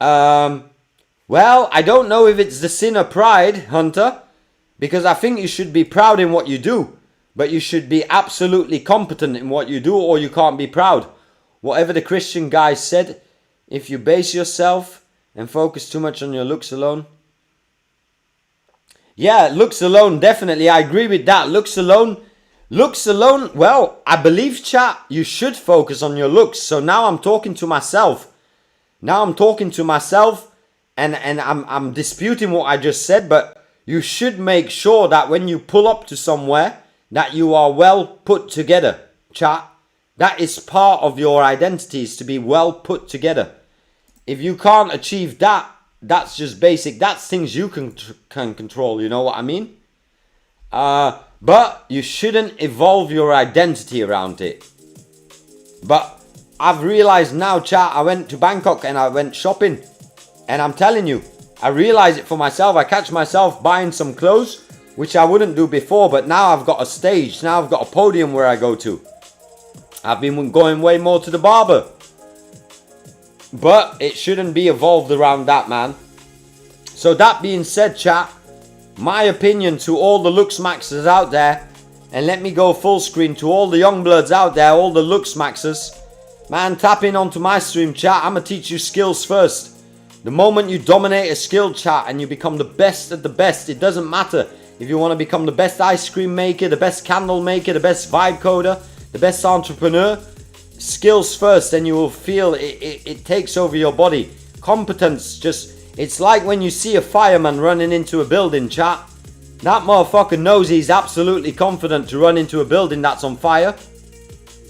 Well, I don't know if it's the sin of pride, Hunter, because I think you should be proud in what you do. But you should be absolutely competent in what you do, or you can't be proud. Whatever the Christian guy said, if you base yourself and focus too much on your looks alone. Yeah, looks alone, definitely. I agree with that. Looks alone, well, I believe, chat, you should focus on your looks. So now I'm talking to myself. And I'm disputing what I just said, but you should make sure that when you pull up to somewhere, that you are well put together, chat. That is part of your identity, is to be well put together. If you can't achieve that, that's just basic. That's things you can control, you know what I mean? But you shouldn't evolve your identity around it. But I've realized now, chat, I went to Bangkok and I went shopping. And I'm telling you, I realize it for myself. I catch myself buying some clothes, which I wouldn't do before. But now I've got a stage. Now I've got a podium where I go to. I've been going way more to the barber. But it shouldn't be evolved around that, man. So that being said, chat, my opinion to all the looks maxers out there, and let me go full screen to all the young bloods out there, all the looks maxers, man, tap in onto my stream, chat. I'm gonna teach you skills first. The moment you dominate a skill, chat, and you become the best of the best, it doesn't matter if you want to become the best ice cream maker, the best candle maker, the best vibe coder, the best entrepreneur. Skills first, and you will feel it takes over your body. Competence, just, it's like when you see a fireman running into a building, chat. That motherfucker knows he's absolutely confident to run into a building that's on fire.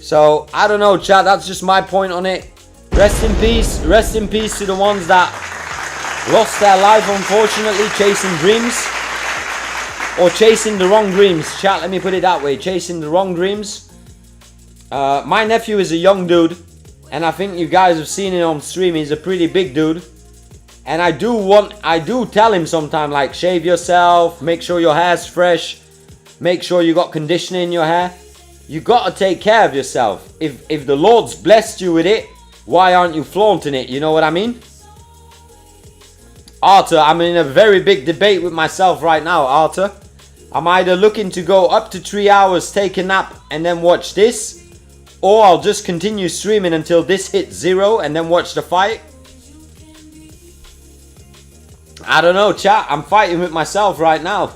So, I don't know, chat, that's just my point on it. Rest in peace to the ones that lost their life, unfortunately, chasing dreams. Or chasing the wrong dreams, chat, let me put it that way, chasing the wrong dreams. My nephew is a young dude, and I think you guys have seen it on stream. He's a pretty big dude, and I do tell him sometimes, like, shave yourself, make sure your hair's fresh, make sure you got conditioner in your hair. You gotta take care of yourself. If the Lord's blessed you with it, why aren't you flaunting it? You know what I mean? Arthur, I'm in a very big debate with myself right now, Arthur. I'm either looking to go up to 3 hours, take a nap, and then watch this, or I'll just continue streaming until this hits 0 and then watch the fight. I don't know, chat. I'm fighting with myself right now.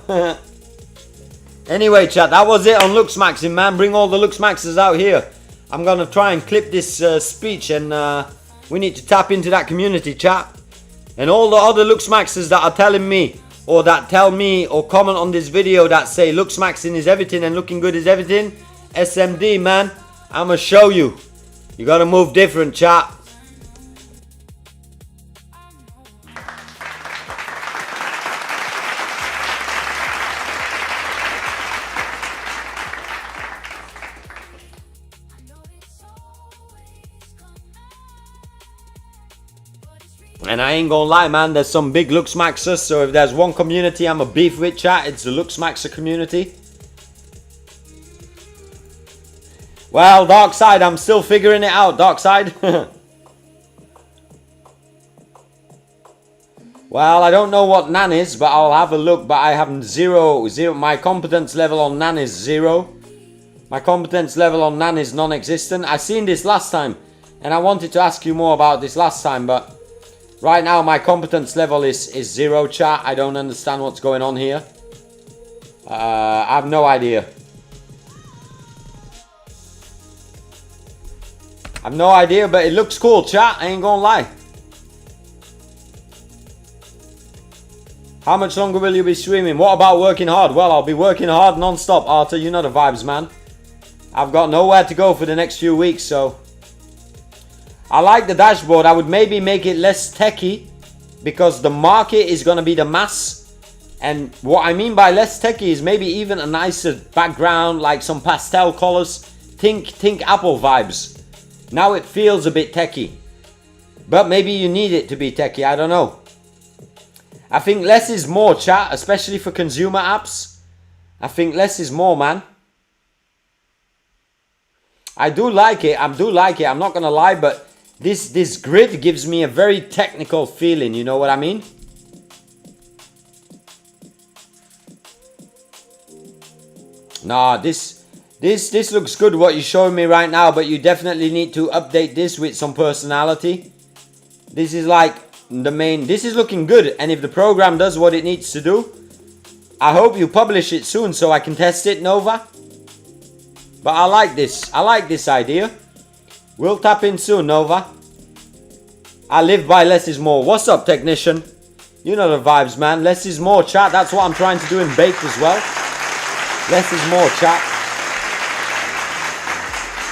Anyway, chat, that was it on Looks Maxing, man. Bring all the Looks Maxers out here. I'm going to try and clip this speech, and we need to tap into that community, chat. And all the other Looks Maxers that are telling me, or that tell me or comment on this video that say Looks Maxing is everything and looking good is everything. SMD, man. I'm gonna show you. You gotta move different, chat. And I ain't gonna lie, man, there's some big Looks Maxers. So if there's one community I'm a beef with, chat, it's the Looks Maxer community. Well, Dark Side, I'm still figuring it out, Dark Side. Well, I don't know what Nan is, but I'll have a look. But I have zero. My competence level on Nan is 0. My competence level on Nan is non-existent. I seen this last time, and I wanted to ask you more about this last time, but right now my competence level is 0, chat. I don't understand what's going on here. I have no idea. I've no idea, but it looks cool, chat. I ain't gonna lie. How much longer will you be streaming? What about working hard? Well, I'll be working hard non-stop, Arthur. You know the vibes, man. I've got nowhere to go for the next few weeks, so... I like the dashboard. I would maybe make it less techy, because the market is gonna be the mass. And what I mean by less techy is maybe even a nicer background, like some pastel colors. Think Apple vibes. Now it feels a bit techy, but maybe you need it to be techy, I don't know. I think less is more, chat, especially for consumer apps. I think less is more, man. I do like it, I'm not gonna lie, but this grid gives me a very technical feeling, you know what I mean? Nah, this looks good what you're showing me right now, but you definitely need to update this with some personality. This is like the main, this is looking good, and if the program does what it needs to do, I hope you publish it soon so I can test it, Nova. But I like this idea. We'll tap in soon, Nova. I live by less is more. What's up, technician? You know the vibes, man. Less is more, chat. That's what I'm trying to do in Baked as well. Less is more, chat.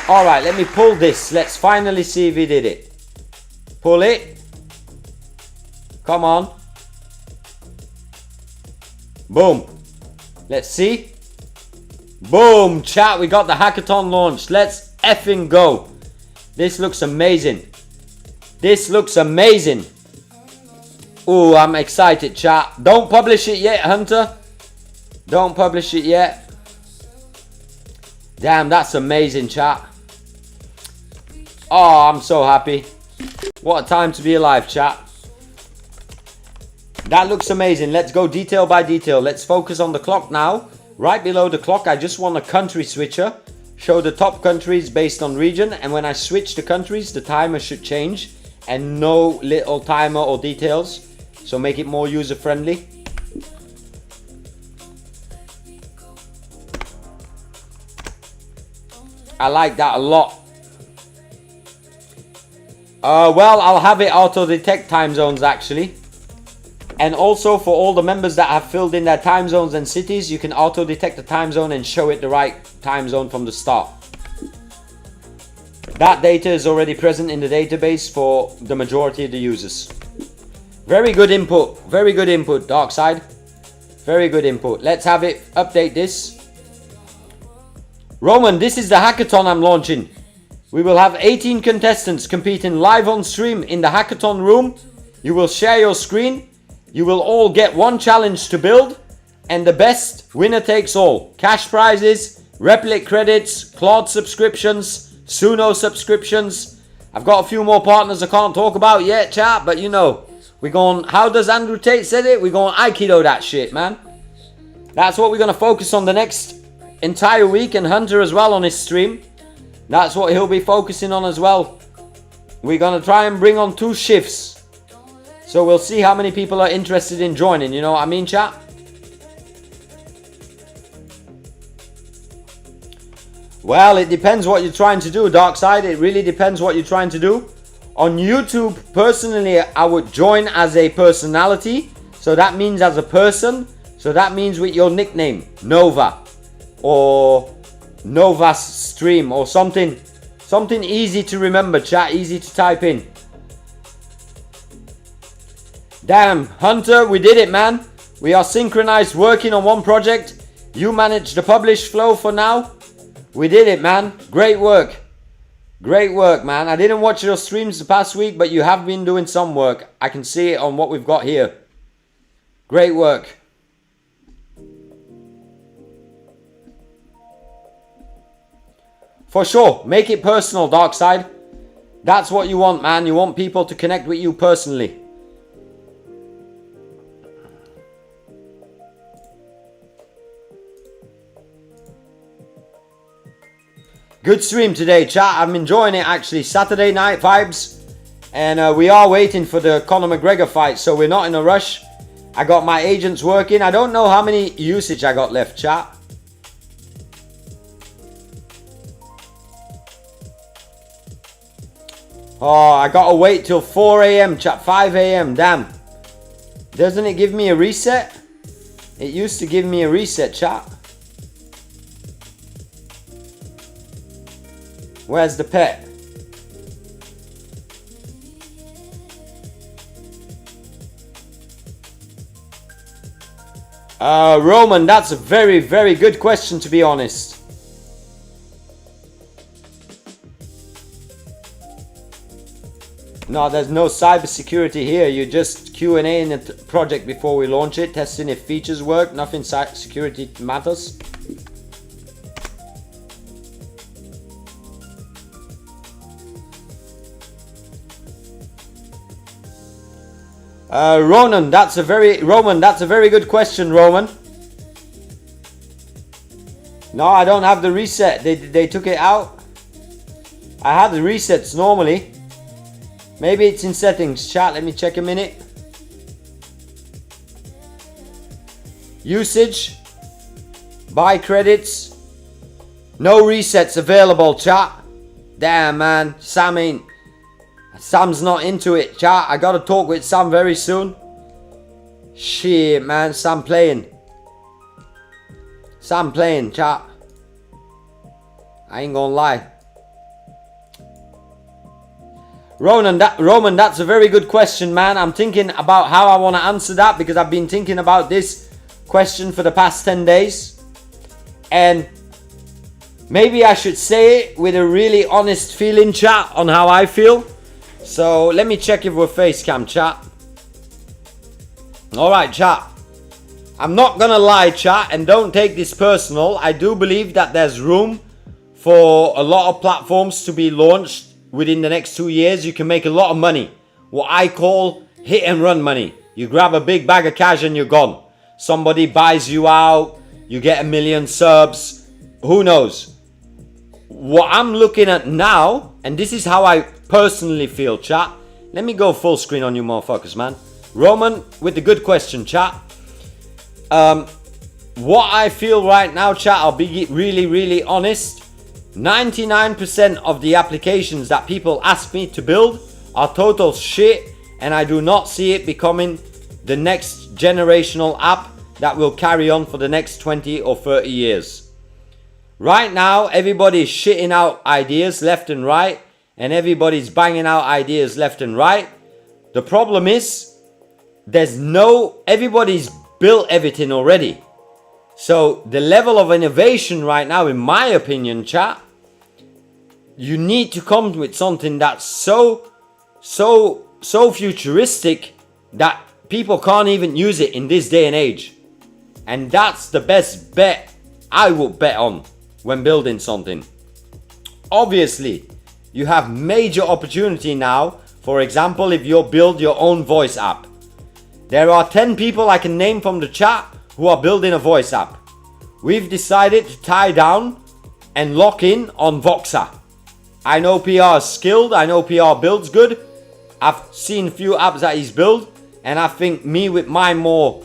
Alright, let me pull this. Let's finally see if he did it. Pull it. Come on. Boom. Let's see. Boom, chat, we got the hackathon launched. Let's effing go. This looks amazing. This looks amazing. Ooh, I'm excited, chat. Don't publish it yet, Hunter. Don't publish it yet. Damn, that's amazing, chat. Oh, I'm so happy. What a time to be alive, chat. That looks amazing. Let's go detail by detail. Let's focus on the clock now. Right below the clock, I just want a country switcher. Show the top countries based on region. And when I switch the countries, the timer should change. And no little timer or details. So make it more user friendly. I like that a lot. Well, I'll have it auto detect time zones actually. And also for all the members that have filled in their time zones and cities, you can auto detect the time zone and show it the right time zone from the start. That data is already present in the database for the majority of the users. Very good input. Very good input, Darkside. Very good input. Let's have it update this. Roman, this is the hackathon I'm launching. We will have 18 contestants competing live on stream in the hackathon room. You will share your screen. You will all get one challenge to build. And the best winner takes all. Cash prizes, Replit credits, Claude subscriptions, Suno subscriptions. I've got a few more partners I can't talk about yet, chat. But you know, we're going, how does Andrew Tate said it? We're going Aikido that shit, man. That's what we're going to focus on the next entire week. And Hunter as well on his stream. That's what he'll be focusing on as well. We're going to try and bring on 2 shifts. So we'll see how many people are interested in joining. You know what I mean, chat? Well, it depends what you're trying to do, Darkside. It really depends what you're trying to do. On YouTube, personally, I would join as a personality. So that means as a person. So that means with your nickname, Nova. Or Nova's stream or something easy to remember, chat, easy to type in. Damn, Hunter, we did it, man. We are synchronized working on one project. You manage the publish flow for now. We did it, man. Great work. Great work, man. I didn't watch your streams the past week, but you have been doing some work. I can see it on what we've got here. Great work. For sure, make it personal, Darkside. That's what you want, man. You want people to connect with you personally. Good stream today, chat. I'm enjoying it actually. Saturday night vibes. And we are waiting for the Conor McGregor fight, so we're not in a rush. I got my agents working. I don't know how many usage I got left, chat. Oh, I gotta wait till 4 AM, chat. 5 AM, damn. Doesn't it give me a reset? It used to give me a reset, chat. Where's the pet? Roman, that's a very, very good question, to be honest. No, there's no cybersecurity here. You just Q&A in the project before we launch it, testing if features work. Nothing security matters. Roman, that's a very good question, Roman. No, I don't have the reset. They took it out. I have the resets normally. Maybe it's in settings, chat. Let me check a minute. Usage. Buy credits. No resets available, chat. Damn, man. Sam's not into it, chat. I gotta talk with Sam very soon. Shit, man. Sam playing, chat. I ain't gonna lie. Roman, that's a very good question, man. I'm thinking about how I want to answer that because I've been thinking about this question for the past 10 days. And maybe I should say it with a really honest feeling, chat, on how I feel. So let me check if we're face cam, chat. Alright, chat. I'm not gonna lie, chat, and don't take this personal. I do believe that there's room for a lot of platforms to be launched within the next 2 years. You can make a lot of money. What I call hit and run money. You grab a big bag of cash and you're gone. Somebody buys you out. You get 1 million subs. Who knows? What I'm looking at now, and this is how I personally feel, chat. Let me go full screen on you motherfuckers, man. Roman with the good question, chat. What I feel right now, chat, I'll be really honest. 99% of the applications that people ask me to build are total shit, and I do not see it becoming the next generational app that will carry on for the next 20 or 30 years. Right now, everybody's shitting out ideas left and right, and everybody's banging out ideas left and right. The problem is, everybody's built everything already. So the level of innovation right now, in my opinion, chat, you need to come with something that's so futuristic that people can't even use it in this day and age. And that's the best bet I would bet on when building something. Obviously, you have major opportunity now. For example, if you build your own voice app. There are 10 people I can name from the chat who are building a voice app. We've decided to tie down and lock in on Voxa. I know PR is skilled. I know PR builds good. I've seen a few apps that he's built, and I think me with my more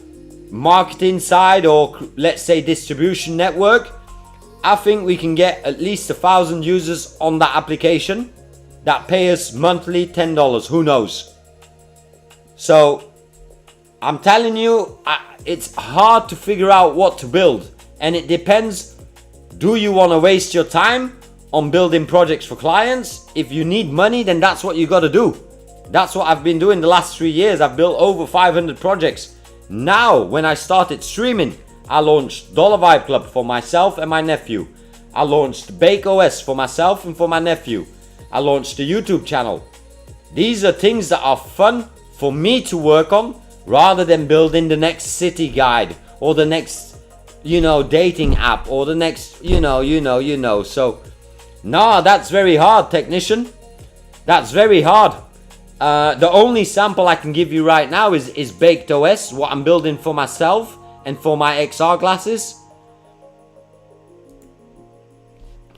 marketing side, or let's say distribution network, I think we can get at least 1,000 users on that application that pay us monthly $10. Who knows? So I'm telling you, it's hard to figure out what to build, and it depends. Do you want to waste your time on building projects for clients? If you need money, then that's what you got to do. That's what I've been doing the last 3 years. I've built over 500 projects. Now, when I started streaming, I launched Vibe Club for myself and my nephew. I launched Bake OS for myself and for my nephew. I launched a YouTube channel. These are things that are fun for me to work on, rather than building the next city guide or the next, dating app or the next, So, nah, that's very hard, technician. That's very hard. The only sample I can give you right now is Baked OS, what I'm building for myself and for my XR glasses.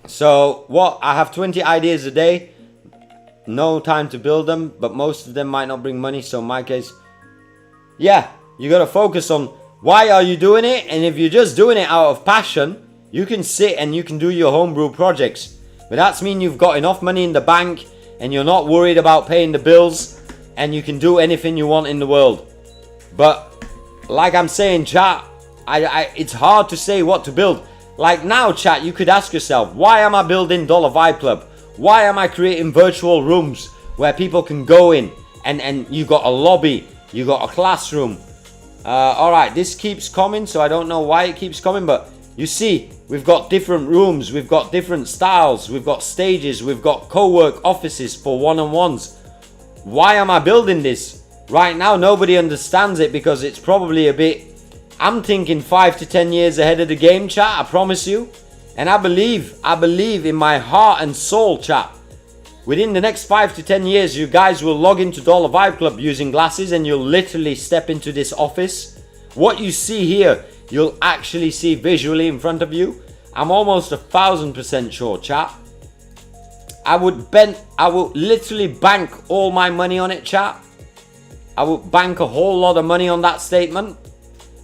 So, I have 20 ideas a day. No time to build them, but most of them might not bring money. So in my case, yeah, you got to focus on why are you doing it. And if you're just doing it out of passion, you can sit and you can do your homebrew projects. But that's mean you've got enough money in the bank and you're not worried about paying the bills, and you can do anything you want in the world. But like I'm saying, chat, it's hard to say what to build. Like now, chat, you could ask yourself, why am I building Vibe Club? Why am I creating virtual rooms where people can go in and you got a lobby, you got a classroom. Alright, this keeps coming, so I don't know why it keeps coming, but you see, we've got different rooms, we've got different styles, we've got stages, we've got CoWork offices for one-on-ones. Why am I building this? Right now, nobody understands it because it's probably a bit... I'm thinking 5 to 10 years ahead of the game, chat, I promise you. And I believe in my heart and soul, chat. Within the next 5 to 10 years, you guys will log into Vibe Club using glasses and you'll literally step into this office. What you see here, you'll actually see visually in front of you. I'm almost 1,000% sure, chat. I would literally bank all my money on it, chat. I would bank a whole lot of money on that statement.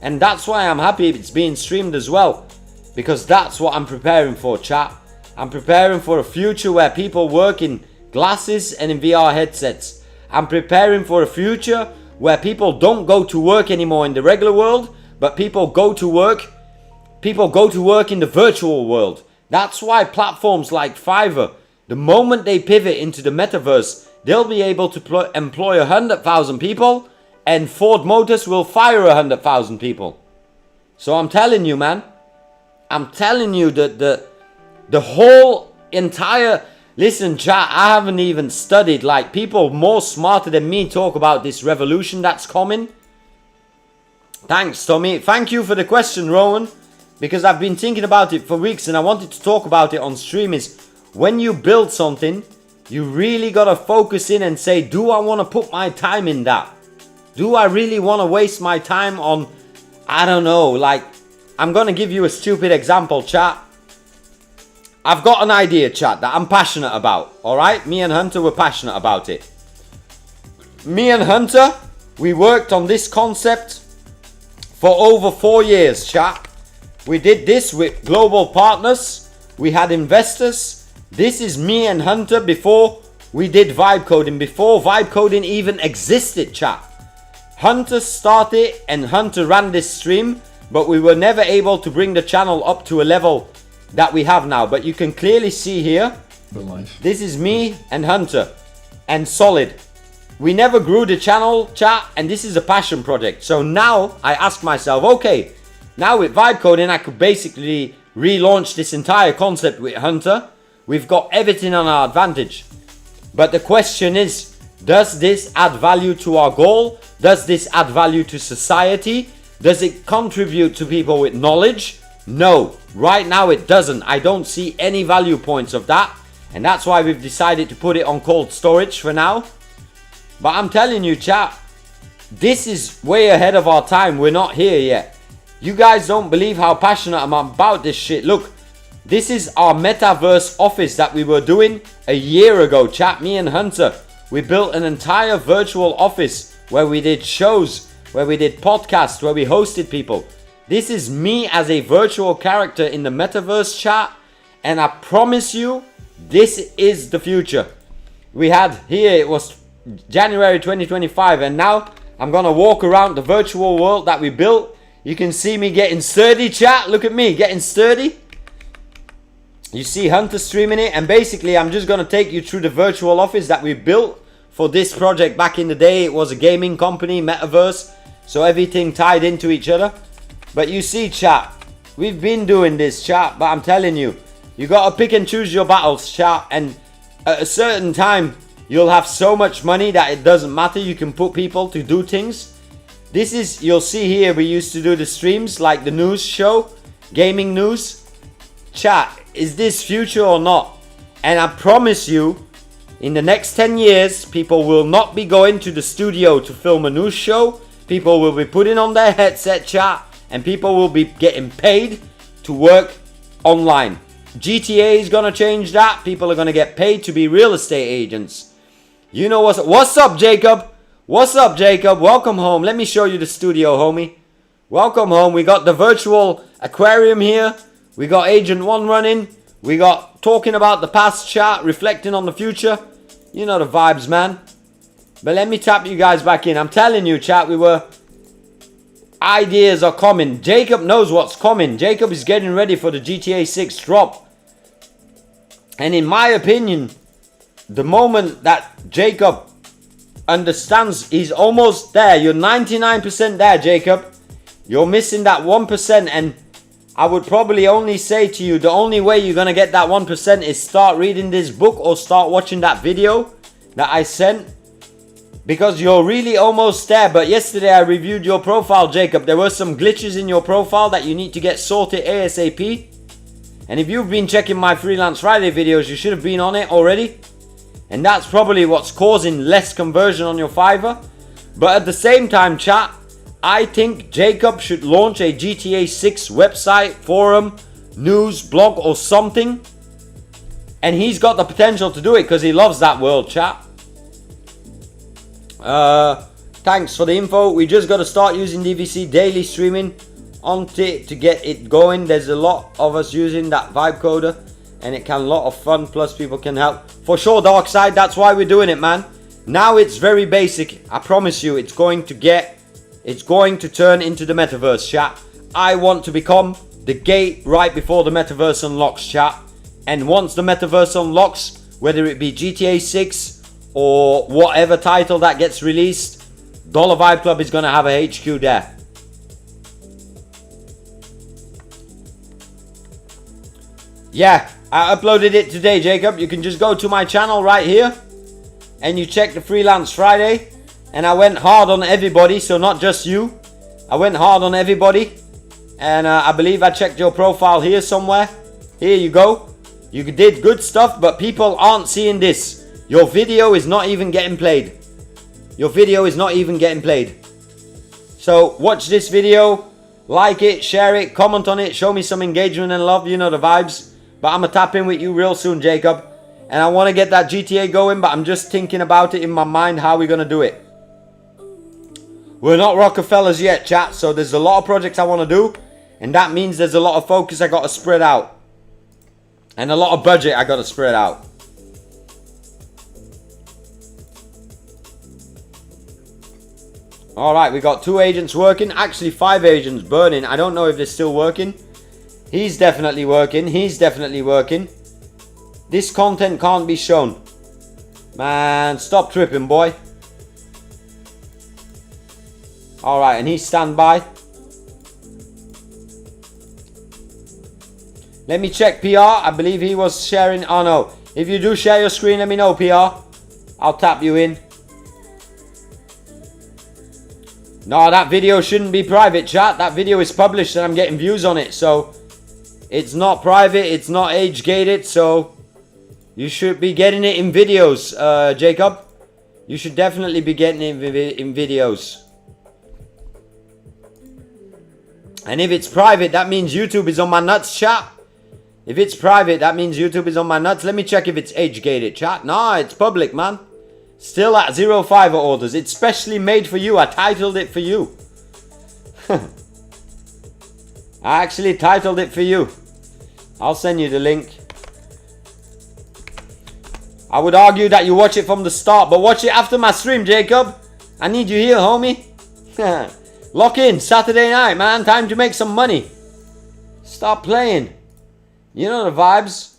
And that's why I'm happy it's being streamed as well. Because that's what I'm preparing for, chat. I'm preparing for a future where people work in glasses and in VR headsets. I'm preparing for a future where people don't go to work anymore in the regular world, but people go to work in the virtual world. That's why platforms like Fiverr, the moment they pivot into the metaverse, they'll be able to employ 100,000 people, and Ford Motors will fire 100,000 people. So I'm telling you, man. I'm telling you that The whole entire... Listen, chat, I haven't even studied. Like, people more smarter than me talk about this revolution that's coming. Thanks, Tommy. Thank you for the question, Rowan. Because I've been thinking about it for weeks and I wanted to talk about it on stream. Is when you build something, you really gotta focus in and say, do I want to put my time in that? Do I really want to waste my time on, I don't know, like, I'm gonna give you a stupid example, chat. I've got an idea, chat, that I'm passionate about, alright? Me and Hunter were passionate about it. Me and Hunter, we worked on this concept for over 4 years, chat. We did this with global partners. We had investors. This is me and Hunter before we did vibe coding, before vibe coding even existed, chat. Hunter started and Hunter ran this stream, but we were never able to bring the channel up to a level that we have now. But you can clearly see here, this is me and Hunter and Solid. We never grew the channel, chat, and this is a passion project. So now I ask myself, okay, now with vibe coding I could basically relaunch this entire concept with Hunter. We've got everything on our advantage. But the question is, does this add value to our goal? Does this add value to society? Does it contribute to people with knowledge? No, right now it doesn't. I don't see any value points of that. And that's why we've decided to put it on cold storage for now. But I'm telling you, chat, this is way ahead of our time. We're not here yet. You guys don't believe how passionate I'm about this shit. Look, this is our metaverse office that we were doing a year ago, chat. Me and Hunter, we built an entire virtual office where we did shows, where we did podcasts, where we hosted people. This is me as a virtual character in the metaverse, chat. And I promise you, this is the future. We had here, it was January 2025, and now I'm gonna walk around the virtual world that we built. You can see me getting sturdy, chat. Look at me getting sturdy. You see Hunter streaming it, and basically I'm just gonna take you through the virtual office that we built for this project. Back in the day, it was a gaming company, metaverse, so everything tied into each other. But you see, chat, we've been doing this, chat, but I'm telling you, you gotta pick and choose your battles, chat, and at a certain time you'll have so much money that it doesn't matter. You can put people to do things. This is, you'll see here, we used to do the streams like the news show, gaming news. Chat, is this future or not? And I promise you, in the next 10 years, people will not be going to the studio to film a news show. People will be putting on their headset, chat, and people will be getting paid to work online. GTA is gonna change that. People are gonna get paid to be real estate agents. You know what's up, Jacob? What's up, Jacob? Welcome home. Let me show you the studio, homie. Welcome home. We got the virtual aquarium here. We got Agent 1 running. We got talking about the past, chat, reflecting on the future. You know the vibes, man. But let me tap you guys back in. I'm telling you, chat, ideas are coming. Jacob knows what's coming. Jacob is getting ready for the GTA 6 drop. And in my opinion, the moment that Jacob understands he's almost there, you're 99% there, Jacob. You're missing that 1%, and I would probably only say to you, the only way you're going to get that 1% is start reading this book or start watching that video that I sent. Because you're really almost there. But yesterday I reviewed your profile, Jacob. There were some glitches in your profile that you need to get sorted ASAP. And if you've been checking my Freelance Friday videos, you should have been on it already. And that's probably what's causing less conversion on your Fiverr. But at the same time, chat, I think Jacob should launch a GTA 6 website, forum, news, blog or something. And he's got the potential to do it because he loves that world, chat. Thanks for the info. We just got to start using DVC daily streaming on it to get it going. There's a lot of us using that vibe coder and it can a lot of fun, plus people can help for sure. Dark side, that's why we're doing it, man. Now it's very basic. I promise you it's going to turn into the metaverse, chat. I want to become the gate right before the metaverse unlocks, chat. And once the metaverse unlocks, whether it be GTA 6 or whatever title that gets released, Dollar Vibe Club is going to have a HQ there. Yeah, I uploaded it today, Jacob. You can just go to my channel right here and you check the Freelance Friday. And I went hard on everybody, so not just you. I went hard on everybody. And I believe I checked your profile here somewhere. Here you go. You did good stuff, but people aren't seeing this. Your video is not even getting played. Your video is not even getting played. So watch this video, like it, share it, comment on it, show me some engagement and love, you know the vibes. But I'm going to tap in with you real soon, Jacob. And I want to get that GTA going, but I'm just thinking about it in my mind how we're going to do it. We're not Rockefellers yet, chat, so there's a lot of projects I want to do. And that means there's a lot of focus I got to spread out. And a lot of budget I got to spread out. Alright, we got 2 agents working. Actually 5 agents burning. I don't know if they're still working. He's definitely working. He's definitely working. This content can't be shown. Man, stop tripping, boy. Alright, and he's standby. Let me check PR. I believe he was sharing. Oh no. If you do share your screen, let me know, PR. I'll tap you in. No, that video shouldn't be private, chat. That video is published and I'm getting views on it. So, it's not private. It's not age gated. So, you should be getting it in videos, Jacob. You should definitely be getting it in videos. And if it's private, that means YouTube is on my nuts, chat. If it's private, that means YouTube is on my nuts. Let me check if it's age-gated, chat. Nah, it's public, man. Still at 0 Fiverr orders. It's specially made for you. I titled it for you. I actually titled it for you. I'll send you the link. I would argue that you watch it from the start, but watch it after my stream, Jacob. I need you here, homie. Lock in. Saturday night, man. Time to make some money. Stop playing. You know the vibes.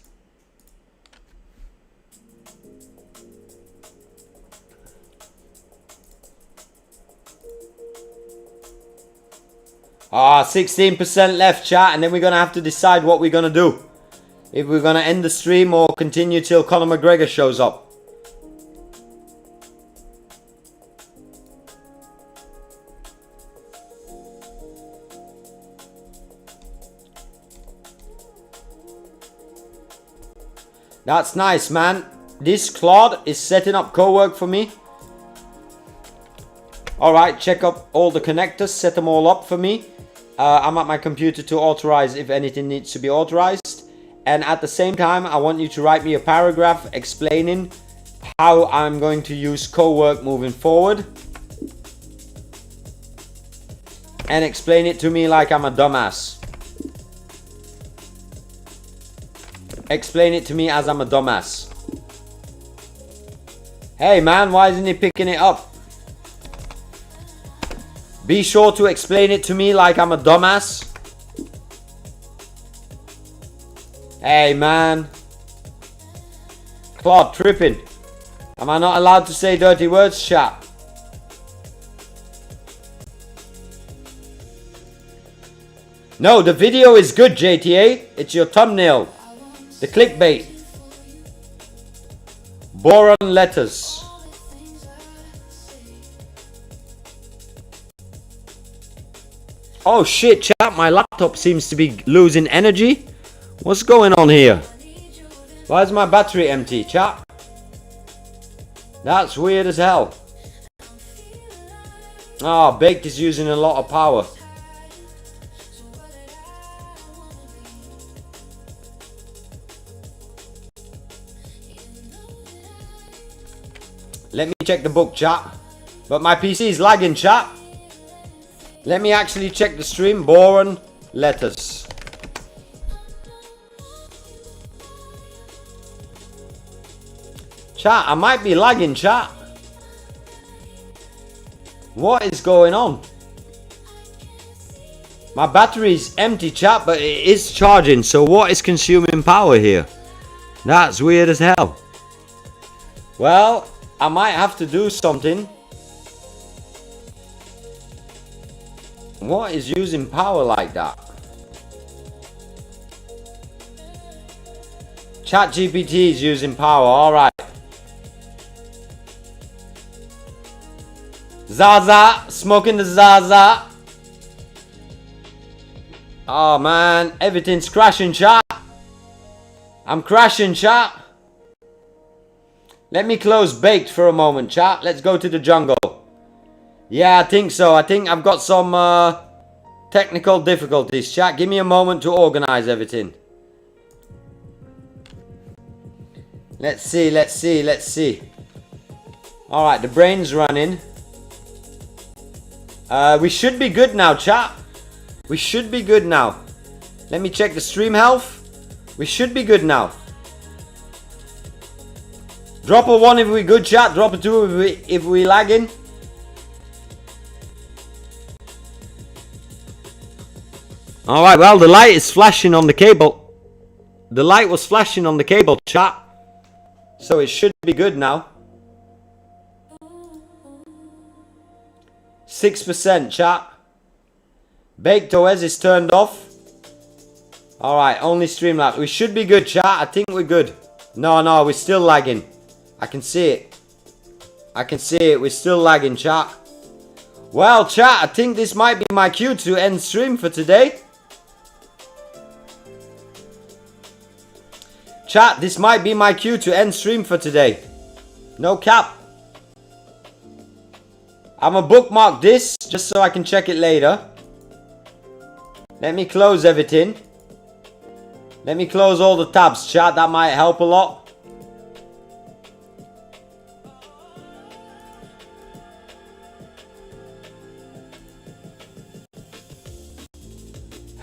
Ah, 16% left, chat, and then we're gonna have to decide what we're gonna do. If we're gonna end the stream or continue till Conor McGregor shows up. That's nice, man. This Claude is setting up CoWork for me. Alright, check up all the connectors, set them all up for me. I'm at my computer to authorize if anything needs to be authorized. And at the same time, I want you to write me a paragraph explaining how I'm going to use CoWork moving forward. And explain it to me like I'm a dumbass. Explain it to me as I'm a dumbass. Hey man, why isn't he picking it up? Be sure to explain it to me like I'm a dumbass. Hey man. Claude tripping. Am I not allowed to say dirty words, chat? No, the video is good, JTA. It's your thumbnail. The clickbait. Boron letters. Oh shit, chat, my laptop seems to be losing energy. What's going on here? Why is my battery empty, chat? That's weird as hell. Oh, Baked is using a lot of power. Let me check the book, chat. But my PC is lagging, chat. Let me actually check the stream. Boron letters. Chat, I might be lagging, chat. What is going on? My battery is empty, chat, but it is charging. So what is consuming power here? That's weird as hell. Well, I might have to do something. What is using power like that? ChatGPT is using power, alright. Zaza, smoking the Zaza. Oh man, everything's crashing, chat. I'm crashing, chat. Let me close baked for a moment, chat. Let's go to the jungle. Yeah, I think so. I think I've got some technical difficulties, chat. Give me a moment to organize everything. Let's see, let's see, let's see. Alright, the brain's running. We should be good now, chat. We should be good now. Let me check the stream health. We should be good now. Drop a 1 if we good, chat. Drop a 2 if we lagging. Alright, well, the light is flashing on the cable. The light was flashing on the cable, chat. So it should be good now. 6%, chat. Baked OS is turned off. Alright, only Streamlabs. We should be good, chat. I think we're good. No, we're still lagging. I can see it. I can see it. We're still lagging, chat. Well, chat, I think this might be my cue to end stream for today. Chat, this might be my cue to end stream for today. No cap. I'm gonna bookmark this just so I can check it later. Let me close everything. Let me close all the tabs, chat. That might help a lot.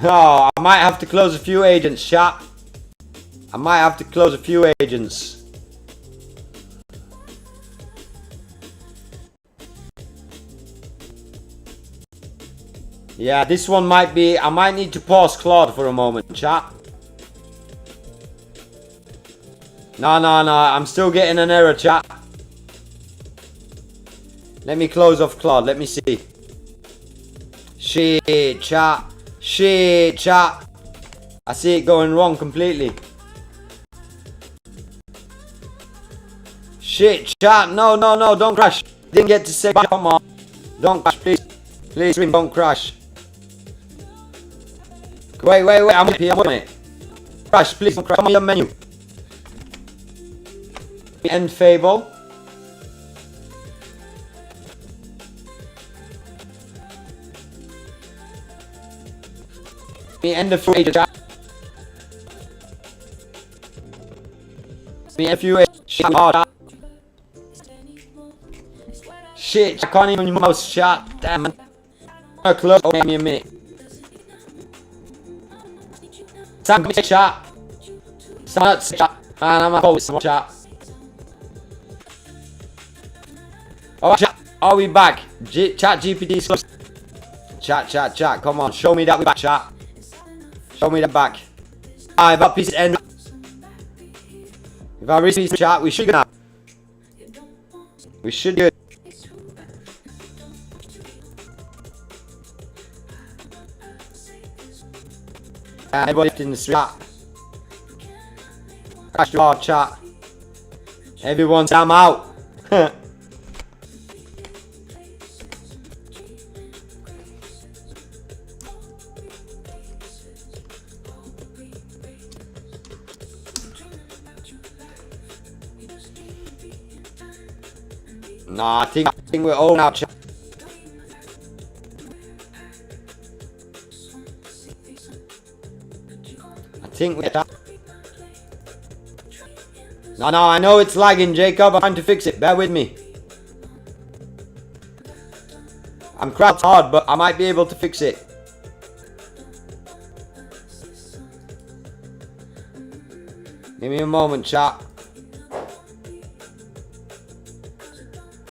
Oh, I might have to close a few agents, chat. I might have to close a few agents. Yeah, this one might be... I might need to pause Claude for a moment, chat. No, I'm still getting an error, chat. Let me close off Claude. Let me see. Shit, chat. Shit, chat. I see it going wrong completely. Shit, chat. No, don't crash. Didn't get to say come on. Don't crash, please. Please, don't crash. Wait, I'm up here, I'm on it. Crash, please, don't crash. Come on your menu. End Fable. Me end the free chat. Me end a few shit hard. Shit, I can't even mouse chat. Damn man. I'm gonna close. Oh, give me a minute. Sam, give me a chat. Sam, chat. Man, I'm a post chat. Oh, chat. Are we back? Chat GPT is close. Chat. Come on, show me that we're back, chat. Show me that back. If that piece end. If I repeat chat, we should go now. We should do it. Everybody in the street. Crash your chat. Everyone's I'm out. Nah, I think we're all now, chat. I think we're chat. No, I know it's lagging, Jacob. I'm trying to fix it. Bear with me. I'm cracked hard, but I might be able to fix it. Give me a moment, chat.